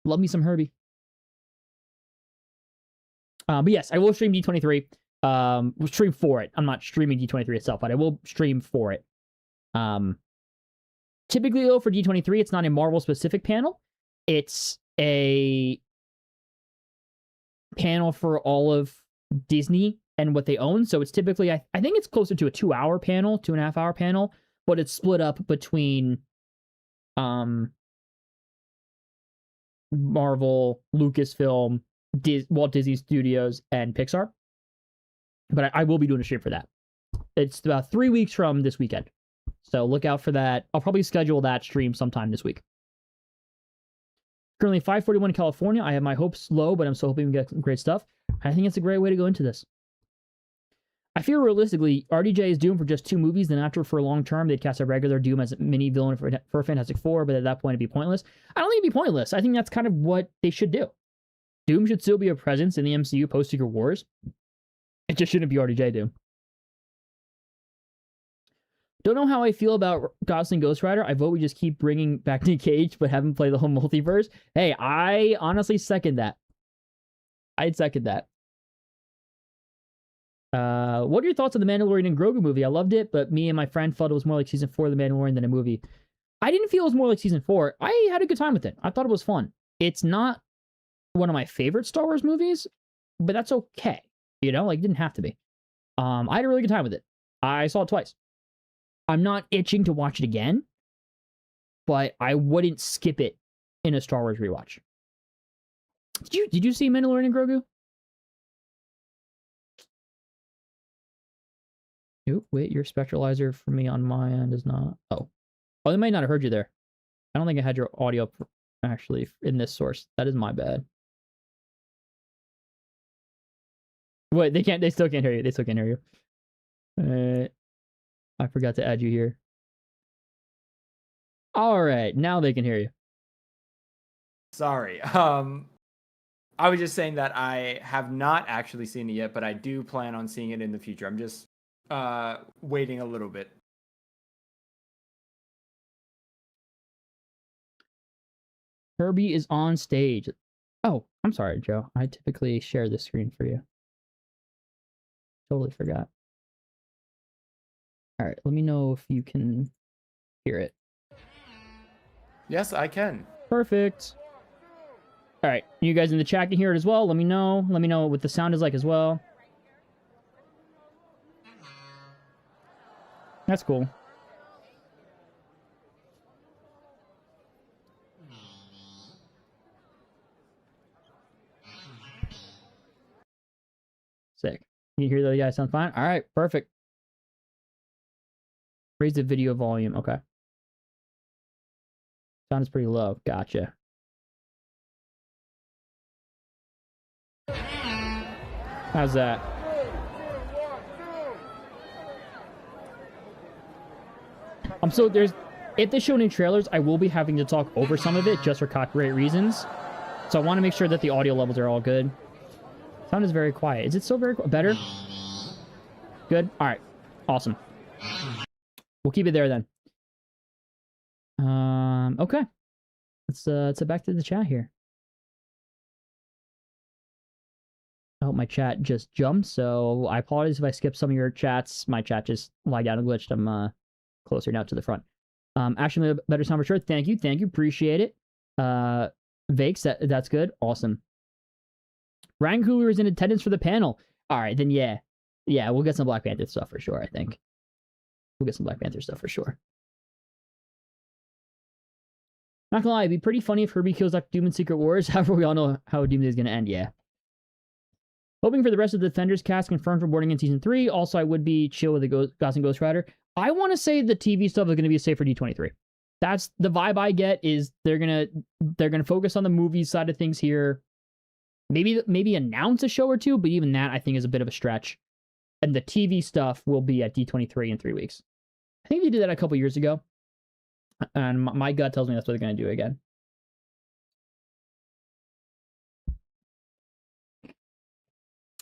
Love me some Herbie. But yes, I will stream D23. We'll stream for it. I'm not streaming D23 itself, but I will stream for it. Typically, though, for D23, it's not a Marvel-specific panel. It's a panel for all of Disney and what they own. So it's typically, I think it's closer to a 2-hour panel, 2.5-hour panel, but it's split up between Marvel, Lucasfilm, Walt Disney Studios, and Pixar. But I will be doing a stream for that. It's about 3 weeks from this weekend. So look out for that. I'll probably schedule that stream sometime this week. Currently 5:41 in California. I have my hopes low, but I'm still hoping we get some great stuff. I think it's a great way to go into this. I feel realistically, RDJ is doomed for just 2 movies, then after for a long term, they'd cast a regular Doom as a mini villain for Fantastic Four, but at that point it'd be pointless. I don't think it'd be pointless. I think that's kind of what they should do. Doom should still be a presence in the MCU post Secret Wars. It just shouldn't be RDJ Doom. Don't know how I feel about Gosling Ghost Rider. I vote we just keep bringing back Nick Cage, but have him play the whole multiverse. Hey, I honestly second that. I'd second that. What are your thoughts on the Mandalorian and Grogu movie? I loved it, but me and my friend felt it was more like season 4 of the Mandalorian than a movie. I didn't feel it was more like season 4. I had a good time with it. I thought it was fun. It's not one of my favorite Star Wars movies, but that's okay. You know, like, it didn't have to be. I had a really good time with it. I saw it twice. I'm not itching to watch it again, but I wouldn't skip it in a Star Wars rewatch. Did you see Mandalorian and Grogu? Nope, wait, your spectralizer for me on my end is not. Oh, they might not have heard you there. I don't think I had your audio actually in this source. That is my bad. Wait, they still can't hear you. They still can't hear you. I forgot to add you here. All right, now they can hear you. Sorry. I was just saying that I have not actually seen it yet, but I do plan on seeing it in the future. I'm just waiting a little bit. Herbie is on stage. Oh, I'm sorry, Joe. I typically share the screen for you. Totally forgot. All right, let me know if you can hear it. Yes, I can. Perfect. All right, you guys in the chat can hear it as well. Let me know. Let me know what the sound is like as well. That's cool. Sick. You hear the guys sound fine? All right, perfect. Raise the video volume. Okay. Sound is pretty low. Gotcha. How's that? If they show new trailers, I will be having to talk over some of it just for copyright reasons. So I want to make sure that the audio levels are all good. Sound is very quiet. Is it still very better? Good. All right. Awesome. We'll keep it there then. Okay. Let's head back to the chat here. I hope my chat just jumped, so I apologize if I skip some of your chats. My chat just lagged out and glitched. I'm closer now to the front. Actually, better sound for sure. Thank you. Appreciate it. Vakes, that's good. Awesome. Ryan Coogler is in attendance for the panel. All right, then yeah, we'll get some Black Panther stuff for sure. I think we'll get some Black Panther stuff for sure. Not gonna lie, it'd be pretty funny if Herbie kills Dr. Doom in Secret Wars. However, we all know how Doomsday is gonna end. Yeah. Hoping for the rest of the Defenders cast confirmed for boarding in season 3. Also, I would be chill with the Ghost Rider. I want to say the TV stuff is going to be safe for D23. That's the vibe I get. Is they're gonna focus on the movie side of things here. Maybe announce a show or two, but even that I think is a bit of a stretch. And the TV stuff will be at D23 in 3 weeks. I think they did that a couple years ago, and my gut tells me that's what they're going to do again.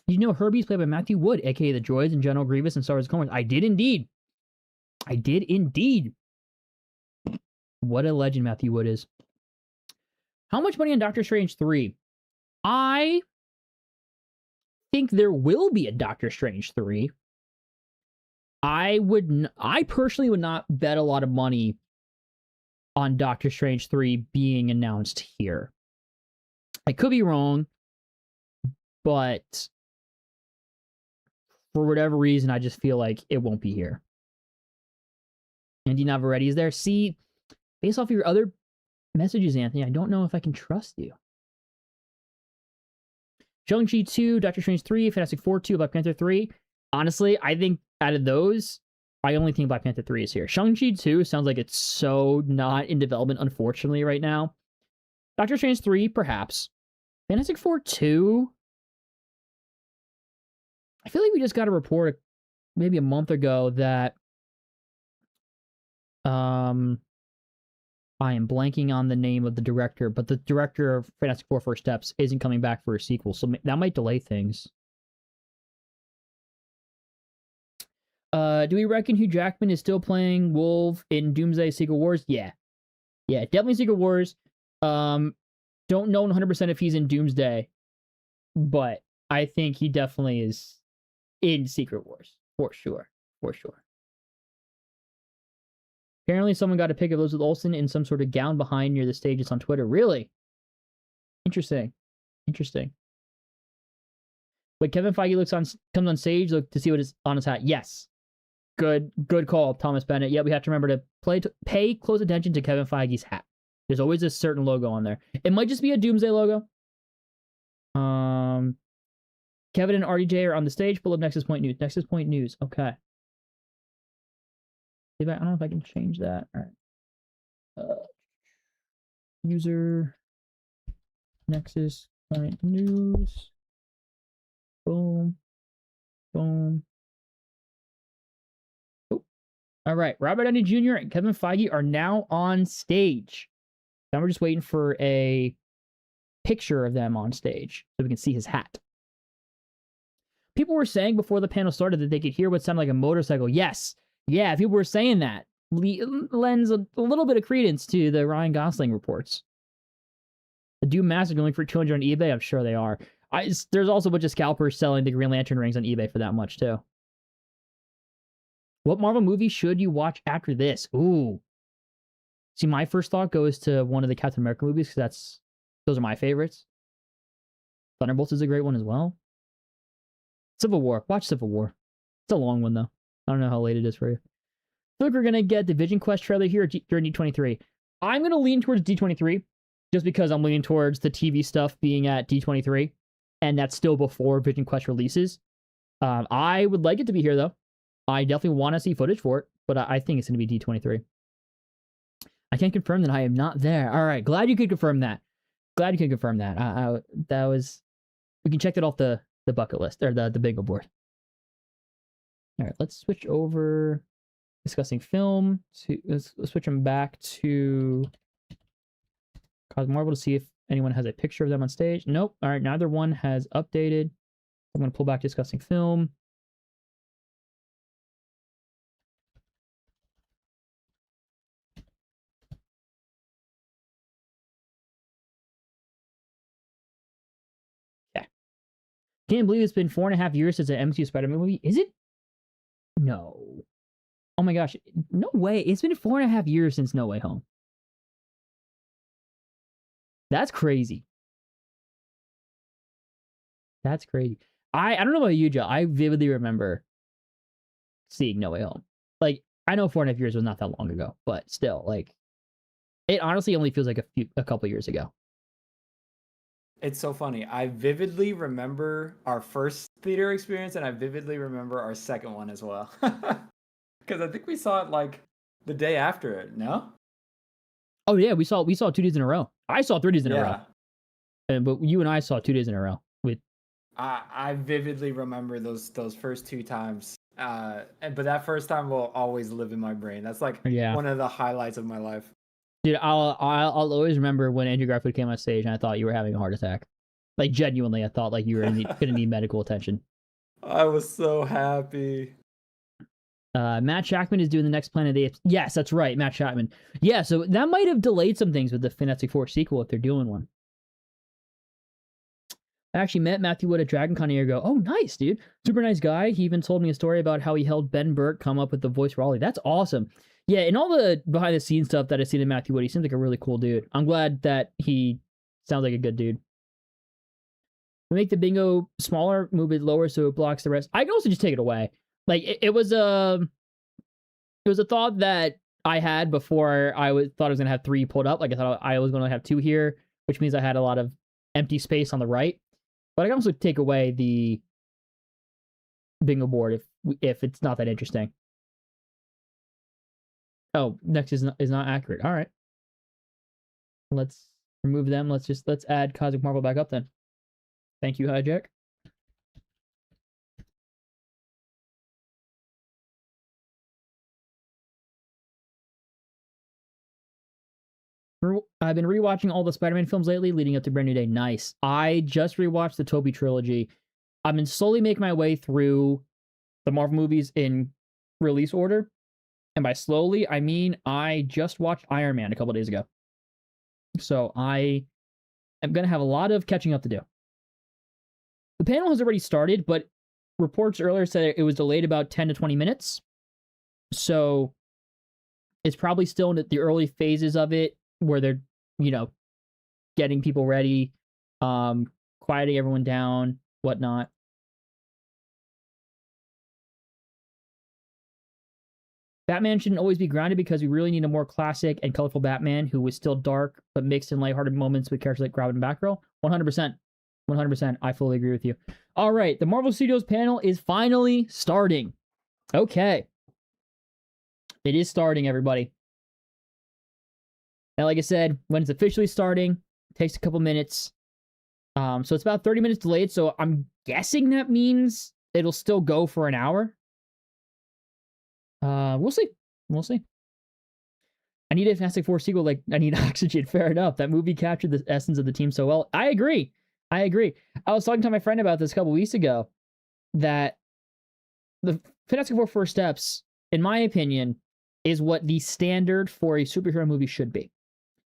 You know Herbie's played by Matthew Wood, aka the Droids and General Grievous and Star Wars Clone Wars. I did indeed. What a legend Matthew Wood is. How much money on Doctor Strange 3? I think there will be a Doctor Strange 3. I personally would not bet a lot of money on Doctor Strange 3 being announced here. I could be wrong, but for whatever reason, I just feel like it won't be here. Andy Navarrete is there. See, based off of your other messages, Anthony, I don't know if I can trust you. Shang-Chi 2, Doctor Strange 3, Fantastic Four 2, Black Panther 3. Honestly, I think out of those, I only think Black Panther 3 is here. Shang-Chi 2 sounds like it's so not in development, unfortunately, right now. Doctor Strange 3, perhaps. Fantastic Four 2. I feel like we just got a report maybe a month ago that I am blanking on the name of the director, but the director of Fantastic Four First Steps isn't coming back for a sequel, so that might delay things. Do we reckon Hugh Jackman is still playing Wolf in Doomsday Secret Wars? Yeah. Yeah, definitely Secret Wars. Don't know 100% if he's in Doomsday, but I think he definitely is in Secret Wars. For sure. For sure. Apparently someone got a pic of Elizabeth Olsen in some sort of gown behind near the stages on Twitter. Really? Interesting. Interesting. When Kevin Feige comes on stage, look to see what is on his hat. Yes. Good call, Thomas Bennett. Yeah, we have to remember to pay close attention to Kevin Feige's hat. There's always a certain logo on there. It might just be a Doomsday logo. Kevin and RDJ are on the stage. Pull up Nexus Point News. Nexus Point News. Okay. I don't know if I can change that. All right. User Nexus Point News. Boom. Boom. Oh. All right. Robert Downey Jr. and Kevin Feige are now on stage. Now we're just waiting for a picture of them on stage so we can see his hat. People were saying before the panel started that they could hear what sounded like a motorcycle. Yes. Yeah, people were saying that. Lends a little bit of credence to the Ryan Gosling reports. The Doom Mask are going for $200 on eBay. I'm sure they are. There's also a bunch of scalpers selling the Green Lantern rings on eBay for that much, too. What Marvel movie should you watch after this? Ooh. See, my first thought goes to one of the Captain America movies, because those are my favorites. Thunderbolts is a great one as well. Civil War. Watch Civil War. It's a long one, though. I don't know how late it is for you. I feel like we're going to get the VisionQuest trailer here during D23. I'm going to lean towards D23, just because I'm leaning towards the TV stuff being at D23, and that's still before VisionQuest releases. I would like it to be here, though. I definitely want to see footage for it, but I think it's going to be D23. I can't confirm that I am not there. All right, glad you could confirm that. Glad you could confirm that. That was... We can check that off the bucket list, or the bingo board. All right, let's switch over discussing film. Let's switch them back to Cosmic Marvel to see if anyone has a picture of them on stage. Nope. All right, neither one has updated. I'm going to pull back discussing film. Yeah. Can't believe it's been 4.5 years since an MCU Spider-Man movie. Is it? No. Oh my gosh. No way. It's been 4.5 years since No Way Home. That's crazy. That's crazy. I don't know about you, Joe. I vividly remember seeing No Way Home. Like, I know 4.5 years was not that long ago, but still, like, it honestly only feels like a couple years ago. It's so funny. I vividly remember our first theater experience, and I vividly remember our second one as well. Because I think we saw it like the day after it. No? Oh yeah, we saw 2 days in a row. I saw 3 days in a row. But you and I saw 2 days in a row. I vividly remember those first 2 times. But that first time will always live in my brain. That's like one of the highlights of my life. Dude, I'll always remember when Andrew Garfield came on stage and I thought you were having a heart attack. Like, genuinely, I thought like you were gonna need medical attention. I was so happy. Matt Shackman is doing the next Planet of the Apes. Yes, that's right, Matt Shackman. Yeah, so that might have delayed some things with the Fantastic Four sequel if they're doing one. I actually met Matthew Wood at DragonCon a year ago. Oh, nice, dude. Super nice guy. He even told me a story about how he helped Ben Burtt come up with the voice for Ollie. That's awesome. Yeah, and all the behind-the-scenes stuff that I've seen in Matthew Wood, he seems like a really cool dude. I'm glad that he sounds like a good dude. We make the bingo smaller, move it lower so it blocks the rest. I can also just take it away. Like, it was a thought that I had before thought I was going to have 3 pulled up. Like, I thought I was going to have 2 here, which means I had a lot of empty space on the right. But I can also take away the bingo board if it's not that interesting. Oh, next is not accurate. All right. Let's remove them. Let's add Cosmic Marvel back up then. Thank you, Hijack. I've been rewatching all the Spider-Man films lately, leading up to Brand New Day. Nice. I just rewatched the Tobey trilogy. I've been slowly making my way through the Marvel movies in release order. And by slowly, I mean I just watched Iron Man a couple days ago. So I am going to have a lot of catching up to do. The panel has already started, but reports earlier said it was delayed about 10 to 20 minutes. So it's probably still in the early phases of it where they're, getting people ready, quieting everyone down, whatnot. Batman shouldn't always be grounded because we really need a more classic and colorful Batman who was still dark but mixed in lighthearted moments with characters like Robin and Batgirl. 100%. 100%. I fully agree with you. All right, the Marvel Studios panel is finally starting. Okay. It is starting, everybody. And like I said, when it's officially starting, it takes a couple minutes. So it's about 30 minutes delayed, so I'm guessing that means it'll still go for an hour. We'll see. We'll see. I need a Fantastic Four sequel like I need Oxygen. Fair enough. That movie captured the essence of the team so well. I agree. I was talking to my friend about this a couple weeks ago, that the Fantastic Four First Steps, in my opinion, is what the standard for a superhero movie should be.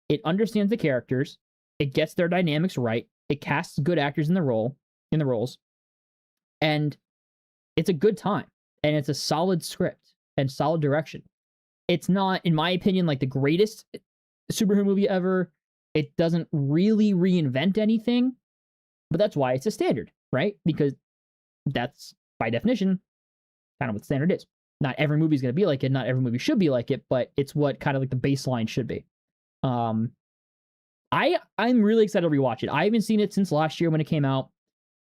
It understands the characters, it gets their dynamics right, it casts good actors in the roles, and it's a good time, and it's a solid script and solid direction. It's not, in my opinion, like the greatest superhero movie ever. It doesn't really reinvent anything, but that's why it's a standard, right? Because that's, by definition, kind of what standard is. Not every movie is going to be like it. Not every movie should be like it, but it's what kind of like the baseline should be. I'm really excited to rewatch it. I haven't seen it since last year when it came out.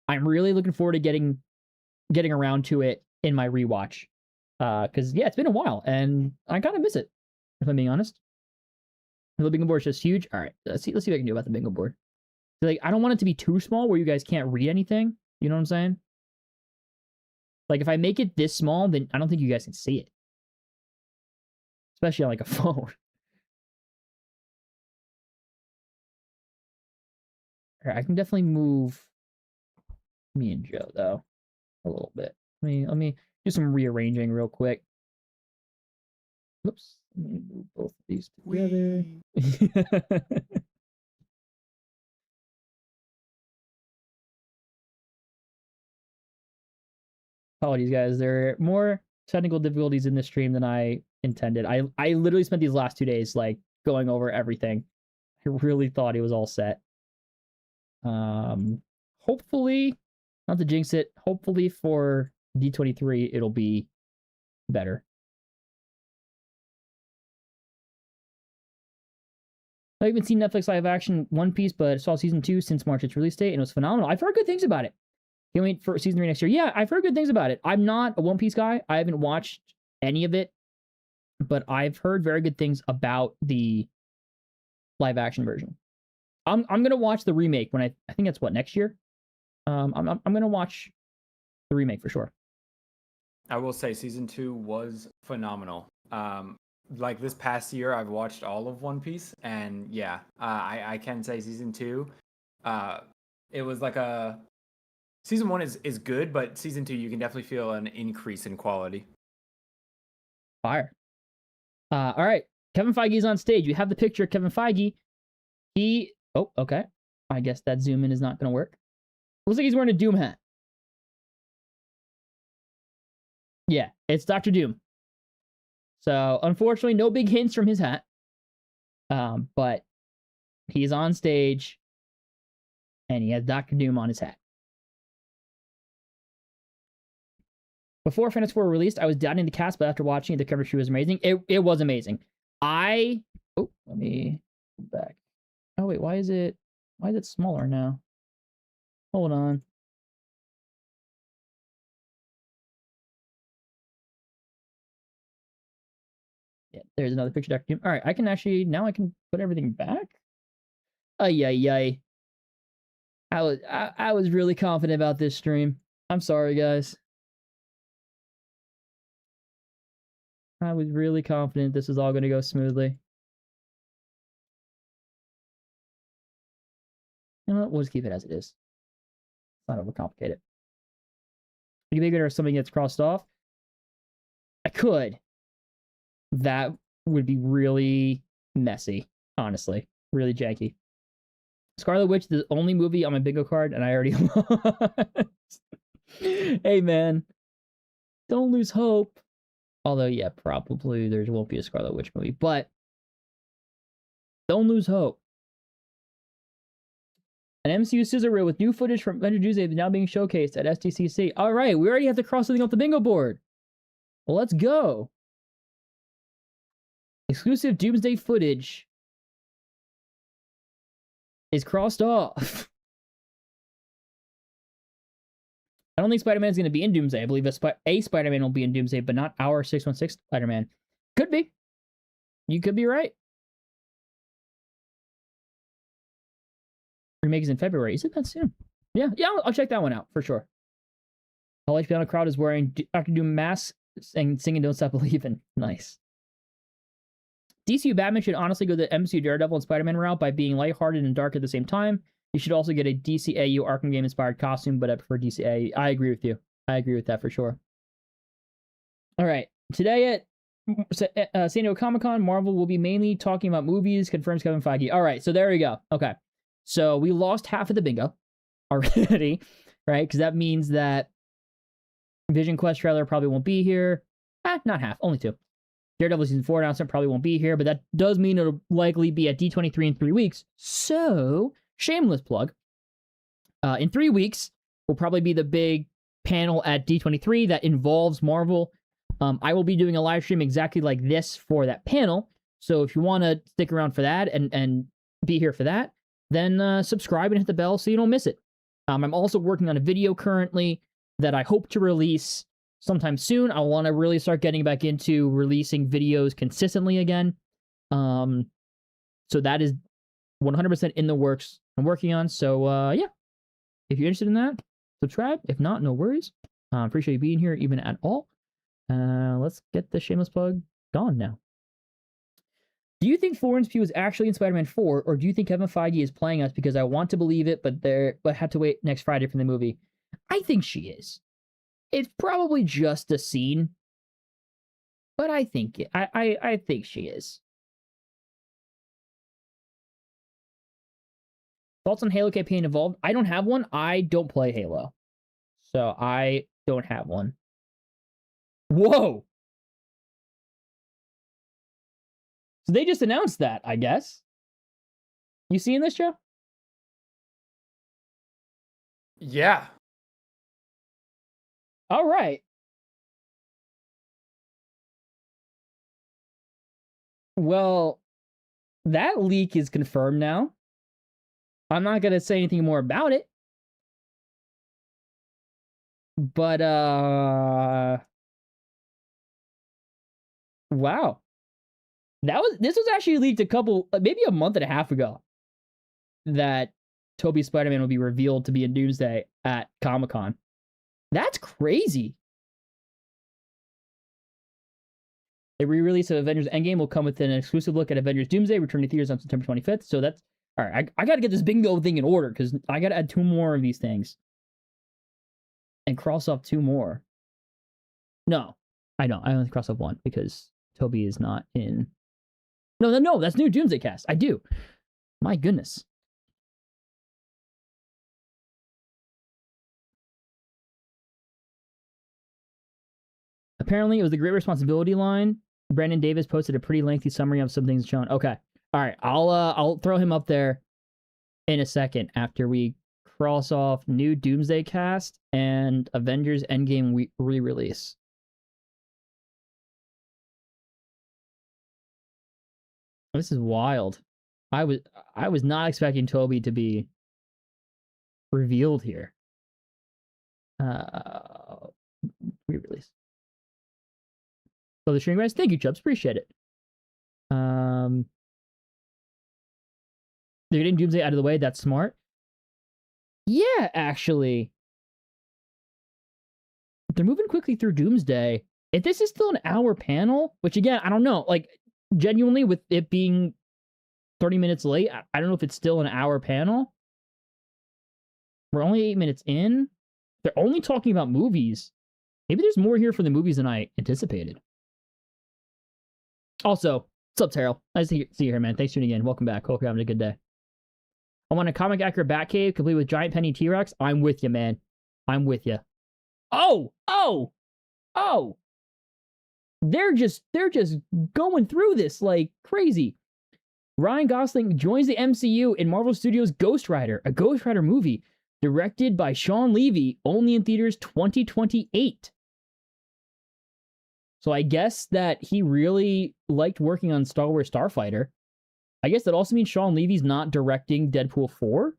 I'm really looking forward to getting around to it in my rewatch. Because yeah, it's been a while and I kind of miss it, if I'm being honest. The bingo board is just huge. All right, let's see what I can do about the bingo board. Like, I don't want it to be too small where you guys can't read anything. You know what I'm saying? Like, if I make it this small, then I don't think you guys can see it. Especially on, like, a phone. All right, I can definitely move me and Joe, though, a little bit. Let me do some rearranging real quick. Oops. Let me move both of these together. Apologies, guys. There are more technical difficulties in this stream than I intended. I literally spent these last 2 days like going over everything. I really thought it was all set. Hopefully, not to jinx it, hopefully for D23 it'll be better. I haven't seen Netflix live action One Piece, but I saw season 2 since March its release date, and it was phenomenal. I've heard good things about it. Can't wait for season 3 next year. Yeah, I've heard good things about it. I'm not a One Piece guy. I haven't watched any of it, but I've heard very good things about the live action version. I'm gonna watch the remake when I think that's what, next year. I'm gonna watch the remake for sure. I will say season 2 was phenomenal. Like this past year, I've watched all of One Piece, and yeah, I can say season 2, it was like a season 1 is good, but season 2 you can definitely feel an increase in quality. Fire. All right, Kevin Feige's on stage. We have the picture of Kevin Feige. Oh, okay. I guess that zoom in is not going to work. Looks like he's wearing a Doom hat. Yeah, it's Dr. Doom. So, unfortunately, no big hints from his hat. But he's on stage, and he has Dr. Doom on his hat. Before Fantastic Four released, I was doubting the cast, but after watching it, the cover shoot was amazing. It was amazing. Let me go back. Oh wait, why is it smaller now? Hold on. Yeah, there's another picture, Dr. Doom. All right, I can put everything back. Ay. I was really confident about this stream. I'm sorry, guys. I was really confident this was all going to go smoothly. You know what? We'll just keep it as it is. It's not overcomplicate it. You can make it or something gets crossed off. I could. That would be really messy, honestly. Really janky. Scarlet Witch, the only movie on my bingo card, and I already lost. Hey, man. Don't lose hope. Although, yeah, probably there won't be a Scarlet Witch movie. But don't lose hope. An MCU scissor reel with new footage from Avengers Doomsday is now being showcased at SDCC. All right, we already have to cross something off the bingo board. Well, let's go. Exclusive Doomsday footage is crossed off. I don't think Spider-Man is going to be in Doomsday. I believe a Spider-Man will be in Doomsday, but not our 616 Spider-Man. Could be. You could be right. Remake is in February. Is it that soon? Yeah, I'll check that one out for sure. All HBO crowd is wearing Dr. Doom masks and singing "Don't Stop Believin'." Nice. DCU Batman should honestly go the MCU Daredevil and Spider-Man route by being lighthearted and dark at the same time. You should also get a DCAU Arkham game inspired costume, but I prefer DCAU. I agree with you. I agree with that for sure. All right. Today at San Diego Comic-Con, Marvel will be mainly talking about movies, confirms Kevin Feige. All right. So there we go. Okay. So we lost half of the bingo already, right? Because that means that VisionQuest trailer probably won't be here. Not half, only 2. Daredevil Season 4 announcement probably won't be here, but that does mean it'll likely be at D23 in 3 weeks. So, shameless plug. In 3 weeks, will probably be the big panel at D23 that involves Marvel. I will be doing a live stream exactly like this for that panel. So if you want to stick around for that and be here for that, then subscribe and hit the bell so you don't miss it. I'm also working on a video currently that I hope to release sometime soon. I want to really start getting back into releasing videos consistently again. So that is 100% in the works I'm working on. So yeah, if you're interested in that, subscribe. If not, no worries. Appreciate you being here even at all. Let's get the shameless plug gone now. Do you think Florence Pugh is actually in Spider-Man 4, or do you think Kevin Feige is playing us because I want to believe it, but had to wait next Friday for the movie? I think she is. It's probably just a scene, but I think I think she is. Thoughts on Halo campaign involved? I don't have one. I don't play Halo, so I don't have one. Whoa! So they just announced that, I guess. You seeing this, Joe? Yeah. All right. Well, that leak is confirmed now. I'm not going to say anything more about it. But, wow. This was actually leaked maybe a month and a half ago, that Tobey's Spider-Man will be revealed to be in Doomsday at Comic-Con. That's crazy. The re-release of Avengers Endgame will come with an exclusive look at Avengers Doomsday, returning to theaters on September 25th. So that's all right. I got to get this bingo thing in order because I got to add 2 more of these things and cross off 2 more. No, I don't. I only cross off 1 because Tobey is not in. No, that's new Doomsday cast. I do. My goodness. Apparently, it was the Great Responsibility line. Brandon Davis posted a pretty lengthy summary of some things shown. Okay. All right. I'll throw him up there in a second after we cross off new Doomsday cast and Avengers Endgame re-release. This is wild. I was not expecting Tobey to be revealed here. Re-release. So the stream guys, thank you, Chubbs. Appreciate it. They're getting Doomsday out of the way. That's smart. Yeah, actually. They're moving quickly through Doomsday. If this is still an hour panel, which again, I don't know. Like, genuinely, with it being 30 minutes late, I don't know if it's still an hour panel. We're only 8 minutes in. They're only talking about movies. Maybe there's more here for the movies than I anticipated. Also, what's up, Terrell? Nice to see you here, man. Thanks for tuning in. Welcome back. Hope you're having a good day. I want a comic accurate Batcave complete with giant penny T-Rex. I'm with you, man. I'm with you. Oh! They're just going through this like crazy. Ryan Gosling joins the MCU in Marvel Studios' Ghost Rider, a Ghost Rider movie directed by Sean Levy, only in theaters 2028. So I guess that he really liked working on Star Wars Starfighter. I guess that also means Sean Levy's not directing Deadpool 4?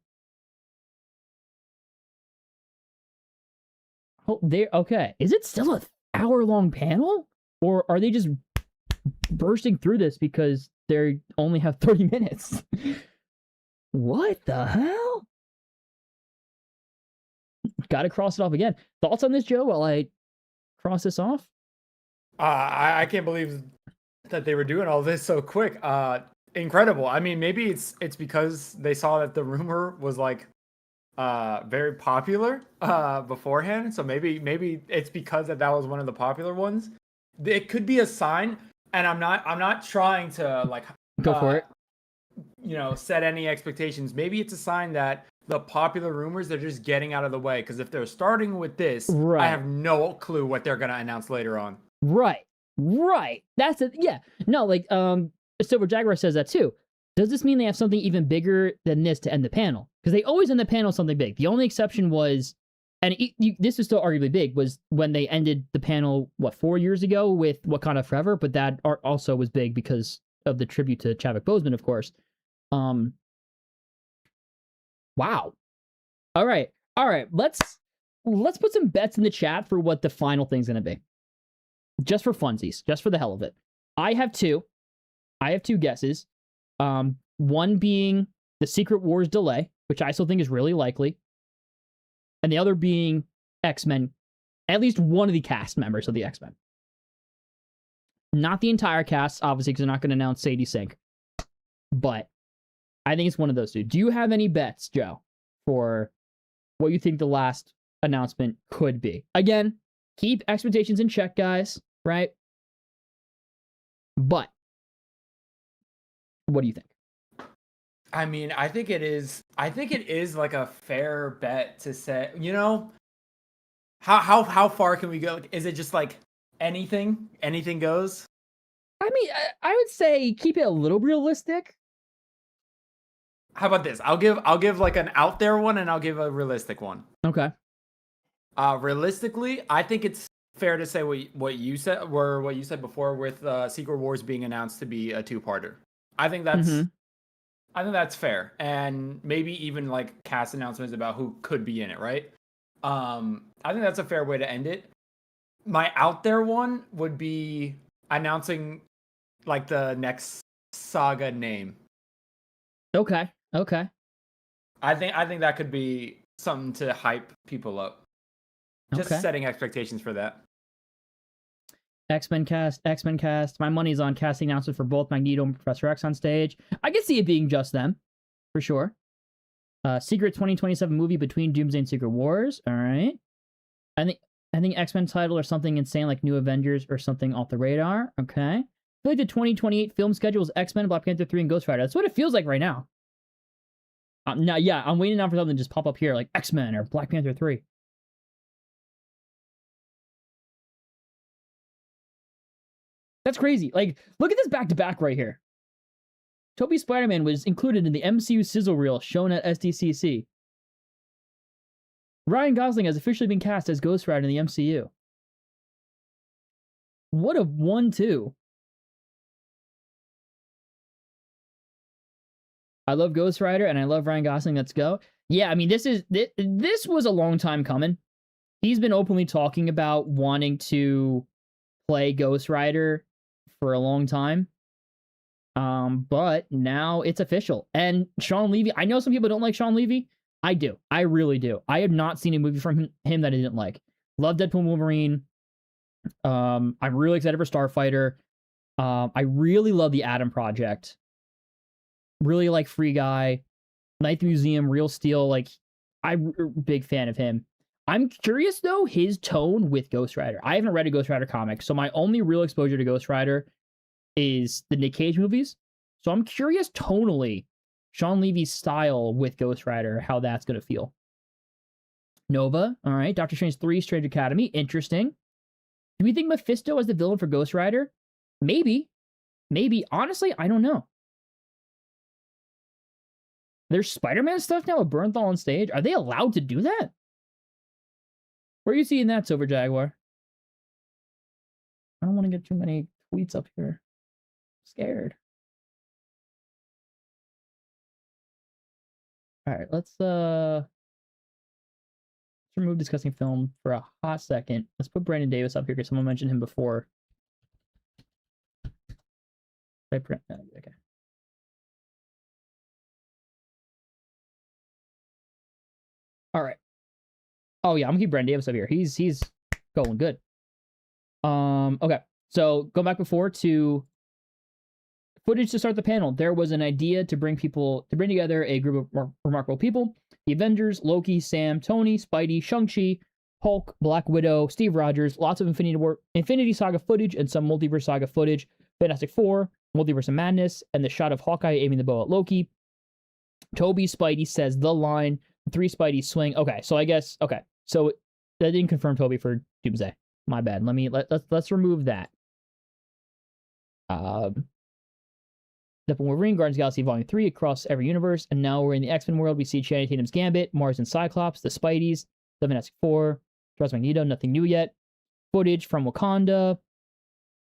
Oh, okay. Is it still an hour-long panel? Or are they just bursting through this because they only have 30 minutes? What the hell? Gotta cross it off again. Thoughts on this, Joe, while I cross this off? I can't believe that they were doing all this so quick. Incredible. I mean, maybe it's because they saw that the rumor was like very popular beforehand. So maybe it's because that was one of the popular ones. It could be a sign, and I'm not trying to like go for it. Set any expectations. Maybe it's a sign that the popular rumors they're just getting out of the way. Because if they're starting with this, right. I have no clue what they're gonna announce later on. Right. That's it. Yeah. No, like Silver Jaguar says that too. Does this mean they have something even bigger than this to end the panel? Because they always end the panel with something big. The only exception was, and this is still arguably big, was when they ended the panel, 4 years ago with Wakanda Forever, but that also was big because of the tribute to Chadwick Boseman, of course. Wow. All right. Let's put some bets in the chat for what the final thing's going to be. Just for funsies, just for the hell of it. I have two guesses. One being the Secret Wars delay, which I still think is really likely. And the other being X-Men, at least one of the cast members of the X-Men. Not the entire cast, obviously, because they're not going to announce Sadie Sink. But I think it's one of those two. Do you have any bets, Joe, for what you think the last announcement could be? Again, keep expectations in check, guys, right? But what do you think? I mean, I think it is like a fair bet to say, how far can we go? Is it just like anything goes? I mean, I would say keep it a little realistic. How about this? I'll give like an out there one, and I'll give a realistic one. Okay. Realistically, I think it's fair to say what you said before with Secret Wars being announced to be a two-parter. I think that's fair, and maybe even like cast announcements about who could be in it, right? I think that's a fair way to end it. My out there one would be announcing like the next saga name. Okay. I think that could be something to hype people up. Just setting expectations for that. X-Men cast. My money's on casting announcement for both Magneto and Professor X on stage. I can see it being just them, for sure. Secret 2027 movie between Doomsday and Secret Wars. All right. I think X-Men title or something insane like New Avengers or something off the radar. Okay. I feel like the 2028 film schedule is X-Men, Black Panther 3, and Ghost Rider. That's what it feels like right now. Now, yeah, I'm waiting now for something to just pop up here like X-Men or Black Panther 3. That's crazy. Like, look at this back-to-back right here. Tobey's Spider-Man was included in the MCU sizzle reel shown at SDCC. Ryan Gosling has officially been cast as Ghost Rider in the MCU. What a 1-2. I love Ghost Rider and I love Ryan Gosling. Let's go. Yeah, I mean, this was a long time coming. He's been openly talking about wanting to play Ghost Rider for a long time. But now it's official. And Sean Levy, I know some people don't like Sean Levy. I do. I really do. I have not seen a movie from him that I didn't like. Love Deadpool and Wolverine. I'm really excited for Starfighter. I really love the Atom Project. Really like Free Guy. Night at the Museum, Real Steel. Like, I'm a big fan of him. I'm curious though, his tone with Ghost Rider. I haven't read a Ghost Rider comic, so my only real exposure to Ghost Rider is the Nick Cage movies. So I'm curious tonally, Sean Levy's style with Ghost Rider, how that's gonna feel. Nova, all right. Doctor Strange 3, Strange Academy, interesting. Do we think Mephisto as the villain for Ghost Rider? Maybe. Maybe. Honestly, I don't know. There's Spider-Man stuff now with Bernthal on stage. Are they allowed to do that? Where are you seeing that, Silver Jaguar? I don't want to get too many tweets up here. I'm scared. All right, let's remove discussing film for a hot second. Let's put Brandon Davis up here because someone mentioned him before. Okay. All right. Oh yeah, I'm gonna keep Brandon Davis up here. He's going good. Okay. So go back before to footage to start the panel. There was an idea to bring together a group of remarkable people. The Avengers, Loki, Sam, Tony, Spidey, Shang-Chi, Hulk, Black Widow, Steve Rogers, lots of Infinity Saga footage and some Multiverse Saga footage, Fantastic Four, Multiverse of Madness, and the shot of Hawkeye aiming the bow at Loki. Toby Spidey says the line, 3 Spidey swing. Okay, so I guess, okay. So that didn't confirm Toby for Doomsday. My bad. Let's remove that. The Wolverine, Guardians of the Galaxy Volume 3 across every universe, and now we're in the X-Men world. We see Channing Tatum's Gambit, Mars and Cyclops, the Spideys, the Fantastic Four, Charles Magneto, nothing new yet. Footage from Wakanda.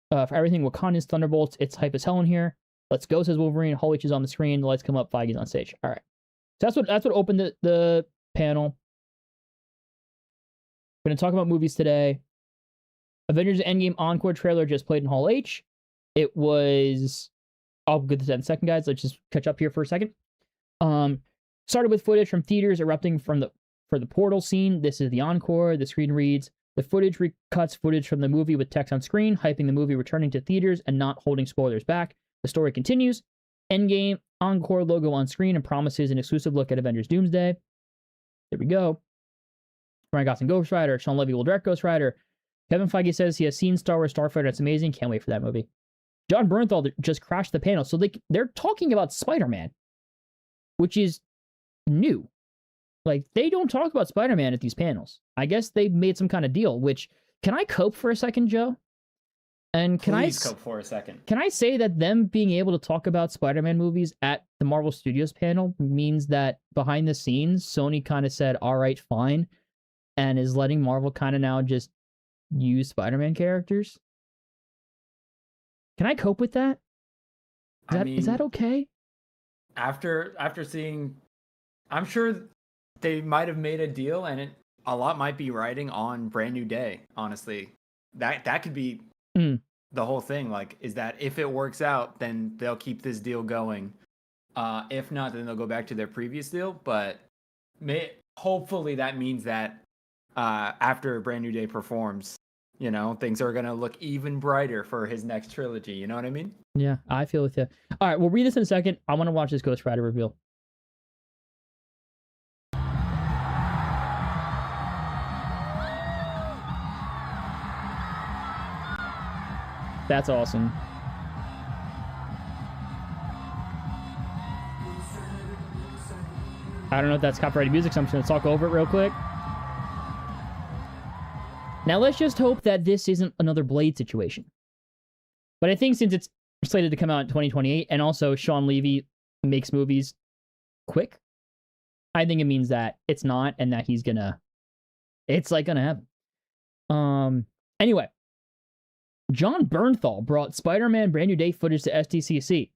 For everything Wakanda's Thunderbolts, it's hype as hell in here. Let's go, says Wolverine. Hall H is on the screen. The lights come up. Feige's on stage. All right. So that's what opened the panel. We're going to talk about movies today. Avengers Endgame Encore trailer just played in Hall H. It was... I'll get to that in a second, guys. Let's just catch up here for a second. Started with footage from theaters erupting for the portal scene. This is the encore. The screen reads, the footage recuts footage from the movie with text on screen, hyping the movie returning to theaters and not holding spoilers back. The story continues. Endgame encore logo on screen and promises an exclusive look at Avengers Doomsday. There we go. Ryan Gosling Ghost Rider. Sean Levy will direct Ghost Rider. Kevin Feige says he has seen Star Wars Starfighter. It's amazing. Can't wait for that movie. John Bernthal just crashed the panel. So they're talking about Spider-Man, which is new. Like, they don't talk about Spider-Man at these panels. I guess they made some kind of deal, which, can I cope for a second, Joe? And Please cope for a second. Can I say that them being able to talk about Spider-Man movies at the Marvel Studios panel means that behind the scenes, Sony kind of said, all right, fine, and is letting Marvel kind of now just use Spider-Man characters? Can I cope with that? Is that okay? After seeing, I'm sure they might have made a deal, and a lot might be riding on Brand New Day. Honestly, that could be the whole thing. Like, is that if it works out, then they'll keep this deal going. If not, then they'll go back to their previous deal. But hopefully that means that after Brand New Day performs, things are going to look even brighter for his next trilogy. You know what I mean? Yeah, I feel with you. All right, we'll read this in a second. I want to watch this Ghost Rider reveal. That's awesome. I don't know if that's copyrighted music, so I'm just going to talk over it real quick. Now, let's just hope that this isn't another Blade situation. But I think since it's slated to come out in 2028, and also Sean Levy makes movies quick, I think it means that it's not, and that it's gonna happen. Anyway, John Bernthal brought Spider-Man Brand New Day footage to SDCC.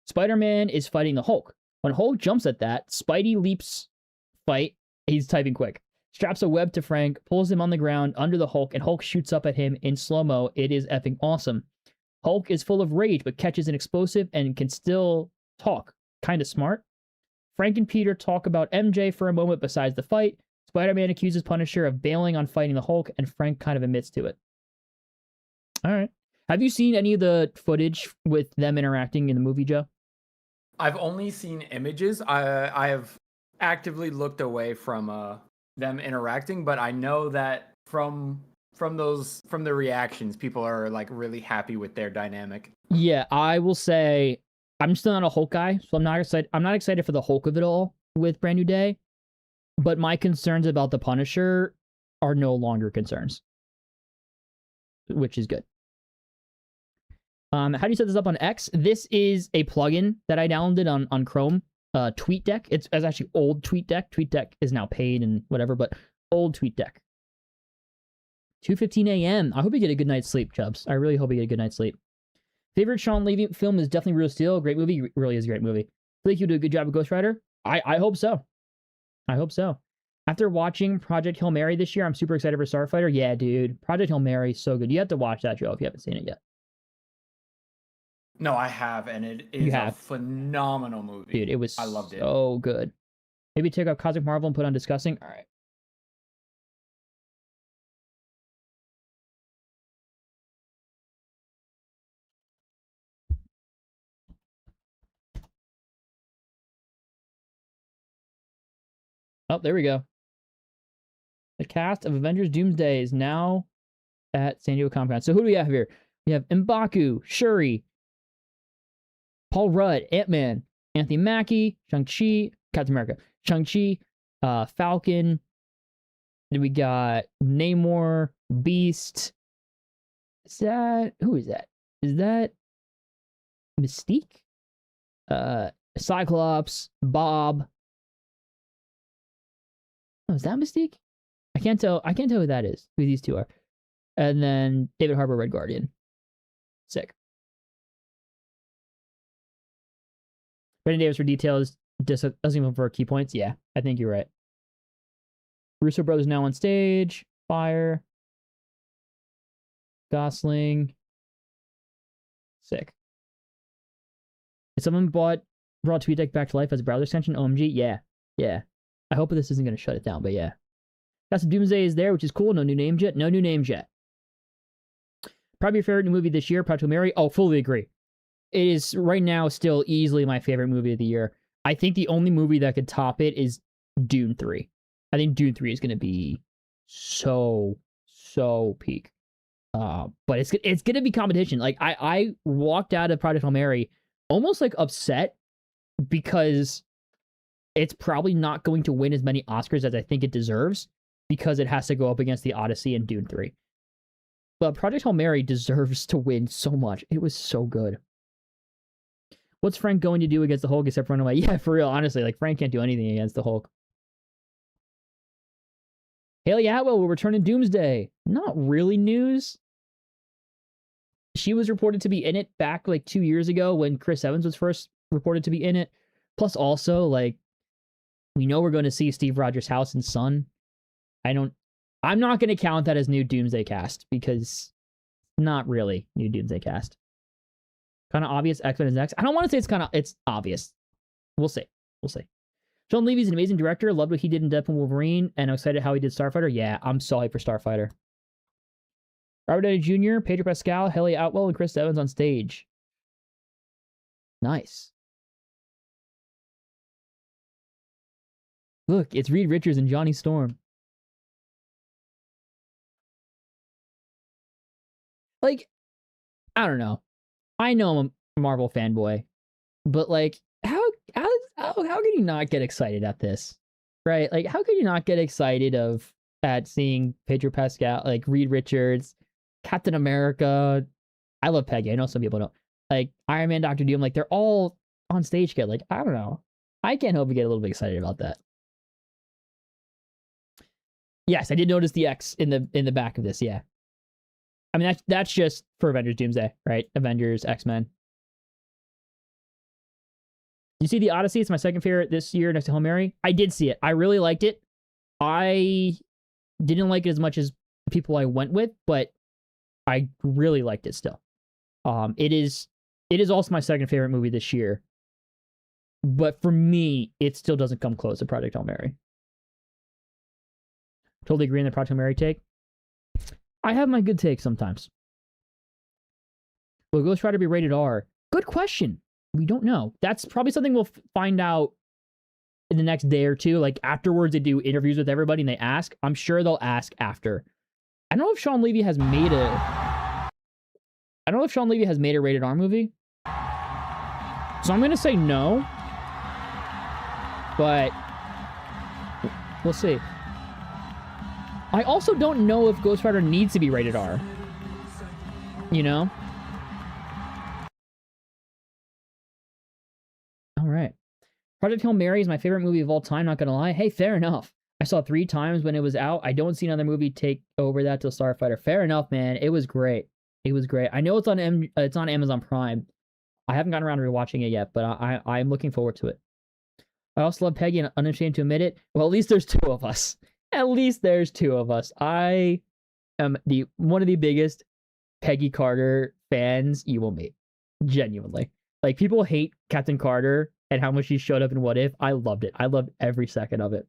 Spider-Man is fighting the Hulk. When Hulk jumps at that, Spidey leaps fight. He's typing quick. Straps a web to Frank, pulls him on the ground under the Hulk, and Hulk shoots up at him in slow-mo. It is effing awesome. Hulk is full of rage, but catches an explosive and can still talk. Kind of smart. Frank and Peter talk about MJ for a moment besides the fight. Spider-Man accuses Punisher of bailing on fighting the Hulk, and Frank kind of admits to it. All right. Have you seen any of the footage with them interacting in the movie, Joe? I've only seen images. I have actively looked away from them interacting, but I know that from the reactions, people are like really happy with their dynamic. Yeah, I will say I'm still not a Hulk guy, so I'm not excited. I'm not excited for the Hulk of it all with Brand New Day, but my concerns about the Punisher are no longer concerns, which is good. How do you set this up on X? This is a plugin that I downloaded on Chrome. TweetDeck. It's actually old TweetDeck. TweetDeck is now paid and whatever, but old TweetDeck. 2:15 a.m. I hope you get a good night's sleep, Chubbs. I really hope you get a good night's sleep. Favorite Sean Levy film is definitely Real Steel. Great movie. Really is a great movie. I think you do a good job with Ghost Rider. I hope so. I hope so. After watching Project Hail Mary this year, I'm super excited for Starfighter. Yeah, dude. Project Hail Mary is so good. You have to watch that, Joe, if you haven't seen it yet. No, I have, and it is a phenomenal movie. Dude, it was I loved it. So good. Maybe take out Cosmic Marvel and put on Discussing. All right. Oh, there we go. The cast of Avengers Doomsday is now at San Diego Comic-Con. So who do we have here? We have M'Baku, Shuri, Paul Rudd, Ant-Man, Anthony Mackie, Shang-Chi, Captain America, Shang-Chi, Falcon. Then we got Namor, Beast. Who is that? Is that Mystique? Cyclops, Bob. Oh, is that Mystique? I can't tell who that is, who these two are. And then David Harbour, Red Guardian. Sick. Brandon Davis for details. Doesn't even for key points. Yeah, I think you're right. Russo brothers now on stage. Fire. Gosling. Sick. If someone brought TweetDeck back to life as a browser extension, OMG, yeah. Yeah. I hope this isn't going to shut it down, but yeah. That's Doomsday is there, which is cool. No new names yet. No new names yet. Probably your favorite new movie this year, Project Hail Mary. Oh, fully agree. It is right now still easily my favorite movie of the year. I think the only movie that could top it is Dune 3. I think Dune 3 is going to be so peak. But it's going to be competition. Like I walked out of Project Hail Mary almost like upset because it's probably not going to win as many Oscars as I think it deserves because it has to go up against The Odyssey and Dune 3. But Project Hail Mary deserves to win so much. It was so good. What's Frank going to do against the Hulk except run away? Yeah, for real, honestly. Like, Frank can't do anything against the Hulk. Haley Atwell will return in Doomsday. Not really news. She was reported to be in it back like 2 years ago when Chris Evans was first reported to be in it. Plus also, like, we know we're going to see Steve Rogers' house and son. I'm not going to count that as new Doomsday cast because not really new Doomsday cast. Kind of obvious X-Men is next. I don't want to say it's obvious. We'll see. Sean Levy's an amazing director. Loved what he did in Deadpool and Wolverine, and I'm excited how he did Starfighter. Yeah, I'm so hyped for Starfighter. Robert Downey Jr., Pedro Pascal, Haley Atwell, and Chris Evans on stage. Nice. Look, it's Reed Richards and Johnny Storm. Like, I don't know. I know I'm a Marvel fanboy, but like, how can you not get excited at this, right? Like, how can you not get excited at seeing Pedro Pascal, like Reed Richards, Captain America? I love Peggy. I know some people don't. Like Iron Man, Dr. Doom. Like they're all on stage together. Like I don't know. I can't help but get a little bit excited about that. Yes, I did notice the X in the back of this. Yeah. I mean, that's just for Avengers Doomsday, right? Avengers, X-Men. You see The Odyssey? It's my second favorite this year next to Hail Mary. I did see it. I really liked it. I didn't like it as much as people I went with, but I really liked it still. It is also my second favorite movie this year. But for me, it still doesn't come close to Project Hail Mary. Totally agree on the Project Hail Mary take. I have my good takes sometimes. Will Ghost Rider be rated R? Good question. We don't know. That's probably something we'll find out in the next day or two. Like afterwards, they do interviews with everybody and they ask. I'm sure they'll ask after. I don't know if Sean Levy has made a rated R movie. So I'm gonna say no. But we'll see. I also don't know if Ghost Rider needs to be rated R. You know? Alright. Project Hail Mary is my favorite movie of all time, not gonna lie. Hey, fair enough. I saw it 3 times when it was out. I don't see another movie take over that till Starfighter. Fair enough, man. It was great. It was great. I know it's on Amazon Prime. I haven't gotten around to rewatching it yet, but I'm looking forward to it. I also love Peggy and unashamed to admit it. Well, at least there's 2 of us. At least there's 2 of us. I am one of the biggest Peggy Carter fans you will meet. Genuinely. Like, people hate Captain Carter and how much she showed up in What If. I loved it. I loved every second of it.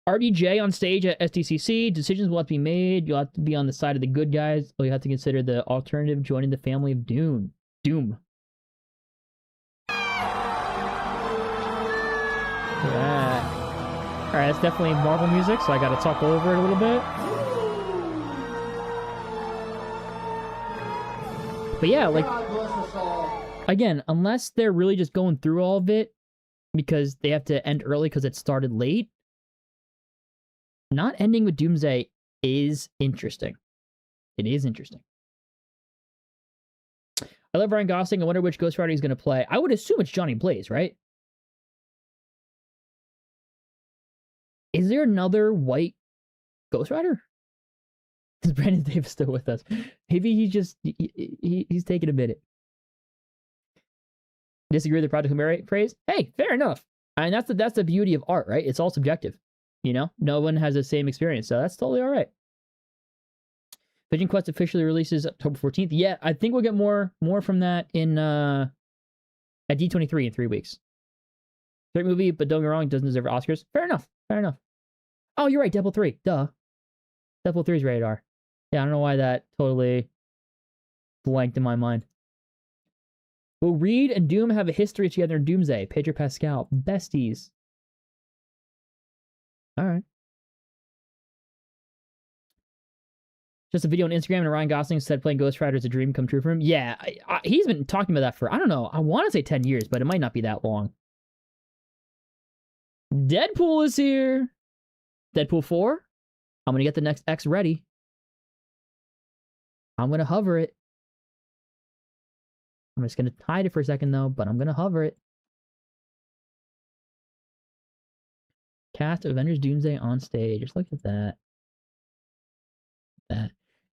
RDJ on stage at SDCC. Decisions will have to be made. You'll have to be on the side of the good guys, or you have to consider the alternative, joining the family of Doom. Yeah. Alright, that's definitely Marvel music, so I gotta talk over it a little bit. But yeah, like, again, unless they're really just going through all of it because they have to end early because it started late, not ending with Doomsday is interesting. It is interesting. I love Ryan Gosling. I wonder which Ghost Rider he's going to play. I would assume it's Johnny Blaze, right? Is there another white Ghost Rider? Is Brandon Davis still with us? Maybe he's taking a minute. Disagree with the Project Hail praise? Hey, fair enough. I mean, that's the beauty of art, right? It's all subjective. You know, no one has the same experience, so that's totally all right. VisionQuest officially releases October 14th. Yeah, I think we'll get more from that in at D23 in 3 weeks. Great movie, but don't get me wrong, it doesn't deserve Oscars. Fair enough. Oh, you're right, Deadpool 3. Duh. Deadpool 3 is rated R. Yeah, I don't know why that totally blanked in my mind. Will Reed and Doom have a history together in Doomsday? Pedro Pascal. Besties. Alright. Just a video on Instagram and Ryan Gosling said playing Ghost Rider is a dream come true for him. Yeah, he's been talking about that for, I don't know, I want to say 10 years, but it might not be that long. Deadpool is here. Deadpool 4. I'm going to get the next X ready. I'm going to hover it. I'm just going to hide it for a second, though, but I'm going to hover it. Cast Avengers Doomsday on stage. Just look at that.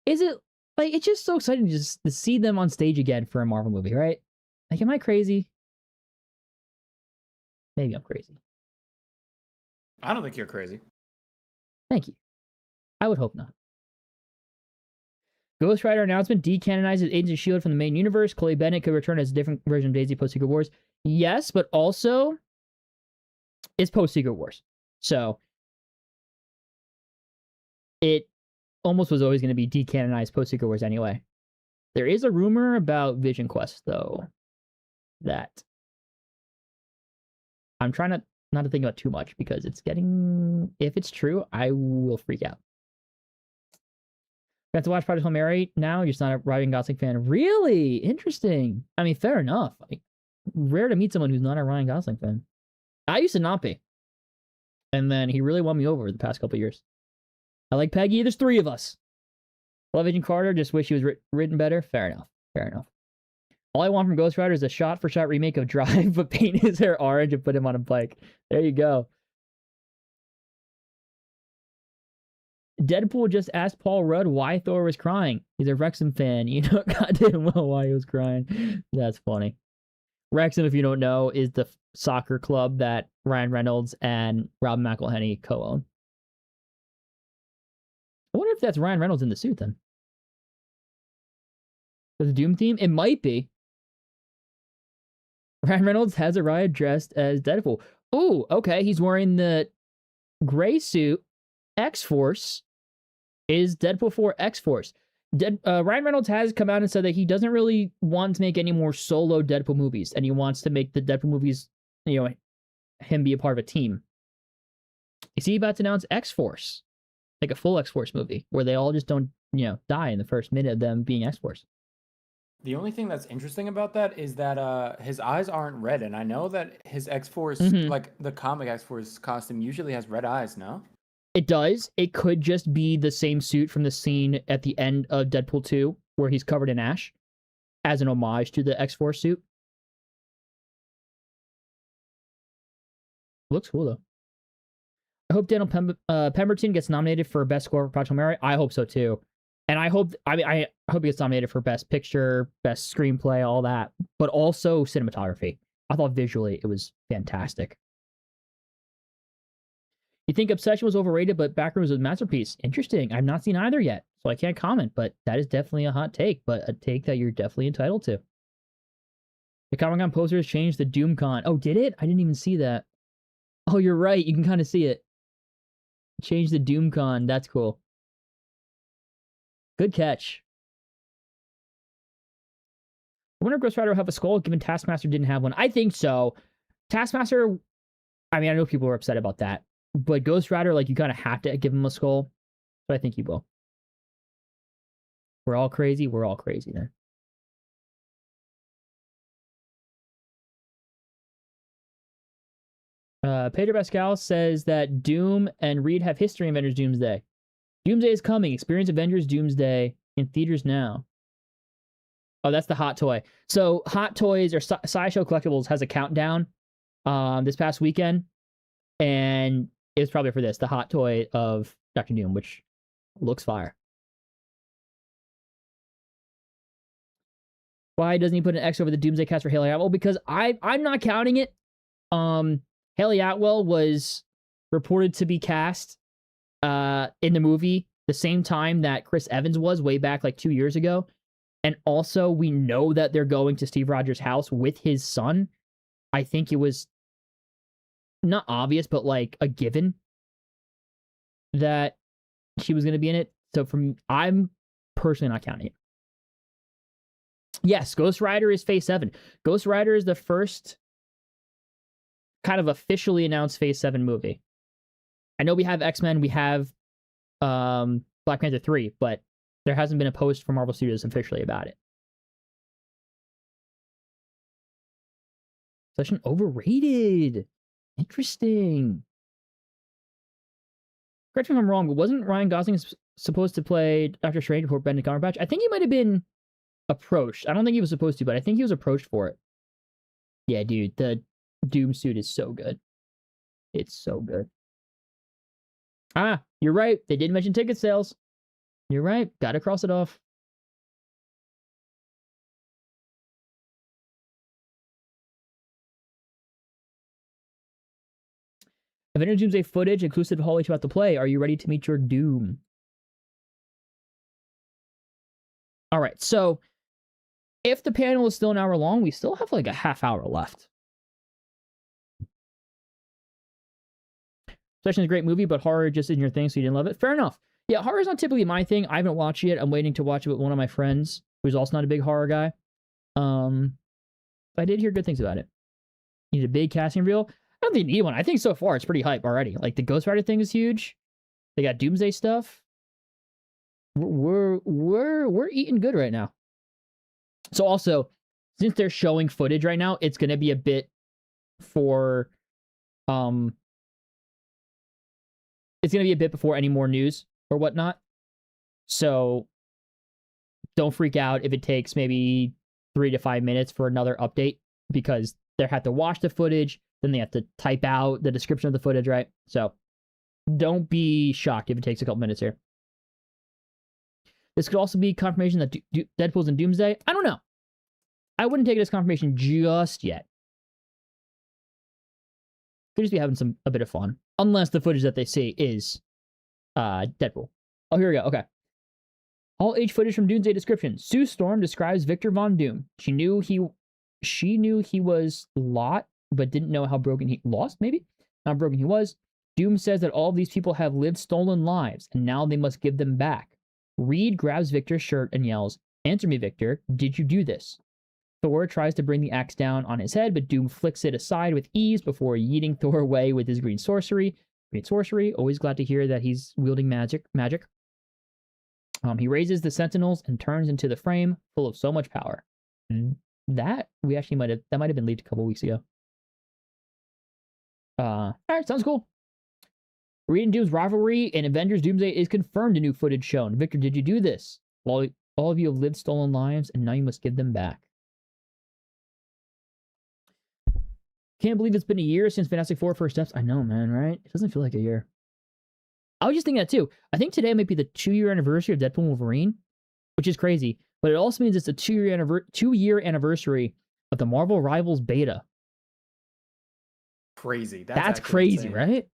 Is it, like, it's just so exciting just to see them on stage again for a Marvel movie, right? Like, am I crazy? Maybe I'm crazy. I don't think you're crazy. Thank you. I would hope not. Ghost Rider announcement decanonizes Agents of S.H.I.E.L.D. from the main universe. Chloe Bennett could return as a different version of Daisy post-Secret Wars. Yes, but also it's post-Secret Wars. So it almost was always going to be decanonized post-Secret Wars anyway. There is a rumor about VisionQuest, though, that I'm trying not to think about too much because it's getting... If it's true, I will freak out. Got to watch Project Hail Mary now. You're just not a Ryan Gosling fan. Really? Interesting. I mean, fair enough. Like, rare to meet someone who's not a Ryan Gosling fan. I used to not be. And then he really won me over the past couple of years. I like Peggy. There's 3 of us. Love Agent Carter. Just wish he was written better. Fair enough. Fair enough. All I want from Ghost Rider is a shot-for-shot remake of Drive, but paint his hair orange and put him on a bike. There you go. Deadpool just asked Paul Rudd why Thor was crying. He's a Wrexham fan. You know goddamn well why he was crying. That's funny. Wrexham, if you don't know, is the soccer club that Ryan Reynolds and Rob McElhenney co-own. I wonder if that's Ryan Reynolds in the suit, then. The Doom theme? It might be. Ryan Reynolds has arrived dressed as Deadpool. Oh, okay. He's wearing the gray suit. X-Force is Deadpool 4 X-Force. Ryan Reynolds has come out and said that he doesn't really want to make any more solo Deadpool movies, and he wants to make the Deadpool movies, you know, him be a part of a team. Is he about to announce X-Force? Like a full X-Force movie where they all just don't, die in the first minute of them being X-Force. The only thing that's interesting about that is that his eyes aren't red, and I know that his X-Force, like the comic X-Force costume, usually has red eyes, no? It does. It could just be the same suit from the scene at the end of Deadpool 2 where he's covered in ash as an homage to the X-Force suit. Looks cool, though. I hope Daniel Pemberton gets nominated for Best Score for Project Mary. I hope so, too. And I hope he gets nominated for Best Picture, Best Screenplay, all that. But also cinematography. I thought visually it was fantastic. You think Obsession was overrated, but Backroom was a masterpiece. Interesting. I've not seen either yet, so I can't comment. But that is definitely a hot take, but a take that you're definitely entitled to. The Comic-Con posters changed the DoomCon. Oh, did it? I didn't even see that. Oh, you're right. You can kind of see it. Change the DoomCon. That's cool. Good catch. I wonder if Ghost Rider will have a skull given Taskmaster didn't have one. I think so. Taskmaster, I know people are upset about that. But Ghost Rider, you kind of have to give him a skull. But I think he will. We're all crazy. We're all crazy then. Pedro Pascal says that Doom and Reed have history in Avengers Doomsday. Doomsday is coming. Experience Avengers Doomsday in theaters now. Oh, that's the Hot Toy. So Hot Toys or Sideshow Collectibles has a countdown this past weekend. And it was probably for this, the Hot Toy of Dr. Doom, which looks fire. Why doesn't he put an X over the Doomsday cast for Haley Atwell? Because I'm not counting it. Haley Atwell was reported to be cast in the movie the same time that Chris Evans was way back 2 years ago. And also we know that they're going to Steve Rogers' house with his son. I think it was not obvious, but a given that she was going to be in it. So I'm personally not counting it. Yes, Ghost Rider is Phase 7. Ghost Rider is the first kind of officially announced Phase 7 movie. I know we have X-Men, we have Black Panther 3, but there hasn't been a post from Marvel Studios officially about it. Session overrated. Interesting. Correct me if I'm wrong, but wasn't Ryan Gosling supposed to play Doctor Strange before Benedict Cumberbatch? I think he might have been approached. I don't think he was supposed to, but I think he was approached for it. Yeah, dude, the Doom suit is so good. It's so good. Ah, you're right. They did mention ticket sales. You're right. Gotta cross it off. Avengers Doomsday footage inclusive of Hall H about to play. Are you ready to meet your doom? All right, so if the panel is still an hour long, we still have a half hour left. Session is a great movie, but horror just isn't your thing, so you didn't love it. Fair enough. Yeah, horror is not typically my thing. I haven't watched it yet. I'm waiting to watch it with one of my friends, who's also not a big horror guy. I did hear good things about it. Need a big casting reel. I don't think you need one. I think so far it's pretty hype already. The Ghost Rider thing is huge. They got Doomsday stuff. We're eating good right now. So also, since they're showing footage right now, it's gonna be a bit for it's gonna be a bit before any more news or whatnot. So don't freak out if it takes maybe 3 to 5 minutes for another update, because they have to watch the footage, then they have to type out the description of the footage, right? So don't be shocked if it takes a couple minutes here. This could also be confirmation that Deadpool's in Doomsday. I don't know. I wouldn't take it as confirmation just yet. Could just be having a bit of fun. Unless the footage that they see is Deadpool. Oh, here we go. Okay. All H footage from Doomsday description. Sue Storm describes Victor Von Doom. She knew he was Lot, but didn't know how broken he lost, maybe? How broken he was. Doom says that all of these people have lived stolen lives, and now they must give them back. Reed grabs Victor's shirt and yells, "Answer me, Victor. Did you do this?" Thor tries to bring the axe down on his head, but Doom flicks it aside with ease before yeeting Thor away with his green sorcery. Always glad to hear that he's wielding magic. He raises the Sentinels and turns into the frame, full of so much power. That might have been leaked a couple weeks ago. All right, sounds cool. Reed and Doom's rivalry in Avengers Doomsday is confirmed in new footage shown. Victor, did you do this? All of you have lived stolen lives, and now you must give them back. Can't believe it's been a year since Fantastic Four first steps. I know, man, right? It doesn't feel like a year. I was just thinking that too. I think today might be the 2-year anniversary of Deadpool and Wolverine, which is crazy. But it also means it's a 2-year anniversary of the Marvel Rivals beta. Crazy. That's crazy, insane. Right?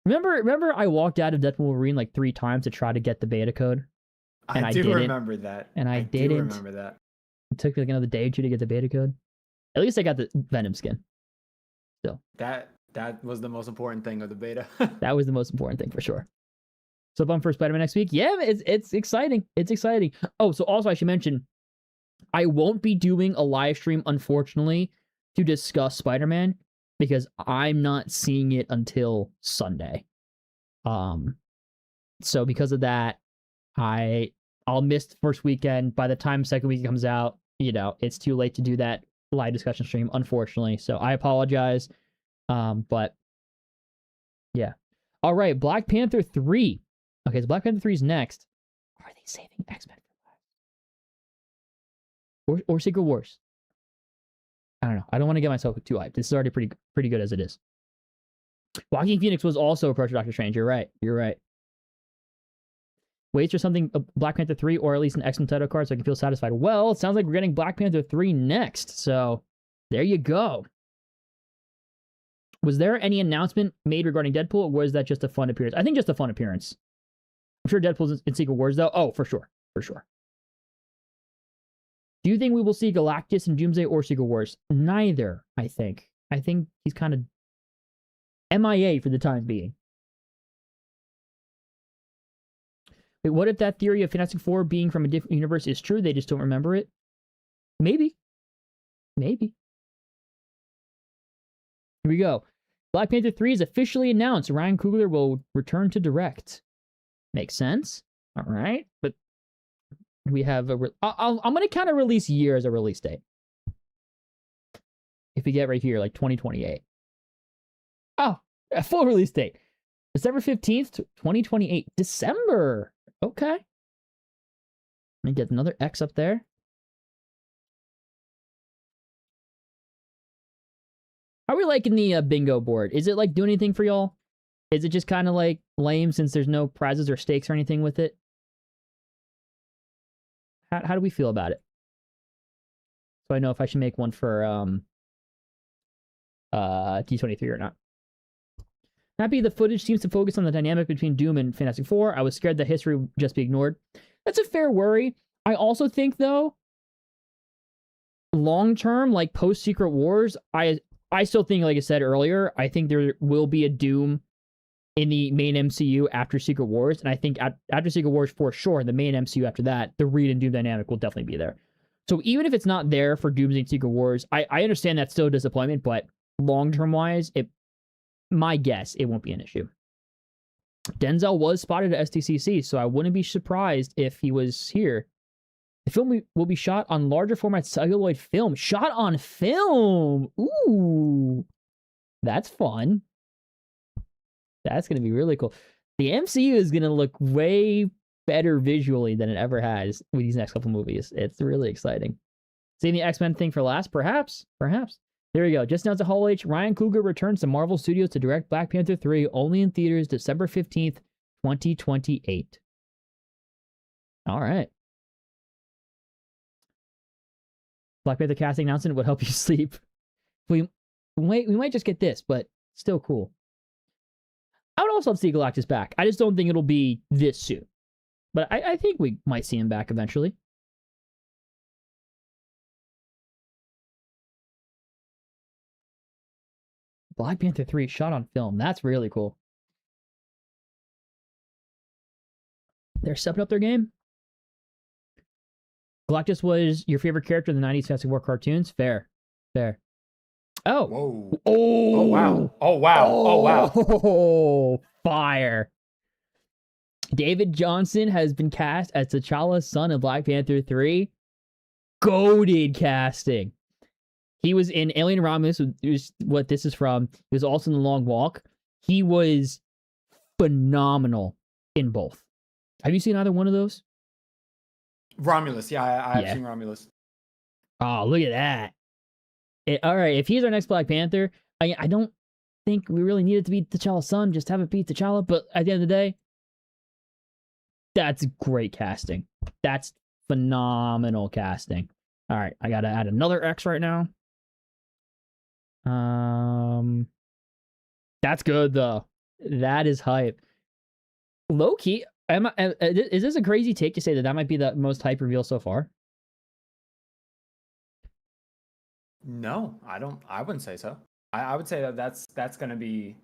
Remember I walked out of Deadpool and Wolverine like 3 times to try to get the beta code? And I do remember that. And I didn't. Do remember that. It took me like another day or 2 to get the beta code. At least I got the Venom skin. Still. That was the most important thing of the beta. That was the most important thing for sure. So bump for Spider-Man next week. Yeah, it's exciting. It's exciting. Oh, so also I should mention, I won't be doing a live stream, unfortunately, to discuss Spider-Man because I'm not seeing it until Sunday. So because of that, I'll miss the first weekend. By the time second week comes out, it's too late to do that live discussion stream, unfortunately. So I apologize. But yeah. All right, Black Panther 3. Okay, so Black Panther 3 is next. Are they saving X-Men for last? Or Secret Wars? I don't know. I don't want to get myself too hyped. This is already pretty good as it is. Joaquin Phoenix was also approached Doctor Strange. You're right. Waits for something Black Panther 3 or at least an X-Men title card so I can feel satisfied. Well, it sounds like we're getting Black Panther 3 next. So there you go. Was there any announcement made regarding Deadpool, or was that just a fun appearance? I think just a fun appearance. I'm sure Deadpool's in Secret Wars, though. Oh, for sure. Do you think we will see Galactus in Doomsday or Secret Wars? Neither, I think. I think he's kind of MIA for the time being. Wait, what if that theory of Fantastic Four being from a different universe is true? They just don't remember it? Maybe. Here we go. Black Panther 3 is officially announced. Ryan Coogler will return to direct. Makes sense. All right. But we have I'm going to kind of release year as a release date. If we get right here, like 2028. Oh, a full release date. December 15th, 2028. December. Okay. Let me get another X up there. How are we liking the bingo board? Is it like doing anything for y'all? Is it just kind of like lame since there's no prizes or stakes or anything with it? How do we feel about it? So I know if I should make one for D23 or not. Happy the footage seems to focus on the dynamic between Doom and Fantastic Four. I was scared that history would just be ignored. That's a fair worry. I also think, though, long term, like post Secret Wars, I still think, like I said earlier, I think there will be a Doom in the main MCU after Secret Wars. And I think after Secret Wars, for sure, the main MCU after that, the Reed and Doom dynamic will definitely be there. So even if it's not there for Doomsday and Secret Wars, I understand that's still a disappointment, but long-term wise, my guess, it won't be an issue. Denzel was spotted at SDCC, so I wouldn't be surprised if he was here. The film will be shot on larger format celluloid film. Shot on film! Ooh! That's fun. That's going to be really cool. The MCU is going to look way better visually than it ever has with these next couple movies. It's really exciting. Seeing the X-Men thing for last? Perhaps. There we go. Just announced at Hall H. Ryan Coogler returns to Marvel Studios to direct Black Panther 3, only in theaters December 15th, 2028. All right. Black Panther casting announcement would help you sleep. We might just get this, but still cool. I would also love to see Galactus back. I just don't think it'll be this soon. But I think we might see him back eventually. Black Panther 3 shot on film. That's really cool. They're stepping up their game. Galactus was your favorite character in the 90s Fantastic Four cartoons? Fair. Fair. Oh. Whoa. Oh. Oh wow. Oh wow. Oh wow. Oh, fire. David Johnson has been cast as T'Challa's son in Black Panther 3. Goated casting. He was in Alien Romulus, which is what this is from. He was also in The Long Walk. He was phenomenal in both. Have you seen either one of those? Romulus. Yeah, I have seen Romulus. Oh, look at that. All right, if he's our next Black Panther, I don't think we really need it to be T'Challa's son. Just have it be T'Challa. But at the end of the day, that's great casting. That's phenomenal casting. All right, I got to add another X right now. That's good, though. That is hype. Low-key, is this a crazy take to say that might be the most hype reveal so far? No, I wouldn't say so. I would say that that's gonna be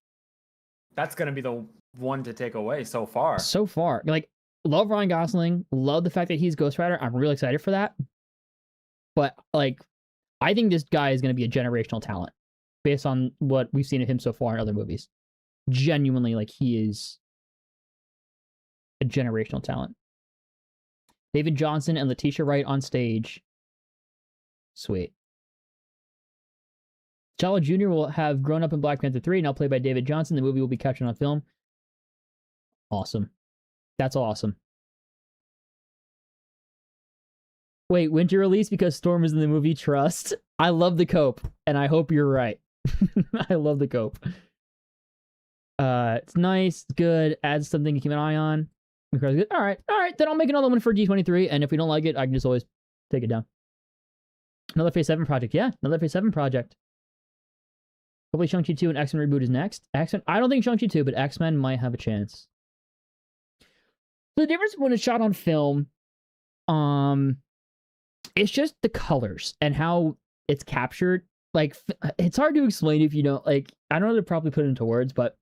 the one to take away so far. So far, like, love Ryan Gosling, love the fact that he's Ghost Rider. I'm really excited for that. But like, I think this guy is gonna be a generational talent based on what we've seen of him so far in other movies. Genuinely, like, he is a generational talent. David Johnson and Letitia Wright on stage. Sweet. T'Challa Jr. will have grown up in Black Panther 3, now played by David Johnson. The movie will be captured on film. Awesome. That's awesome. Wait, winter release because Storm is in the movie? Trust. I love the cope, and I hope you're right. I love the cope. It's nice, good, adds something to keep an eye on. All right, then I'll make another one for D23, and if we don't like it, I can just always take it down. Another Phase 7 project. Yeah, another Phase 7 project. Hopefully Shang-Chi 2 and X-Men reboot is next. X-Men, I don't think Shang-Chi 2, but X-Men might have a chance. The difference when it's shot on film, it's just the colors and how it's captured. Like, it's hard to explain if you don't, like, I don't know how to probably put it into words, but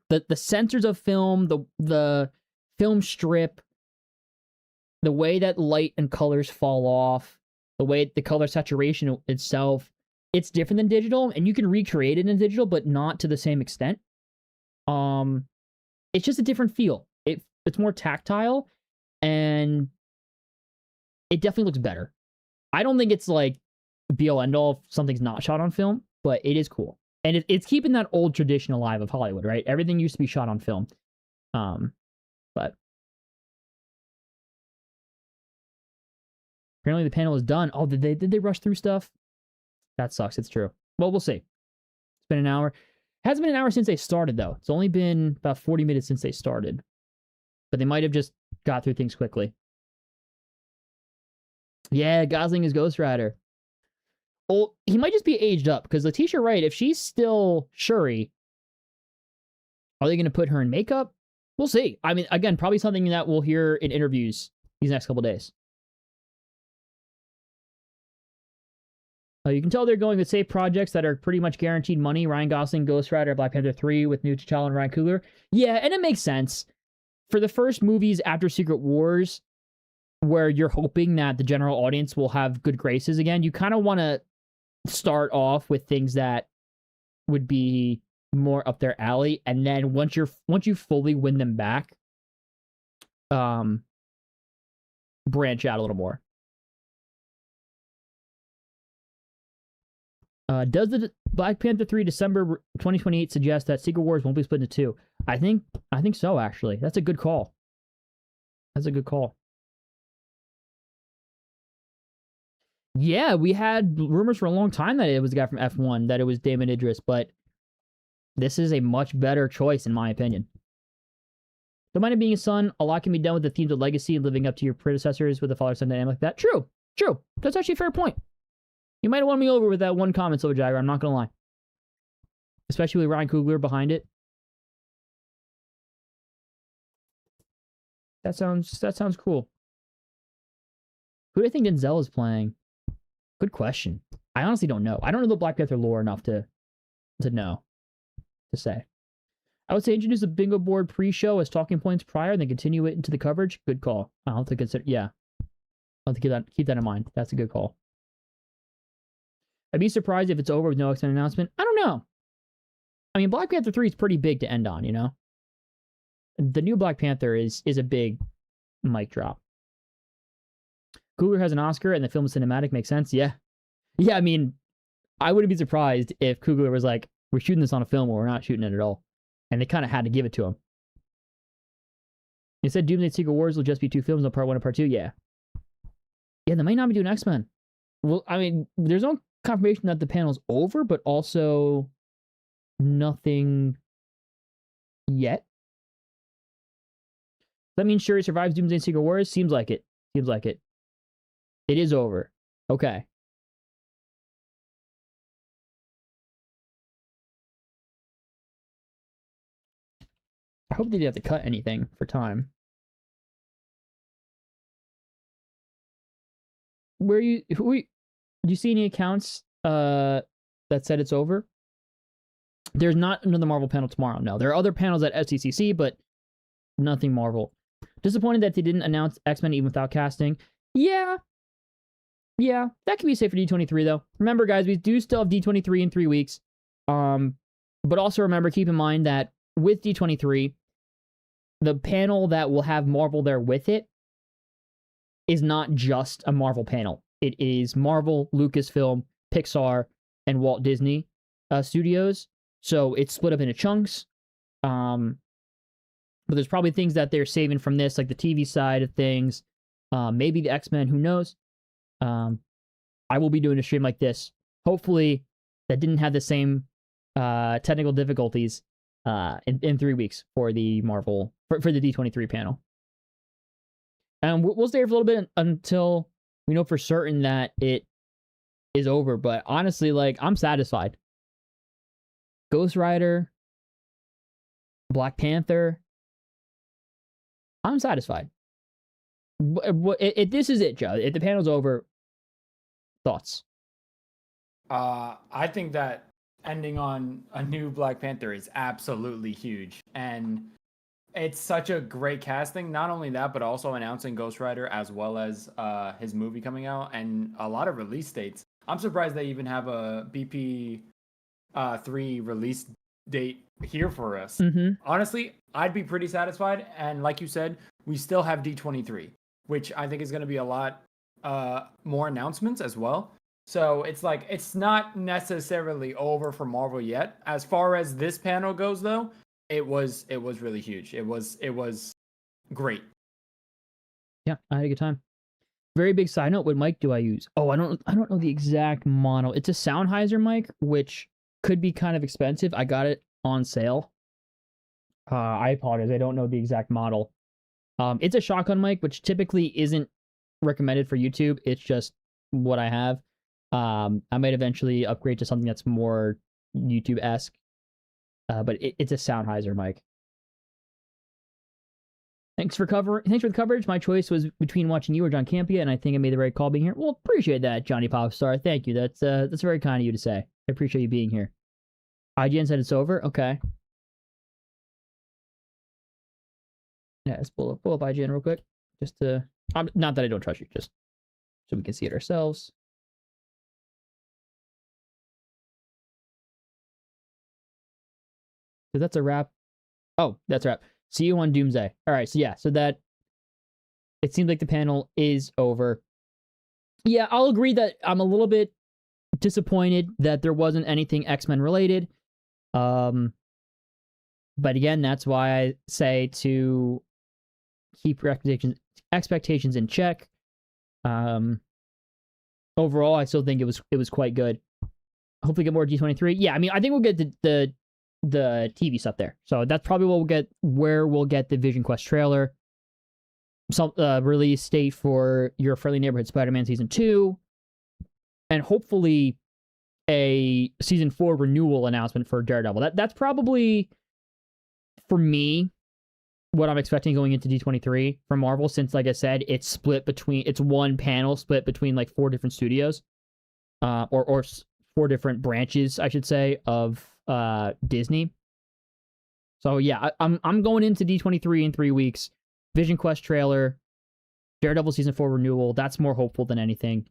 the sensors of film, the film strip, the way that light and colors fall off, the way the color saturation itself, it's different than digital, and you can recreate it in digital, but not to the same extent. It's just a different feel. It's more tactile, and it definitely looks better. I don't think it's like be all end all if something's not shot on film, but it is cool. And it's keeping that old tradition alive of Hollywood, right? Everything used to be shot on film. But apparently the panel is done. Oh, did they rush through stuff? That sucks. It's true. Well, we'll see. It's been an hour. It hasn't been an hour since they started, though. It's only been about 40 minutes since they started. But they might have just got through things quickly. Yeah, Gosling is Ghost Rider. Well, he might just be aged up, because Letitia Wright, if she's still Shuri, are they going to put her in makeup? We'll see. I mean, again, probably something that we'll hear in interviews these next couple days. You can tell they're going with safe projects that are pretty much guaranteed money. Ryan Gosling, Ghost Rider, Black Panther 3 with new T'Challa and Ryan Coogler. Yeah, and it makes sense. For the first movies after Secret Wars, where you're hoping that the general audience will have good graces again, you kind of want to start off with things that would be more up their alley, and then once you fully win them back, branch out a little more. Does the Black Panther 3 December 2028 suggest that Secret Wars won't be split into two? I think so, actually. That's a good call. That's a good call. Yeah, we had rumors for a long time that it was the guy from F1, that it was Damon Idris, but this is a much better choice, in my opinion. Don't mind it being a son. A lot can be done with the themes of legacy and living up to your predecessors with a father-son dynamic like that. True. That's actually a fair point. You might have won me over with that one comment, Silver Jagger. I'm not going to lie. Especially with Ryan Coogler behind it. That sounds cool. Who do you think Denzel is playing? Good question. I honestly don't know. I don't know the Black Panther lore enough to know, to say. I would say introduce a bingo board pre-show as talking points prior, and then continue it into the coverage. Good call. I'll have to consider. Yeah. I'll have to keep that in mind. That's a good call. I'd be surprised if it's over with no X-Men announcement. I don't know. I mean, Black Panther 3 is pretty big to end on, you know? The new Black Panther is a big mic drop. Coogler has an Oscar and the film is cinematic. Makes sense. Yeah. Yeah, I mean, I wouldn't be surprised if Coogler was like, we're shooting this on a film or we're not shooting it at all. And they kind of had to give it to him. They said Doomsday Secret Wars will just be 2 films, no part 1 and part 2. Yeah. Yeah, they might not be doing X-Men. Well, I mean, there's no confirmation that the panel's over, but also nothing yet. That means Shuri survives Doomsday Secret Wars? Seems like it. Seems like it. It is over. Okay. I hope they didn't have to cut anything for time. Do you see any accounts that said it's over? There's not another Marvel panel tomorrow. No, there are other panels at SDCC, but nothing Marvel. Disappointed that they didn't announce X-Men even without casting. Yeah, that can be safe for D23 though. Remember, guys, we do still have D23 in 3 weeks. But also remember, keep in mind that with D23, the panel that will have Marvel there with it is not just a Marvel panel. It is Marvel, Lucasfilm, Pixar, and Walt Disney Studios. So it's split up into chunks. But there's probably things that they're saving from this, like the TV side of things. Maybe the X-Men, who knows? I will be doing a stream like this. Hopefully that didn't have the same technical difficulties in 3 weeks for the Marvel, for the D23 panel. And we'll stay here for a little bit until we know for certain that it is over. But honestly, like, I'm satisfied. Ghost Rider, Black Panther, I'm satisfied. This is it, Joe. If the panel's over, thoughts? I think that ending on a new Black Panther is absolutely huge. And it's such a great casting. Not only that, but also announcing Ghost Rider as well as his movie coming out and a lot of release dates. I'm surprised they even have a BP 3 release date here for us. Mm-hmm. Honestly, I'd be pretty satisfied. And like you said, we still have D23, which I think is going to be a lot more announcements as well. So it's like, it's not necessarily over for Marvel yet. As far as this panel goes, though, it was really huge. It was great. Yeah, I had a good time. Very big side note, what mic do I use? Oh, I don't know the exact model. It's a Sennheiser mic, which could be kind of expensive. I got it on sale. I apologize, I don't know the exact model. It's a shotgun mic, which typically isn't recommended for YouTube. It's just what I have. I might eventually upgrade to something that's more YouTube-esque. But it's a Sennheiser mic. Thanks for the coverage. My choice was between watching you or John Campia, and I think I made the right call being here. Well, appreciate that, Johnny Popstar. Thank you. That's very kind of you to say. I appreciate you being here. IGN said it's over. Okay. Yeah, let's pull up IGN real quick. Just to, not that I don't trust you, just so we can see it ourselves. So that's a wrap. Oh, that's a wrap. See you on Doomsday. All right, so yeah, so that it seems like the panel is over. Yeah, I'll agree that I'm a little bit disappointed that there wasn't anything X-Men related. But again, that's why I say to keep your expectations in check. Overall, I still think it was quite good. Hopefully get more D23. Yeah, I mean, I think we'll get the TV stuff there. So that's probably where we'll get the VisionQuest trailer. Some release date for Your Friendly Neighborhood Spider-Man Season 2. And hopefully a Season 4 renewal announcement for Daredevil. That's probably, for me, what I'm expecting going into D23 from Marvel, since, like I said, it's one panel split between like 4 different studios. Or 4 different branches, I should say, of Disney. So yeah, I'm going into D23 in 3 weeks. VisionQuest trailer, Daredevil Season 4 renewal, that's more hopeful than anything.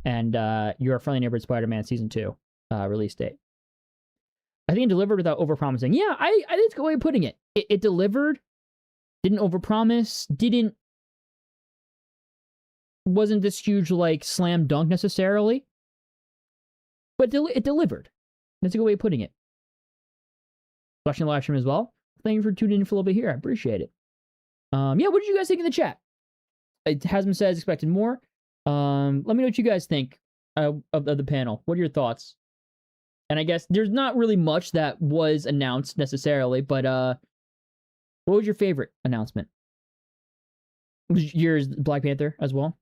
And Your Friendly Neighborhood Spider-Man Season 2 release date. I think it delivered without overpromising. Yeah, I think it's a good way of putting it. It delivered, didn't overpromise, wasn't this huge, like, slam dunk necessarily. But it delivered. That's a good way of putting it. Watching the live stream as well. Thank you for tuning in for a little bit here. I appreciate it. Yeah, what did you guys think in the chat? It has been said expected more. Let me know what you guys think of the panel. What are your thoughts? And I guess there's not really much that was announced necessarily, but what was your favorite announcement? Was yours Black Panther as well?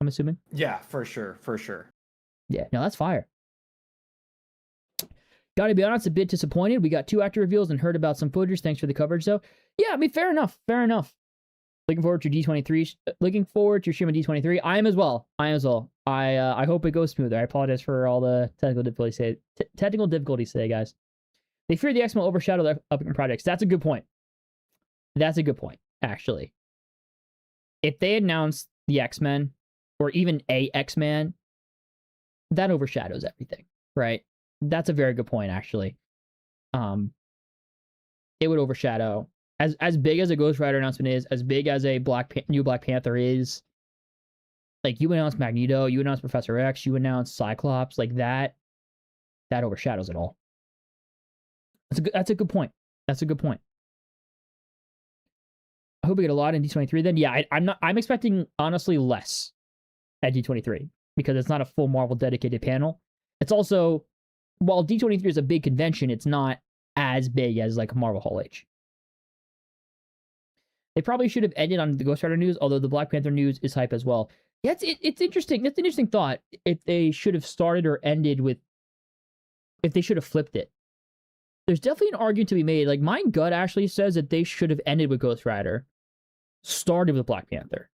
I'm assuming. Yeah, for sure. Yeah, no, that's fire. Gotta be honest, a bit disappointed. We got 2 actor reveals and heard about some footage. Thanks for the coverage, though. Yeah, I mean, fair enough. Looking forward to D23. Looking forward to streaming D23. I am as well. I hope it goes smoother. I apologize for all the technical difficulties today, guys. They fear the X-Men will overshadow their upcoming projects. That's a good point. Actually. If they announce the X-Men, or even a X-Man, that overshadows everything, right? That's a very good point, actually. It would overshadow, as big as a Ghost Rider announcement is, as big as a new Black Panther is. Like, you announce Magneto, you announce Professor X, you announce Cyclops, like that overshadows it all. That's a good point. I hope we get a lot in D23 then. Yeah, I'm expecting, honestly, less at D23, because it's not a full Marvel dedicated panel. It's also, while D23 is a big convention, it's not as big as, like, Marvel Hall H. They probably should have ended on the Ghost Rider news, although the Black Panther news is hype as well. Yeah, it's interesting. That's an interesting thought. If they should have started or ended with, if they should have flipped it. There's definitely an argument to be made. Like, my gut actually says that they should have ended with Ghost Rider, started with Black Panther.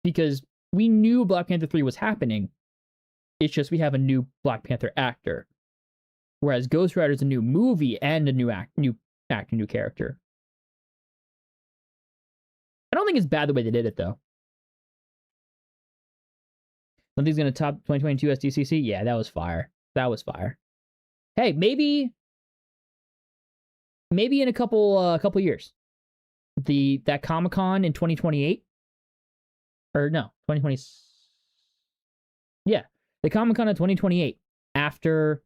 Because we knew Black Panther 3 was happening. It's just we have a new Black Panther actor. Whereas Ghost Rider is a new movie and a new actor, new character. I don't think it's bad the way they did it, though. Nothing's going to top 2022 SDCC? Yeah, that was fire. Hey, maybe in a couple years. That Comic-Con in 2028? Or no, 2020. Yeah, the Comic-Con in 2028 after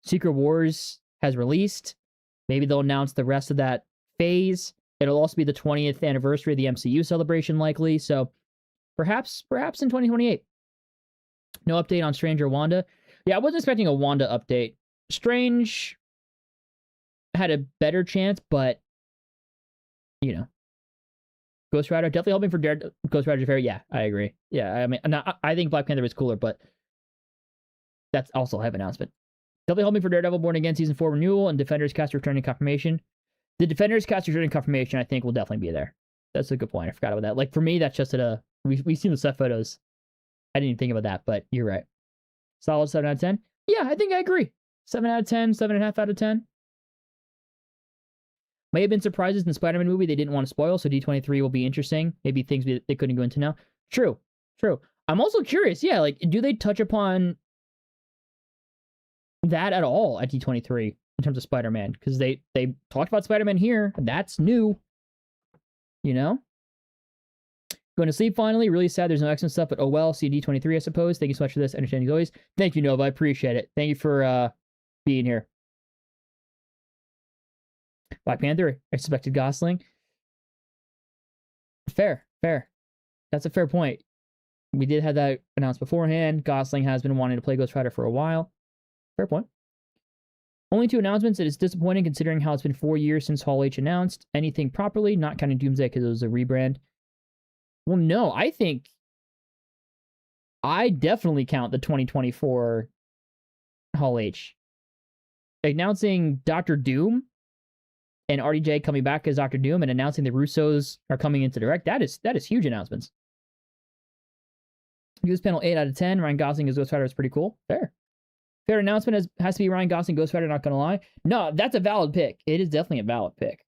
Secret Wars has released. Maybe they'll announce the rest of that phase. It'll also be the 20th anniversary of the MCU celebration, likely. So perhaps in 2028. No update on Strange or Wanda. Yeah, I wasn't expecting a Wanda update. Strange had a better chance, but you know, Ghost Rider definitely hoping for Ghost Rider Fair. Yeah, I agree. Yeah, I mean, I think Black Panther is cooler, but that's also a heavy announcement. Definitely hoping for Daredevil Born Again Season 4 renewal and Defenders cast returning confirmation. The Defenders cast returning confirmation, I think, will definitely be there. That's a good point. I forgot about that. Like, for me, that's just we've seen the set photos. I didn't even think about that, but you're right. Solid 7 out of 10. Yeah, I think I agree. 7 out of 10, 7.5 out of 10. May have been surprises in the Spider-Man movie they didn't want to spoil, so D23 will be interesting. Maybe things they couldn't go into now. True. I'm also curious, yeah, like, do they touch upon that at all at D23 in terms of Spider-Man? Because they talked about Spider-Man here. That's new. You know? Going to sleep finally. Really sad there's no X-Men stuff, but oh well. See D23, I suppose. Thank you so much for this. Understanding as always. Thank you, Nova. I appreciate it. Thank you for being here. Black Panther, expected Gosling. Fair. That's a fair point. We did have that announced beforehand. Gosling has been wanting to play Ghost Rider for a while. Fair point. Only 2 announcements. It is disappointing considering how it's been 4 years since Hall H announced anything properly, not counting Doomsday because it was a rebrand. Well, no, I think I definitely count the 2024 Hall H. Announcing Dr. Doom and RDJ coming back as Dr. Doom and announcing the Russos are coming into direct. That is huge announcements. News panel 8 out of 10. Ryan Gosling as Ghost Rider is pretty cool. Fair announcement has to be Ryan Gosling Ghost Rider, not gonna lie. No, that's a valid pick. It is definitely a valid pick.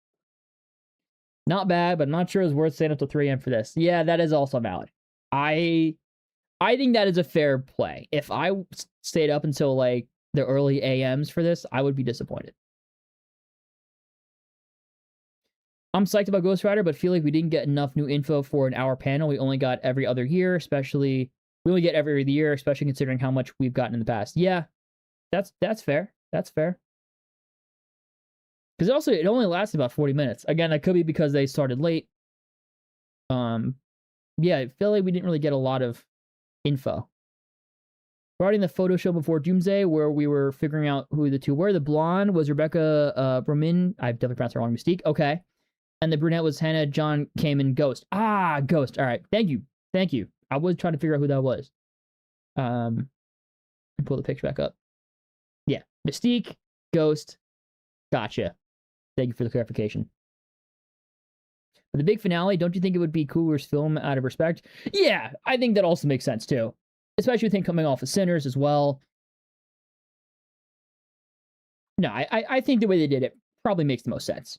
Not bad, but not sure it's worth staying up till 3 a.m. for this. Yeah, that is also valid. I think that is a fair play. If I stayed up until like the early AMs for this, I would be disappointed. I'm psyched about Ghost Rider, but feel like we didn't get enough new info for an hour panel. We only got every other year, especially we only get every other year, especially considering how much we've gotten in the past. Yeah, that's fair. That's fair. Because also, it only lasted about 40 minutes. Again, that could be because they started late. Yeah, I feel like we didn't really get a lot of info. Regarding the photo show before Doomsday, where we were figuring out who the two were, the blonde was Rebecca Bromin. I definitely pronounced her wrong. Mystique. Okay. And the brunette was Hannah John Kamen Ghost. Ah, Ghost. All right. Thank you. Thank you. I was trying to figure out who that was. Pull the picture back up. Yeah. Mystique, Ghost. Gotcha. Thank you for the clarification. But the big finale, don't you think it would be cooler to film out of respect? Yeah, I think that also makes sense too. Especially with him coming off of Sinners as well. No, I think the way they did it probably makes the most sense.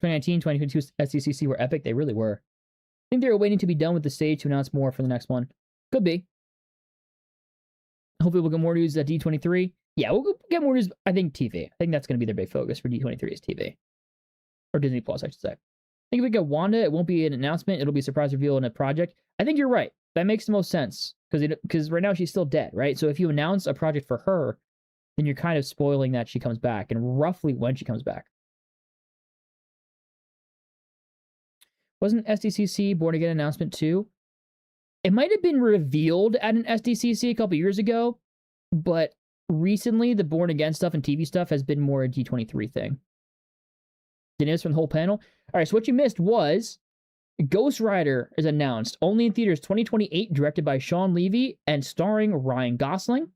2019, 2022 SDCC were epic. They really were. I think they were waiting to be done with the stage to announce more for the next one. Could be. Hopefully we'll get more news at D23. Yeah, we'll get more news, I think, TV. I think that's going to be their big focus for D23 is TV. Or Disney Plus, I should say. I think if we get Wanda, it won't be an announcement. It'll be a surprise reveal in a project. I think you're right. That makes the most sense. Because right now she's still dead, right? So if you announce a project for her, then you're kind of spoiling that she comes back and roughly when she comes back. Wasn't SDCC Born Again announcement too? It might have been revealed at an SDCC a couple years ago, but recently the Born Again stuff and TV stuff has been more a D23 thing. Didn't miss from the whole panel? All right, so what you missed was Ghost Rider is announced only in theaters 2028, directed by Sean Levy and starring Ryan Gosling.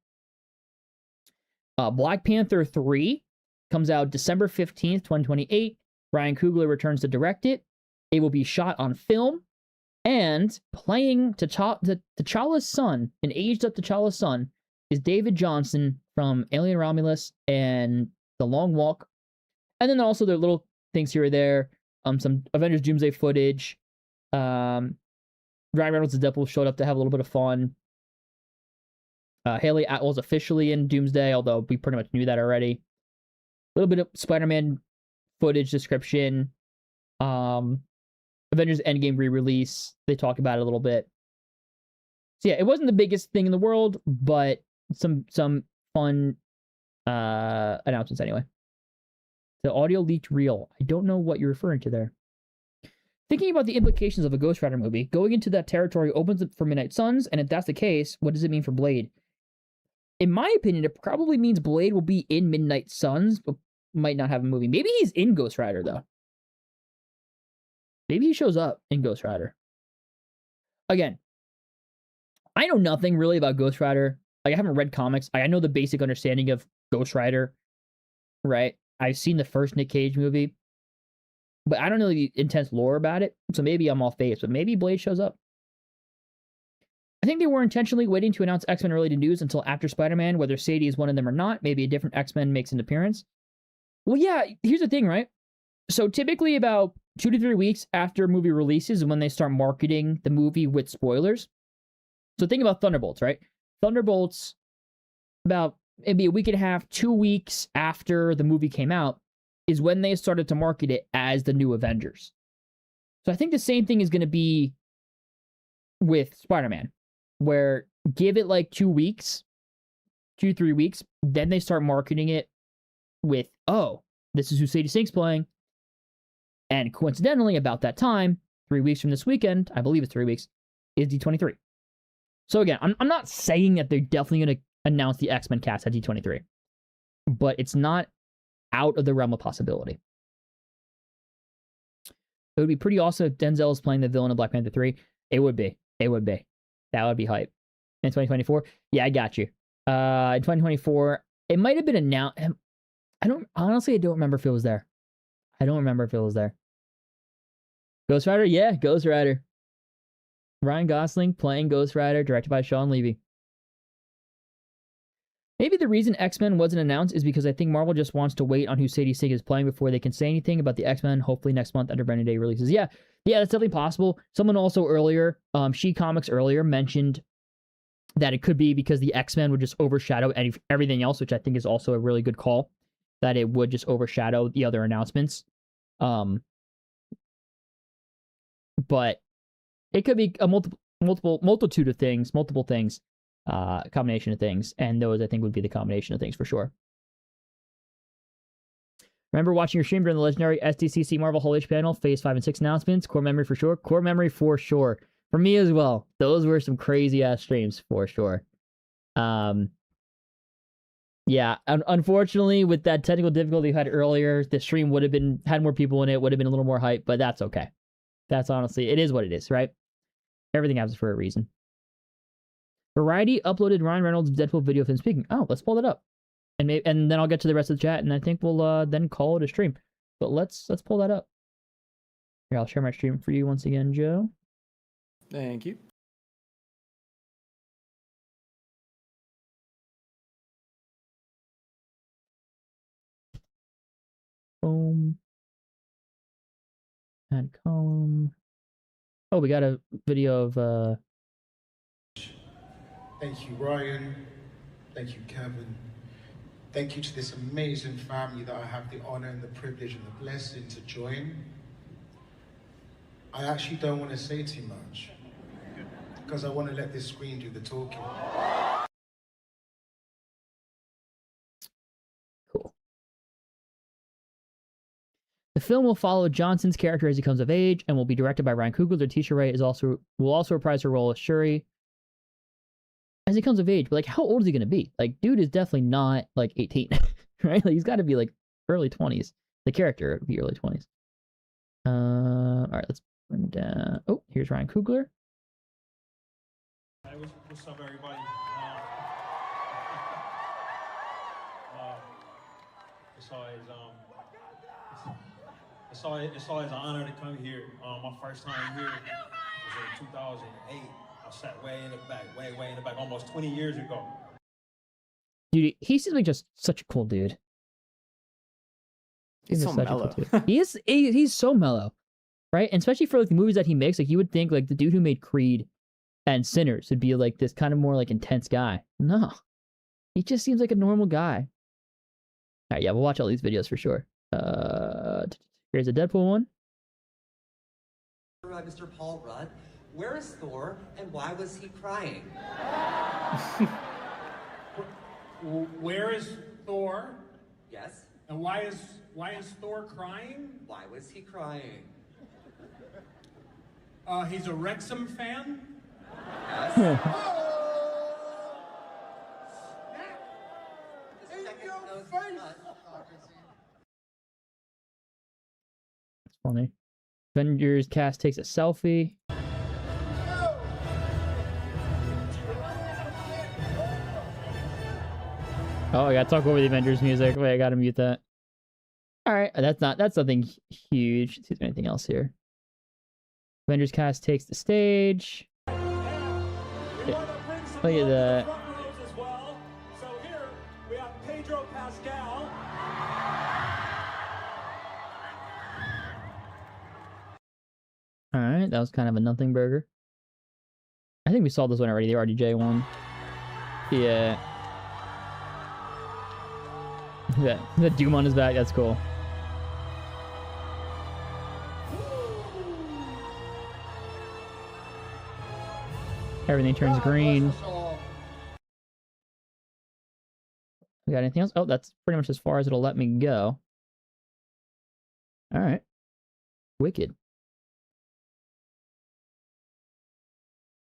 Black Panther 3 comes out December 15th, 2028. Ryan Coogler returns to direct it. It will be shot on film, and playing T'Challa's son, an aged-up T'Challa's son, is David Johnson from Alien Romulus and The Long Walk. And then also there are little things here or there, some Avengers Doomsday footage. Ryan Reynolds as Deadpool showed up to have a little bit of fun. Haley Atwell's officially in Doomsday, although we pretty much knew that already. A little bit of Spider-Man footage description. Avengers Endgame re-release. They talk about it a little bit. So yeah, it wasn't the biggest thing in the world, but some fun announcements anyway. The audio leaked reel. I don't know what you're referring to there. Thinking about the implications of a Ghost Rider movie, going into that territory opens up for Midnight Suns, and if that's the case, what does it mean for Blade? In my opinion, it probably means Blade will be in Midnight Suns, but might not have a movie. Maybe he's in Ghost Rider, though. Maybe he shows up in Ghost Rider. Again, I know nothing really about Ghost Rider. Like, I haven't read comics. I know the basic understanding of Ghost Rider, right? I've seen the first Nick Cage movie, but I don't know the intense lore about it, so maybe I'm off base, but maybe Blade shows up. I think they were intentionally waiting to announce X-Men related news until after Spider-Man, whether Sadie is one of them or not. Maybe a different X-Men makes an appearance. Well, yeah, here's the thing, right? So typically about 2 to 3 weeks after a movie releases is when they start marketing the movie with spoilers. So think about Thunderbolts, right? Thunderbolts, about maybe a week and a half, 2 weeks after the movie came out, is when they started to market it as the new Avengers. So I think the same thing is going to be with Spider-Man, where give it like 2 weeks, 2 to 3 weeks, then they start marketing it with, oh, this is who Sadie Sink's playing. And coincidentally, about that time, 3 weeks from this weekend, I believe it's 3 weeks, is D23. So again, I'm not saying that they're definitely going to announce the X-Men cast at D23, but it's not out of the realm of possibility. It would be pretty awesome if Denzel is playing the villain of Black Panther 3. It would be. It would be. That would be hype. In 2024? Yeah, I got you. In 2024, it might have been announced. I don't remember if it was there. I don't remember if it was there. Ghost Rider? Yeah, Ghost Rider. Ryan Gosling playing Ghost Rider, directed by Sean Levy. Maybe the reason X-Men wasn't announced is because I think Marvel just wants to wait on who Sadie Sink is playing before they can say anything about the X-Men, hopefully next month under Brandon Day releases. Yeah, that's definitely possible. Someone also earlier, She Comics earlier mentioned that it could be because the X-Men would just overshadow everything else, which I think is also a really good call, that it would just overshadow the other announcements. But it could be a multitude of things, multiple things. Combination of things, and those I think would be the combination of things for sure. Remember watching your stream during the legendary SDCC Marvel Hall H panel, Phase 5 and 6 announcements? Core memory for sure. Core memory for sure. For me as well. Those were some crazy ass streams for sure. Yeah, unfortunately, with that technical difficulty you had earlier, the stream would have had more people in it, would have been a little more hype, but that's okay. That's honestly, it is what it is, right? Everything happens for a reason. Variety uploaded Ryan Reynolds' Deadpool video of him speaking. Oh, let's pull it up, and then I'll get to the rest of the chat, and I think we'll then call it a stream. But let's pull that up. Here, I'll share my stream for you once again, Joe. Thank you. Boom. Add column. Oh, we got a video of Thank you, Ryan. Thank you, Kevin. Thank you to this amazing family that I have the honor and the privilege and the blessing to join. I actually don't want to say too much because I want to let this screen do the talking. Cool. The film will follow Johnson's character as he comes of age and will be directed by Ryan Coogler. Letitia Wright will also reprise her role as Shuri as he comes of age. But like, how old is he gonna be? Like, dude is definitely not like 18, right? Like, he's got to be like early 20s. The character would be early 20s. All right, let's bring down. Oh, here's Ryan Coogler. Hey, what's up, everybody? It's always an honor to come here. My first time here was in 2008. I sat way in the back, way in the back, almost 20 years ago. Dude, he seems like just such a cool dude. He's so mellow. Cool he's so mellow, right? And especially for like the movies that he makes, like you would think like the dude who made Creed and Sinners would be like this kind of more like intense guy. No, he just seems like a normal guy. All right, yeah, we'll watch all these videos for sure. Here's a Deadpool one. Mr. Paul Rudd. Where is Thor, and why was he crying? Where is Thor? Yes. And why is Thor crying? Why was he crying? He's a Wrexham fan? Yes. That's funny. Avengers cast takes a selfie. Oh, I gotta talk over the Avengers music. Wait, I gotta mute that. All right, that's nothing huge. Let's see if there's anything else here. Avengers cast takes the stage. Yeah. Look at that. So here we have Pedro Pascal. All right, that was kind of a nothing burger. I think we saw this one already, the RDJ one. Yeah. Yeah, the Doom on his back, that's cool. Everything turns green. We got anything else? Oh, that's pretty much as far as it'll let me go. Alright. Wicked.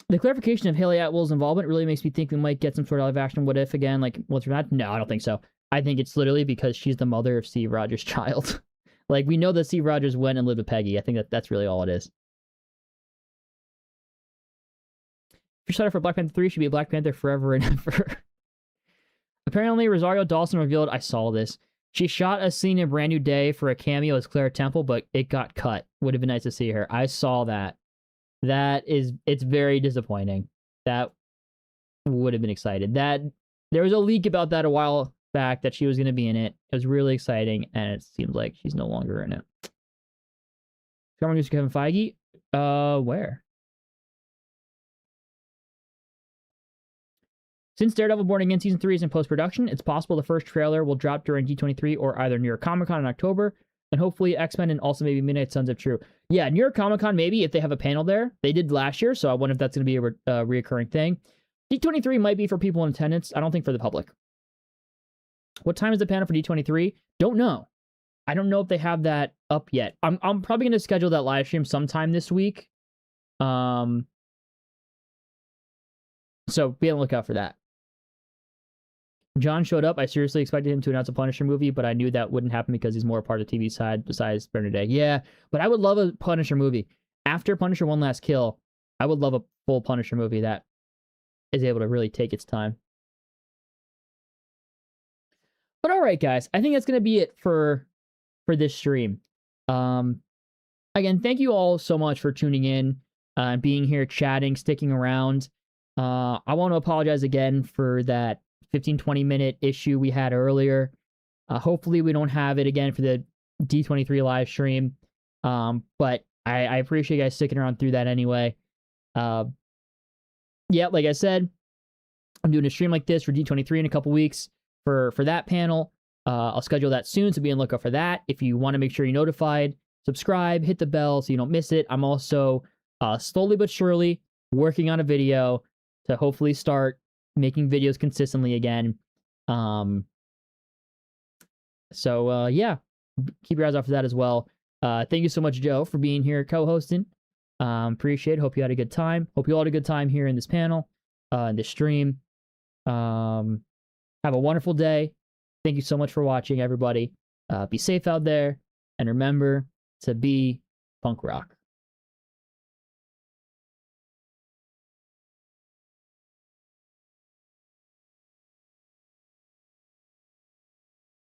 The clarification of Haley Atwell's involvement really makes me think we might get some sort of live action What If again, like, what's that? No, I don't think so. I think it's literally because she's the mother of Steve Rogers' child. Like, we know that Steve Rogers went and lived with Peggy. I think that's really all it is. If you're excited for Black Panther 3, should be a Black Panther forever and ever. Apparently, Rosario Dawson revealed, I saw this, she shot a scene in Brand New Day for a cameo as Clara Temple, but it got cut. Would have been nice to see her. I saw that. It's very disappointing. That would have been excited. That There was a leak about that a while back that she was going to be in it. It was really exciting, and it seems like she's no longer in it. Former news Kevin Feige? Where? Since Daredevil Born Again Season 3 is in post-production, it's possible the first trailer will drop during D23 or either New York Comic Con in October, and hopefully X-Men and also maybe Midnight Suns if true. Yeah, New York Comic Con maybe, if they have a panel there. They did last year, so I wonder if that's going to be a reoccurring thing. D23 might be for people in attendance. I don't think for the public. What time is the panel for D23? Don't know. I don't know if they have that up yet. I'm probably going to schedule that live stream sometime this week. So be on the lookout for that. John showed up. I seriously expected him to announce a Punisher movie, but I knew that wouldn't happen because he's more a part of the TV side besides Bernadette. Yeah, but I would love a Punisher movie. After Punisher One Last Kill, I would love a full Punisher movie that is able to really take its time. But all right, guys, I think that's going to be it for this stream. Again, thank you all so much for tuning in and being here, chatting, sticking around. I want to apologize again for that 15-20 minute issue we had earlier. Hopefully we don't have it again for the D23 live stream. But I appreciate you guys sticking around through that anyway. Yeah, like I said, I'm doing a stream like this for D23 in a couple weeks for that panel. I'll schedule that soon, so be on the lookout for that. If you want to make sure you're notified, subscribe, hit the bell so you don't miss it. I'm also slowly but surely working on a video to hopefully start making videos consistently again. So yeah, keep your eyes out for that as well. Thank you so much, Joe, for being here co-hosting. Appreciate it. Hope you had a good time. Hope you all had a good time here in this panel, in this stream. Have a wonderful day. Thank you so much for watching, everybody. Be safe out there, and remember to be punk rock.